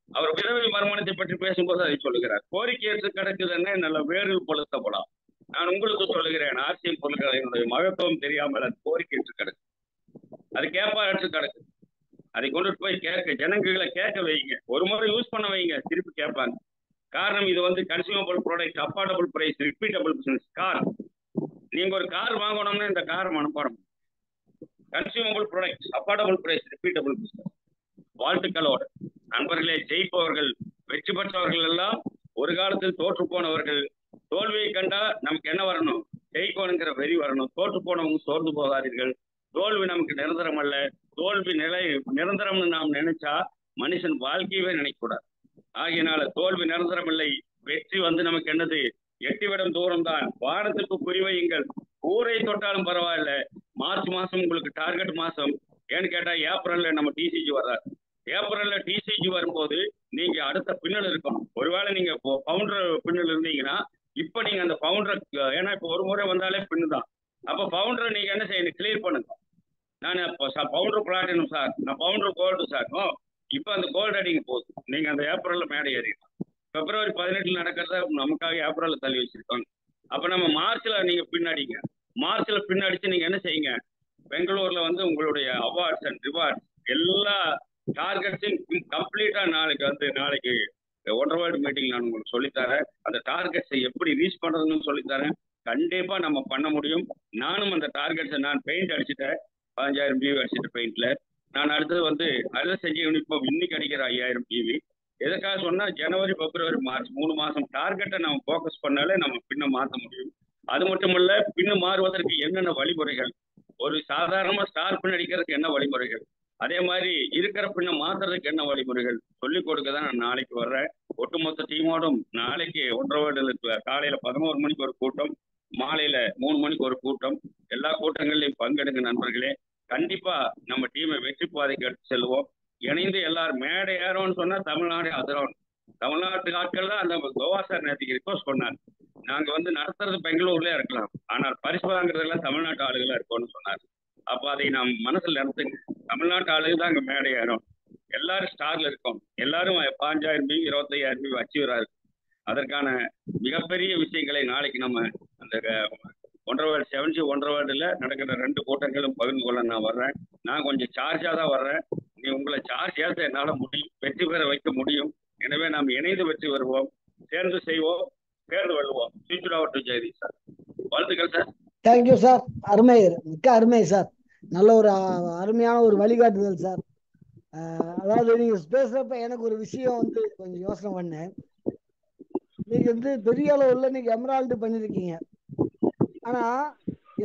அவர் விதவை மறுமணத்தை பற்றி பேசும்போது அதை சொல்லுகிறார். கோரிக்கை ஏற்று கிடக்குதுன்னு நல்ல வேறு பழுத்த பழம். நான் உங்களுக்கு சொல்லுகிறேன், ஆர்சிஎம் பொருட்களினுடைய மகத்துவம் தெரியாமல் அது கோரிக்கை ஏற்று கிடக்கு. அது கேட்பாற்று கிடக்கு. அதை கொண்டு போய் கேட்க, ஜனங்களை கேட்க வைங்க. ஒரு முறை யூஸ் பண்ண வைங்க, திருப்பி கேட்பாங்க. காரணம், இது வந்து consumable product, affordable price, repeatable business. Car, நீங்க ஒரு கார் வாங்கணும்னா இந்த கார் அனுப்புறோம். Consumable product, affordable price, repeatable business. வாழ்த்துக்களோடு நண்பர்களே, ஜெயிப்பவர்கள், வெற்றி பெற்றவர்கள் எல்லாம் ஒரு காலத்தில் தோற்று போனவர்கள். தோல்வியை கண்டா நமக்கு என்ன வரணும்? ஜெயிக்கணுங்கிற வெறி வரணும். தோற்று போனவங்க சோர்ந்து போகாதீர்கள். தோல்வி நமக்கு நிரந்தரம் அல்ல. தோல்வி நிரந்தரம்னு நாம் நினைச்சா மனுஷன் வாழ்க்கையவே நினைக்கக்கூடாது. ஆகையினால தோல்வி நிரந்தரம் இல்லை. வெற்றி வந்து நமக்கு என்னது? 8 விடம் தூரம் தான். வானத்துக்கு குறிவையுங்கள். ஊரை தொட்டாலும் பரவாயில்ல. மார்ச் மாசம் உங்களுக்கு டார்கெட் மாசம். ஏன்னு கேட்டா ஏப்ரல்ல நம்ம டிசிஜி வர்றாரு. ஏப்ரல்ல டிசிஜி வரும்போது நீங்க அடுத்த பின்னல் இருக்கணும். ஒருவேளை நீங்க பவுண்டர் பின்னல் இருந்தீங்கன்னா இப்ப நீங்க அந்த பவுண்டர், ஏன்னா இப்ப ஒரு முறை வந்தாலே பின்னு தான். அப்ப பவுண்டரை நீங்க என்ன செய்யணும்? கிளியர் பண்ணுங்க. நான் பவுண்டர் பிளாட்டினம் சார், நான் பவுண்டர் கோல்டு சார். இப்ப அந்த கோல்டு அடிங்க போகுது. நீங்க அந்த ஏப்ரல்ல மேடை ஏறிடலாம். பிப்ரவரி 18 நடக்கிறத நமக்காக ஏப்ரல்ல தள்ளி வச்சிருக்காங்க. அப்ப நம்ம மார்ச்ல நீங்க பின்னாடிங்க. மார்ச்ல பின்னாடிச்சு நீங்க என்ன செய்யுங்க? பெங்களூர்ல வந்து உங்களுடைய அவார்ட்ஸ் அண்ட் ரிவார்ட்ஸ் எல்லா டார்கெட்ஸையும் கம்ப்ளீட்டா நாளைக்கு ஒன்றரை வேர்ல்டு மீட்டிங் நான் உங்களுக்கு சொல்லித்தரேன். அந்த டார்கெட்ஸை எப்படி ரீச் பண்றதுன்னு சொல்லித்தரேன். கண்டிப்பா நம்ம பண்ண முடியும். நானும் அந்த டார்கெட்ஸை நான் பெயிண்ட் அடிச்சுட்டேன். 15,000 டிவி அடிச்சுட்டு பெயிண்ட்ல. நான் அடுத்தது வந்து அருள் சஞ்சீவனி இப்போ இன்னைக்கு அடிக்கிற 5,000 டிவி. எதுக்காக சொன்னா, ஜனவரி, பிப்ரவரி, மார்ச் 3 மாசம் டார்கெட்டை நம்ம ஃபோக்கஸ் பண்ணாலே நம்ம பின்ன மாற்ற முடியும். அது மட்டும் இல்ல, பின்னு மாறுவதற்கு என்னென்ன வழிமுறைகள், ஒரு சாதாரணமா ஸ்டார் பின் அடிக்கிறதுக்கு என்ன வழிமுறைகள், அதே மாதிரி இருக்கிற பின்ன மாத்துறதுக்கு என்ன வழிமுறைகள் சொல்லிக் கொடுக்க தான் நான் நாளைக்கு வர்றேன். ஒட்டுமொத்த டீமோடும் நாளைக்கு ஒன்றரை வேர்ல்டு காலையில 11 மணிக்கு ஒரு கூட்டம், மாலையில 3 மணிக்கு ஒரு கூட்டம். எல்லா கூட்டங்கள்லையும் பங்கெடுங்க நண்பர்களே. கண்டிப்பா நம்ம டீமை வெற்றி பாதைக்கு எடுத்து செல்வோம். இணைந்து எல்லாரும் மேடை ஏறோம்னு சொன்னா தமிழ்நாடு அதிரும். தமிழ்நாட்டு ஆட்கள் தான் அந்த கோவா சார் நேற்றுக்கு ரிக்வஸ்ட் பண்ணார். நாங்க வந்து நடத்துறது பெங்களூர்லயே இருக்கலாம், ஆனால் பரிசு வாங்குறதெல்லாம் தமிழ்நாட்டு ஆளுகளா இருக்கோம்னு சொன்னார். அப்ப அதை நாம் மனசுல நிறுத்துங்க. தமிழ்நாட்டு ஆளுகள் தான் அங்க மேடை ஏறும். எல்லாரும் ஸ்டார்ல இருக்கோம். எல்லாரும் 15,000 டிவி 25,000 டிவி அச்சீவரா இருக்கும். அதற்கான மிகப்பெரிய விஷயங்களை நாளைக்கு நம்ம அந்த ஒன்றரை வேர்ல்டு 7G ஒன்றரை வேர்ல்டுல நடக்கிற 2 கூட்டங்களும் பகிர்ந்து கொள்ள நான் வர்றேன். நான் கொஞ்சம் சார்ஜா தான் வர்றேன். நீ உங்களை சார்ஜ் ஏற்ற என்னால முடியும், வெற்றி பெற வைக்க முடியும். எனவே நாம் இணைந்து வெற்றி வருவோம், சேர்ந்து செய்வோம், பேர் வெல்லுவோம். Future over to Jagadish sir. வாழ்த்துக்கள் சார். Thank you sir. அருமை, மிக்க அருமை சார். நல்ல ஒரு அருமையான ஒரு வழிகாட்டுதல் சார். அதாவது நீங்க பேசுறப்ப எனக்கு ஒரு விஷயம் வந்து கொஞ்சம் யோசனை பண்ணேன். நீங்க வந்து பெரிய அளவுல நீங்க எமரால்டு பண்ணிருக்கீங்க. ஆனா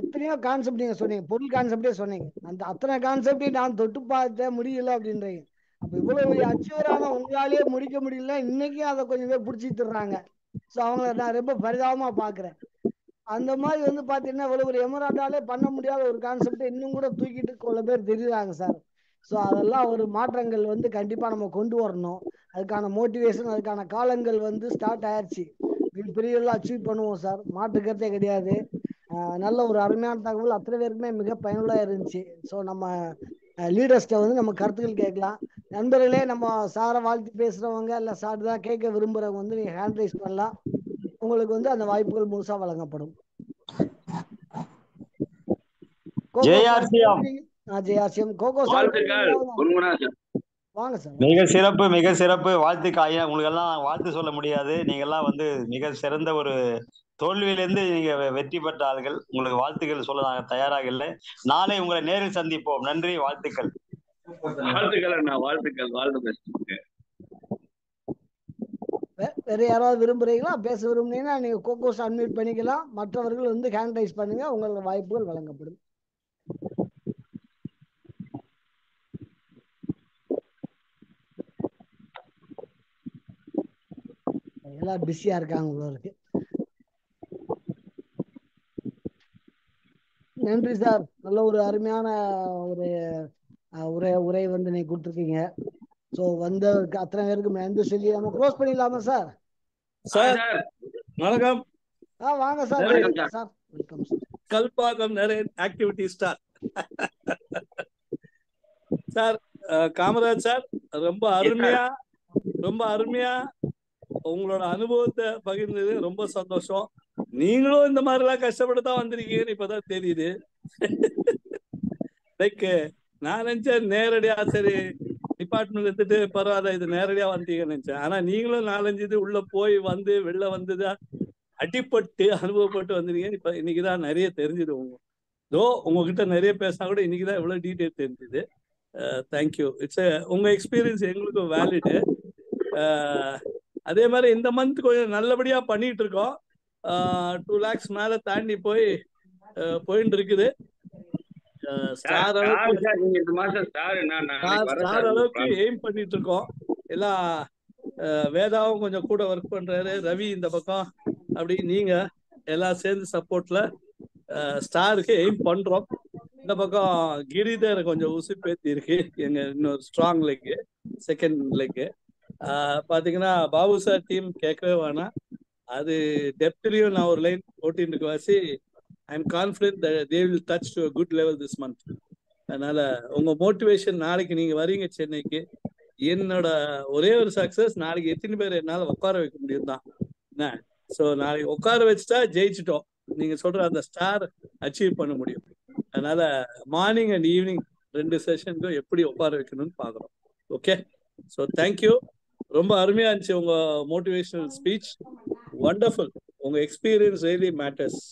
எத்தனையோ கான்செப்ட் நீங்க சொன்னீங்க, பொருள் கான்செப்டே சொன்னீங்க. அந்த அத்தனை கான்செப்டையும் நான் தொட்டு பார்த்த முடியல அப்படின்றீங்க. அப்ப இவ்வளவு அச்சீவரான உங்களாலேயே முடிக்க முடியல, இன்னைக்கும் அதை கொஞ்சம் பேர் பிடிச்சிட்டுறாங்க. ஸோ அவங்கள நான் ரொம்ப பரிதாபமா பாக்குறேன். அந்த மாதிரி வந்து பாத்தீங்கன்னா இவ்வளவு ஒரு எமரால்டாலே பண்ண முடியாத ஒரு கான்செப்டை இன்னும் கூட தூக்கிட்டு கொள்ள பேர் தெரியுறாங்க சார். ஸோ அதெல்லாம் ஒரு மாற்றங்கள் வந்து கண்டிப்பா நம்ம கொண்டு வரணும். அதுக்கான மோட்டிவேஷன், அதுக்கான காலங்கள் வந்து ஸ்டார்ட் ஆயிடுச்சு. பெரிய அச்சீவ் பண்ணுவோம் சார், மாற்றுக்கிறதே கிடையாது. நல்ல ஒரு அருமையான தகவல், அத்தனை பேருக்குமே மிக பயனுள்ளதாக இருந்துச்சு. ஸோ நம்ம லீடர்ஸ்ட்டை வந்து நம்ம கருத்துக்கள் கேட்கலாம். நண்பர்களே, நம்ம சாரை வாழ்த்து பேசுறவங்க இல்லை சார் தான் கேட்க விரும்புறவங்க வந்து நீங்க ஹேண்ட் ரைஸ் பண்ணலாம். உங்களுக்கு வந்து அந்த வாய்ப்புகள் முழுசா வழங்கப்படும். ஜெயாசியம் கோகோ சார் வாங்க சார். மிக சிறப்பு, மிக சிறப்பு. வாழ்த்துக்கு ஐயா. உங்களுக்கு எல்லாம் வாழ்த்து சொல்ல முடியாது. நீங்க எல்லாம் வந்து மிக சிறந்த ஒரு தோல்வியிலிருந்து நீங்க வெற்றி பெற்ற ஆள்கள். உங்களுக்கு வாழ்த்துக்கள் சொல்ல நாங்கள் தயாராக இல்லை. நாளை உங்களை நேரில் சந்திப்போம். நன்றி, வாழ்த்துக்கள். வாழ்த்துக்கள் அண்ணா, வாழ்த்துக்கள். வாழ்த்து பெஸ்ட். வேற யாராவது விரும்புறீங்களா, பேச விரும்புனீங்கன்னா நீங்க கோகோஸ் அன்மியூட் பண்ணிக்கலாம். மற்றவர்கள் வந்து ஹேண்ட் ரைஸ் பண்ணுங்க, உங்களுக்கு வாய்ப்புகள் வழங்கப்படும். எல்லாம் பிஸியா இருக்காங்க உங்களுக்கு. நன்றி சார். நல்ல ஒரு அருமையான ஒரு உரை வந்து நீங்க கொடுத்துருக்கீங்க. ஸோ வந்த அத்தனை பேருக்கு நன்றி சொல்லி நம்ம க்ளோஸ் பண்ணிடலாமா சார்? சார் வணக்கம். வாங்க sir. Sir welcome sir. Kalpakkam நிறைய activity star sir. Kamaraj sir ரொம்ப அருமையா உங்களோட அனுபவத்தை பகிர்ந்தது ரொம்ப சந்தோஷம். நீங்களும் இந்த மாதிரி எல்லாம் கஷ்டப்பட்டு தான் வந்திருக்கீங்கன்னு இப்பதான் தெரியுது. லைக் நான் நினைச்சேன் நேரடியா சரி டிபார்ட்மெண்ட் எடுத்துட்டு பரவாயில்ல இது நேரடியா வந்தீங்கன்னு நினைச்சேன். ஆனா நீங்களும் 4-5 இது உள்ள போய் வந்து வெளில வந்துதான் அடிப்பட்டு அனுபவப்பட்டு வந்திருக்கீங்க. இப்ப இன்னைக்குதான் நிறைய தெரிஞ்சுது. உங்ககிட்ட நிறைய பேசினா கூட இன்னைக்குதான் இவ்வளவு டீட்டெயில் தெரிஞ்சுது. தேங்க்யூ. உங்க எக்ஸ்பீரியன்ஸ் எங்களுக்கு வேலிடு. அதே மாதிரி இந்த மந்த் கொஞ்சம் நல்லபடியா பண்ணிட்டு இருக்கோம். 2 lakhs மேல தாண்டி போயிட்டு இருக்குது. ஸ்டார் அளவுக்கு எய்ம் பண்ணிட்டு இருக்கோம். எல்லாம் வேதாவும் கொஞ்சம் கூட ஒர்க் பண்றாரு, ரவி இந்த பக்கம், அப்படி நீங்க எல்லாம் சேர்ந்து சப்போர்ட்ல ஸ்டாருக்கு எய்ம் பண்றோம். இந்த பக்கம் கிரிதர் கொஞ்சம் உசுப்பேத்தி இருக்கு எங்க இன்னொரு ஸ்ட்ராங் லெக், செகண்ட் லெக். பாத்தீங்கன்னா பாபு சார் டீம் கேட்கவே வேணாம். அது டெப்த்லயும் நான் ஒரு லைன் ஓட்டின்னு இருக்க வாசி I am confident they will touch to a good level this month. அதனால உங்க மோட்டிவேஷன், நாளைக்கு நீங்க வரீங்க சென்னைக்கு, என்னோட ஒரே ஒரு சக்சஸ், நாளைக்கு எத்தனை பேர் என்னால உட்கார வைக்க முடியும் தான் என்ன. ஸோ நாளைக்கு உட்கார வச்சுட்டா ஜெயிச்சிட்டோம். நீங்க சொல்ற அந்த ஸ்டார் அச்சீவ் பண்ண முடியும். அதனால மார்னிங் அண்ட் ஈவினிங் 2 செஷனுக்கும் எப்படி உட்கார வைக்கணும்னு பாக்குறோம். Okay, so thank you. ரொம்ப அருமையா இருந்துச்சு உங்க மோட்டிவேஷனல் ஸ்பீச். வண்டர்ஃபுல். உங்க எக்ஸ்பீரியன்ஸ் ரியலி மேட்டர்ஸ்.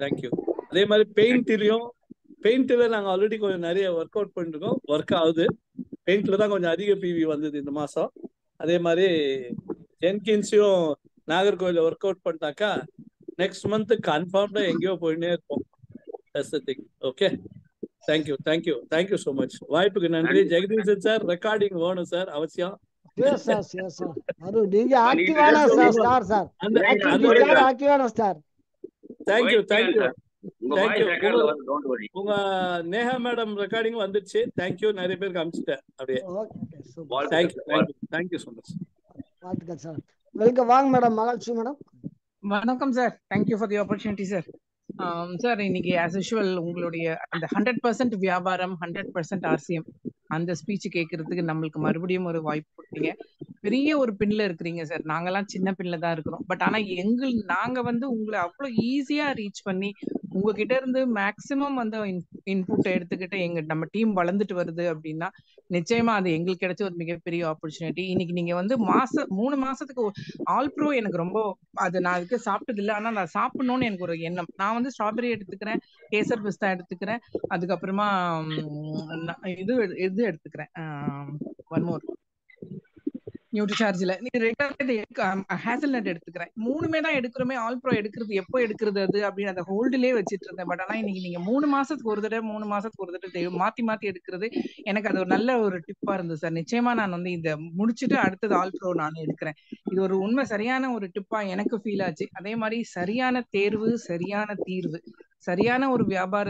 தேங்க்யூ. அதே மாதிரி பெயிண்ட்ல நாங்க ஆல்ரெடி கொஞ்சம் நிறைய ஒர்க் அவுட் பண்ணிருக்கோம். ஒர்க் ஆகுது. பெயிண்ட்ல தான் கொஞ்சம் அதிக பிவி வந்தது இந்த மாசம். அதே மாதிரி ஜென்கின்ஸையும் நாகர்கோவில ஒர்க் அவுட் பண்ணிட்டாக்கா நெக்ஸ்ட் மந்த் கன்ஃபார்ம்டா எங்கேயோ போயின்னே இருப்போம். Okay, thank you so much. வாய்ப்புக்கு நன்றி. ஜெகதீசன் சார் ரெக்கார்டிங் வேணும் சார், அவசியம். நீங்க ஆக்டிவான ஸ்டார் சார். ஆக்டிவான ஸ்டார். தேங்க்யூ. உங்க நேஹா மேடம் ரெக்கார்டிங் வந்துருச்சு. தேங்க்யூ. நிறைய பேருக்கு அனுப்பிச்சிட்டேன் அப்படியே. Thank you so much. வாழ்த்துக்கள் சார். வெல்கம். வாங்க மேடம். மகாலட்சுமி மேடம். வணக்கம் sir. Thank you for the opportunity sir. Sir இன்னைக்கு ஆஸ் யூஷுவல் உங்களுடைய அந்த 100% வியாபாரம் 100% RCM அந்த ஸ்பீச் கேட்கறதுக்கு நம்மளுக்கு மறுபடியும் ஒரு வாய்ப்பு கொடுத்தீங்க. பெரிய ஒரு பின்ல இருக்கிறீங்க சார். நாங்கெல்லாம் சின்ன பின்ல தான் இருக்கிறோம். பட் ஆனா நாங்க வந்து உங்களை அவ்வளவு ஈஸியா ரீச் பண்ணி உங்ககிட்ட இருந்து மேக்சிமம் வந்து இன்புட் எடுத்துக்கிட்டு நம்ம டீம் வளர்ந்துட்டு வருது அப்படின்னா நிச்சயமா அது எங்களுக்கு கிடைச்ச ஒரு மிகப்பெரிய ஆப்பர்ச்சுனிட்டி. இன்னைக்கு நீங்க வந்து 3 மாசத்துக்கு ஆல் ப்ரோ எனக்கு ரொம்ப அது நான் அதுக்கு சாப்பிட்டது இல்லை, ஆனா நான் சாப்பிடணும்னு எனக்கு ஒரு எண்ணம். நான் வந்து ஸ்ட்ராபெரி எடுத்துக்கிறேன், கேசர் பிஸ்தா எடுத்துக்கிறேன், அதுக்கப்புறமா இது இது எடுத்துக்கிறேன், ஒன் மோர் நியூட்ரிசார்ஜ்ல ஹேசல்நட் எடுத்துக்கிறேன். 3மே தான் எடுக்கிறோமே. ஆல் ப்ரோ எடுக்கிறது எப்போ எடுக்கிறது அது அப்படின்னு அந்த ஹோல்டுலயே வச்சிட்டு இருந்தேன். பட் ஆனா இன்னைக்கு நீங்க 3 மாசத்துக்கு ஒரு தடவை 3 மாசத்துக்கு ஒரு தடவை மாத்தி மாத்தி எடுக்கிறது எனக்கு அது ஒரு நல்ல ஒரு டிப்பா இருந்தது சார். நிச்சயமா நான் வந்து இதை முடிச்சுட்டு அடுத்தது ஆல் ப்ரோ நான் எடுக்கிறேன். இது ஒரு உண்மை சரியான ஒரு டிப்பா எனக்கு ஃபீல் ஆச்சு. அதே மாதிரி சரியான தேர்வு, சரியான தீர்வு, சரியான ஒரு வியாபார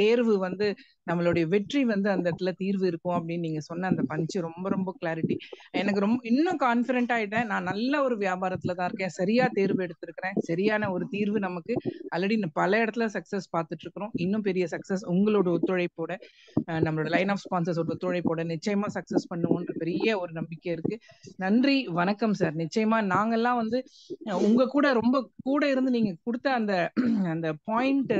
தேர்வு வந்து நம்மளுடைய வெற்றி வந்து அந்த இடத்துல தீர்வு இருக்கும் அப்படின்னு நீங்க சொன்ன அந்த பஞ்சு ரொம்ப ரொம்ப கிளாரிட்டி எனக்கு ரொம்ப இன்னும் கான்பிடென்ட் ஆயிட்டேன். நான் நல்ல ஒரு வியாபாரத்துல தான் இருக்கேன், சரியா தேர்வு எடுத்திருக்கிறேன், சரியான ஒரு தீர்வு நமக்கு ஆல்ரெடி பல இடத்துல சக்சஸ் பார்த்துட்டு இருக்கிறோம். இன்னும் பெரிய சக்சஸ் உங்களோட ஒத்துழைப்போட, நம்மளோட லைன் ஆஃப் ஸ்பான்சர்ஸோட ஒத்துழைப்போட நிச்சயமா சக்சஸ் பண்ணுவோன்ற பெரிய ஒரு நம்பிக்கை இருக்கு. நன்றி, வணக்கம் சார். நிச்சயமா நாங்கெல்லாம் வந்து உங்க கூட ரொம்ப கூட இருந்து நீங்க கொடுத்த அந்த அந்த பாயிண்ட்,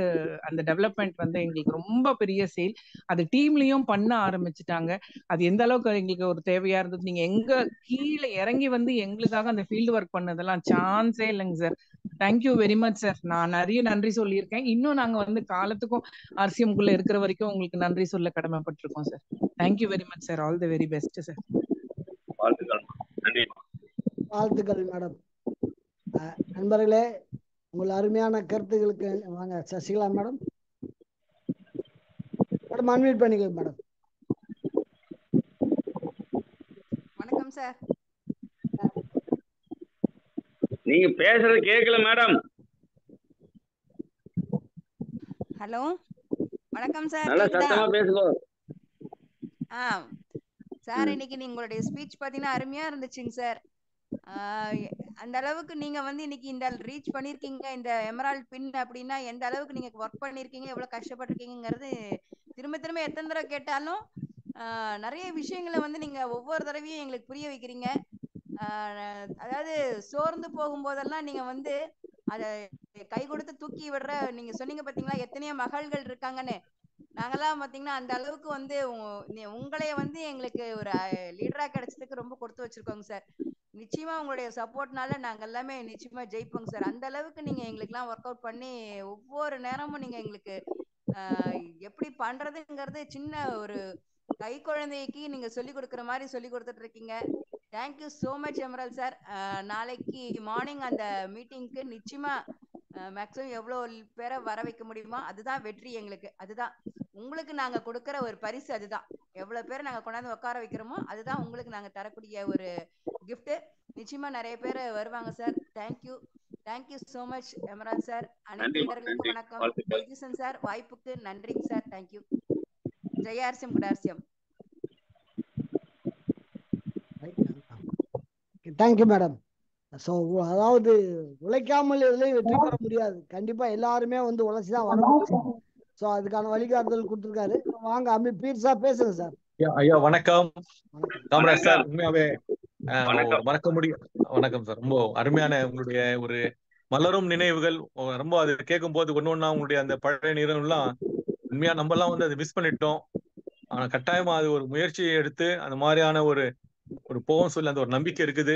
அந்த டெவலப்மெண்ட் வந்து எங்களுக்கு ரொம்ப பெரிய சேல். அது டீம்லயும் பண்ண ஆரம்பிச்சுட்டாங்க. அது எந்த அளவுக்கு எங்களுக்கு ஒரு தேவையா இருந்தது. நீங்க எங்க கீழே இறங்கி வந்து எங்களுக்காக அந்த ஃபீல்டு ஒர்க் பண்ணதெல்லாம் சான்ஸே இல்லைங்க sir. Thank you very much sir. நான் நிறைய நன்றி சொல்லியிருக்கேன். இன்னும் நாங்க வந்து காலத்துக்கும் ஆர்சிஎம்குள்ள இருக்கிற வரைக்கும் உங்களுக்கு நன்றி சொல்ல கடமைப்பட்டிருக்கோம் sir. Thank you very much sir. All the very best sir. வாழ்த்துக்கள். நன்றி. வாழ்த்துக்கள் மேடம். நண்பர்களே, உங்கள் அருமையான கருத்துக்களுக்கு வாங்க சசிகலா மேடம். மேடம் அன்மியூட் பண்ணிக்கோங்க மேடம். வணக்கம் சார். நீங்க பேசுறது கேட்கல மேடம். ஹலோ, வணக்கம் சார். நல்லா சத்தமா பேசுங்க. சார், இன்னைக்கு உங்களுடைய ஸ்பீச் பாத்தீங்கன்னா அருமையா இருந்துச்சுங்க சார். அந்த அளவுக்கு நீங்க வந்து இன்னைக்கு இந்த ரீச் பண்ணிருக்கீங்க, இந்த எமரால்ட் பின் அப்படின்னா எந்த அளவுக்கு நீங்க ஒர்க் பண்ணிருக்கீங்க, எவ்வளவு கஷ்டப்பட்டிருக்கீங்கிறது திரும்ப திரும்ப எத்தனை தடவை கேட்டாலும் நிறைய விஷயங்களை வந்து நீங்க ஒவ்வொரு தடவையும் எங்களுக்கு புரிய வைக்கிறீங்க. அதாவது சோர்ந்து போகும்போதெல்லாம் நீங்க வந்து அதை கை கொடுத்து தூக்கி விடுற, நீங்க சொன்னீங்க பாத்தீங்களா எத்தனையோ மகள்கள் இருக்காங்கன்னு. நாங்கெல்லாம் பாத்தீங்கன்னா அந்த அளவுக்கு வந்து உங்களைய வந்து எங்களுக்கு ஒரு லீடரா கிடைச்சதுக்கு ரொம்ப கொடுத்து வச்சிருக்கோங்க சார். நிச்சயமா உங்களுடைய சப்போர்ட்னால நாங்க எல்லாமே நிச்சயமா ஜெயிப்போங்க சார். அந்த அளவுக்கு நீங்க எங்களுக்கு எல்லாம் ஒர்க் அவுட் பண்ணி ஒவ்வொரு நேரமும் நீங்க எங்களுக்கு எப்படி பண்றதுங்கிறது சின்ன ஒரு கை குழந்தைக்கு நீங்க சொல்லி கொடுக்குற மாதிரி சொல்லி கொடுத்துட்டு இருக்கீங்க. Thank you so much Emerald sir. நாளைக்கு மார்னிங் அந்த மீட்டிங்க்கு நிச்சயமா மேக்ஸிமம் எவ்வளவு பேரை வர வைக்க முடியுமோ அதுதான் வெற்றி எங்களுக்கு. அதுதான் உங்களுக்கு நாங்க கொடுக்கற ஒரு பரிசு. அதுதான் எவ்வளவு பேரை நாங்க கொண்டாந்து உட்கார வைக்கிறோமோ அதுதான் உங்களுக்கு நாங்க தரக்கூடிய ஒரு கிஃப்ட். நிச்சயமா நிறைய பேர் வருவாங்க sir. Thank you, thank you so much Emerald sir. அனைத்து லீடர்களுக்கும் வணக்கம். வைத்தீசன் சார் வாய்ப்புக்கு நன்றிங்க சார். தேங்க்யூ. ஜெய RCM, good RCM. Thank you madam. So அதாவது உழைக்காமல் எதுலையும் வெற்றி பெற முடியாது. கண்டிப்பா எல்லாருமே வந்து உழைச்சிதான் வர முடியும். ஸோ அதுக்கான வழிகாட்டுதல் கொடுத்துருக்காரு. வாங்க அம்மி பீட்ஸா பேசுங்க சார். ஐயா வணக்கம். காமராஜ் சார், உண்மையாவே மறக்க முடியும். வணக்கம் சார். ரொம்ப அருமையான உங்களுடைய ஒரு மலரும் நினைவுகள். ரொம்ப அது கேட்கும் போது ஒண்ணு ஒண்ணா உங்களுடைய அந்த பழைய நினைவுலாம் உண்மையா நம்ம எல்லாம் வந்து அதை மிஸ் பண்ணிட்டோம். ஆனா கட்டாயமா அது ஒரு முயற்சியை எடுத்து அந்த மாதிரியான ஒரு போகும் சொல்லி அந்த ஒரு நம்பிக்கை இருக்குது.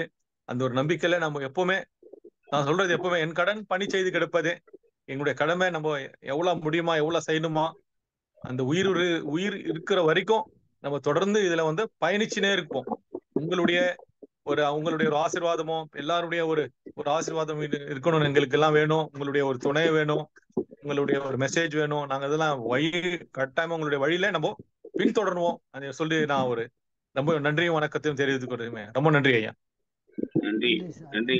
அந்த ஒரு நம்பிக்கையில நம்ம எப்பவுமே, நான் சொல்றது எப்பவுமே என் கடன் பணி செய்து கிடப்பது. எங்களுடைய கடமை நம்ம எவ்வளவு முடியுமா, எவ்வளவு செய்யணுமா, அந்த உயிர் இருக்கிற வரைக்கும் நம்ம தொடர்ந்து இதுல வந்து பயணிச்சுனே இருப்போம். உங்களுடைய ஒரு ஆசீர்வாதமோ, எல்லாருடைய ஒரு ஆசீர்வாதம் இருக்கணும் எங்களுக்கு எல்லாம் வேணும். உங்களுடைய ஒரு துணை வேணும், உங்களுடைய ஒரு மெசேஜ் வேணும். நாங்க இதெல்லாம் கட்டாயமா உங்களுடைய வழியில நம்ம பின்தொடருவோம். அதை சொல்லி நான் ஒரு ரொம்ப நன்றியும் வணக்கத்தையும் தெரிவித்துக் கொள்கிறேன். ரொம்ப நன்றி ஐயா. நன்றி, நன்றி.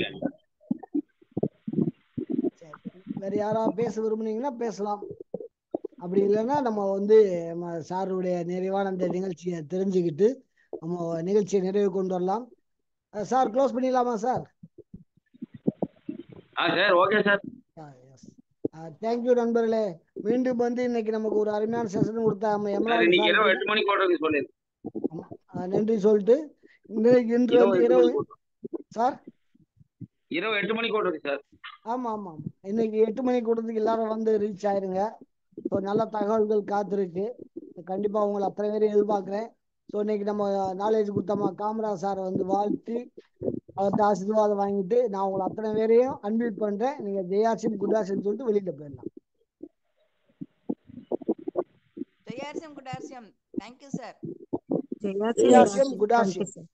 வேற யாராவது பேச விரும்புனீங்கன்னா பேசலாம். அப்படி இல்லைன்னா நம்ம வந்து சாருடைய நிறைவான அந்த நிகழ்ச்சியை தெரிஞ்சுக்கிட்டு நம்ம நிகழ்ச்சியை நிறைவு கொண்டு வரலாம். சார் க்ளோஸ் பண்ணிடலாமா சார்? Okay sir. தேங்க்யூ நண்பர்களே. மீண்டும் வந்து இன்னைக்கு நமக்கு ஒரு அருமையான செஷன் கொடுத்தா நன்றி சொல்லிட்டு இன்று வந்து இரவு சார் இரவு 8 மணிக்கு சார் ஆமா ஆமா ஆமா. இன்னைக்கு 8 மணி கூட்டத்துக்கு எல்லாரும் வந்து ரீச் ஆயிருங்க. ஸோ நல்ல தகவல்கள் காத்திருக்கு. கண்டிப்பா உங்களை அத்தனை பேரும் எதிர்பார்க்கிறேன். ஸோ இன்னைக்கு நம்ம நாலேஜ் கொடுத்தோமா காமராஜ் சாரை வந்து வாழ்த்தி அவர்கிட்ட ஆசீர்வாதம் வாங்கிட்டு நான் உங்களை அத்தனை பேரையும் அன்மியூட் பண்றேன். நீங்க ஜெயாசிம் குடாசியம் சொல்லிட்டு வெளியில போயிடலாம். ஜெயார்சியம் குடார்சியம். Thank you sir. ஜெயாசியம் குடாசியம்.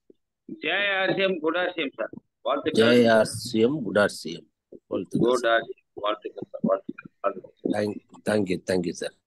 ஜெயார்சியம் குடார்சியம் சார். வாழ்த்துக்கள். ஜெயார்சியம் குடார்சியம். வாழ்த்துக்கள். வாழ்த்துக்கள் சார். வாழ்த்துக்கள். Thank you sir.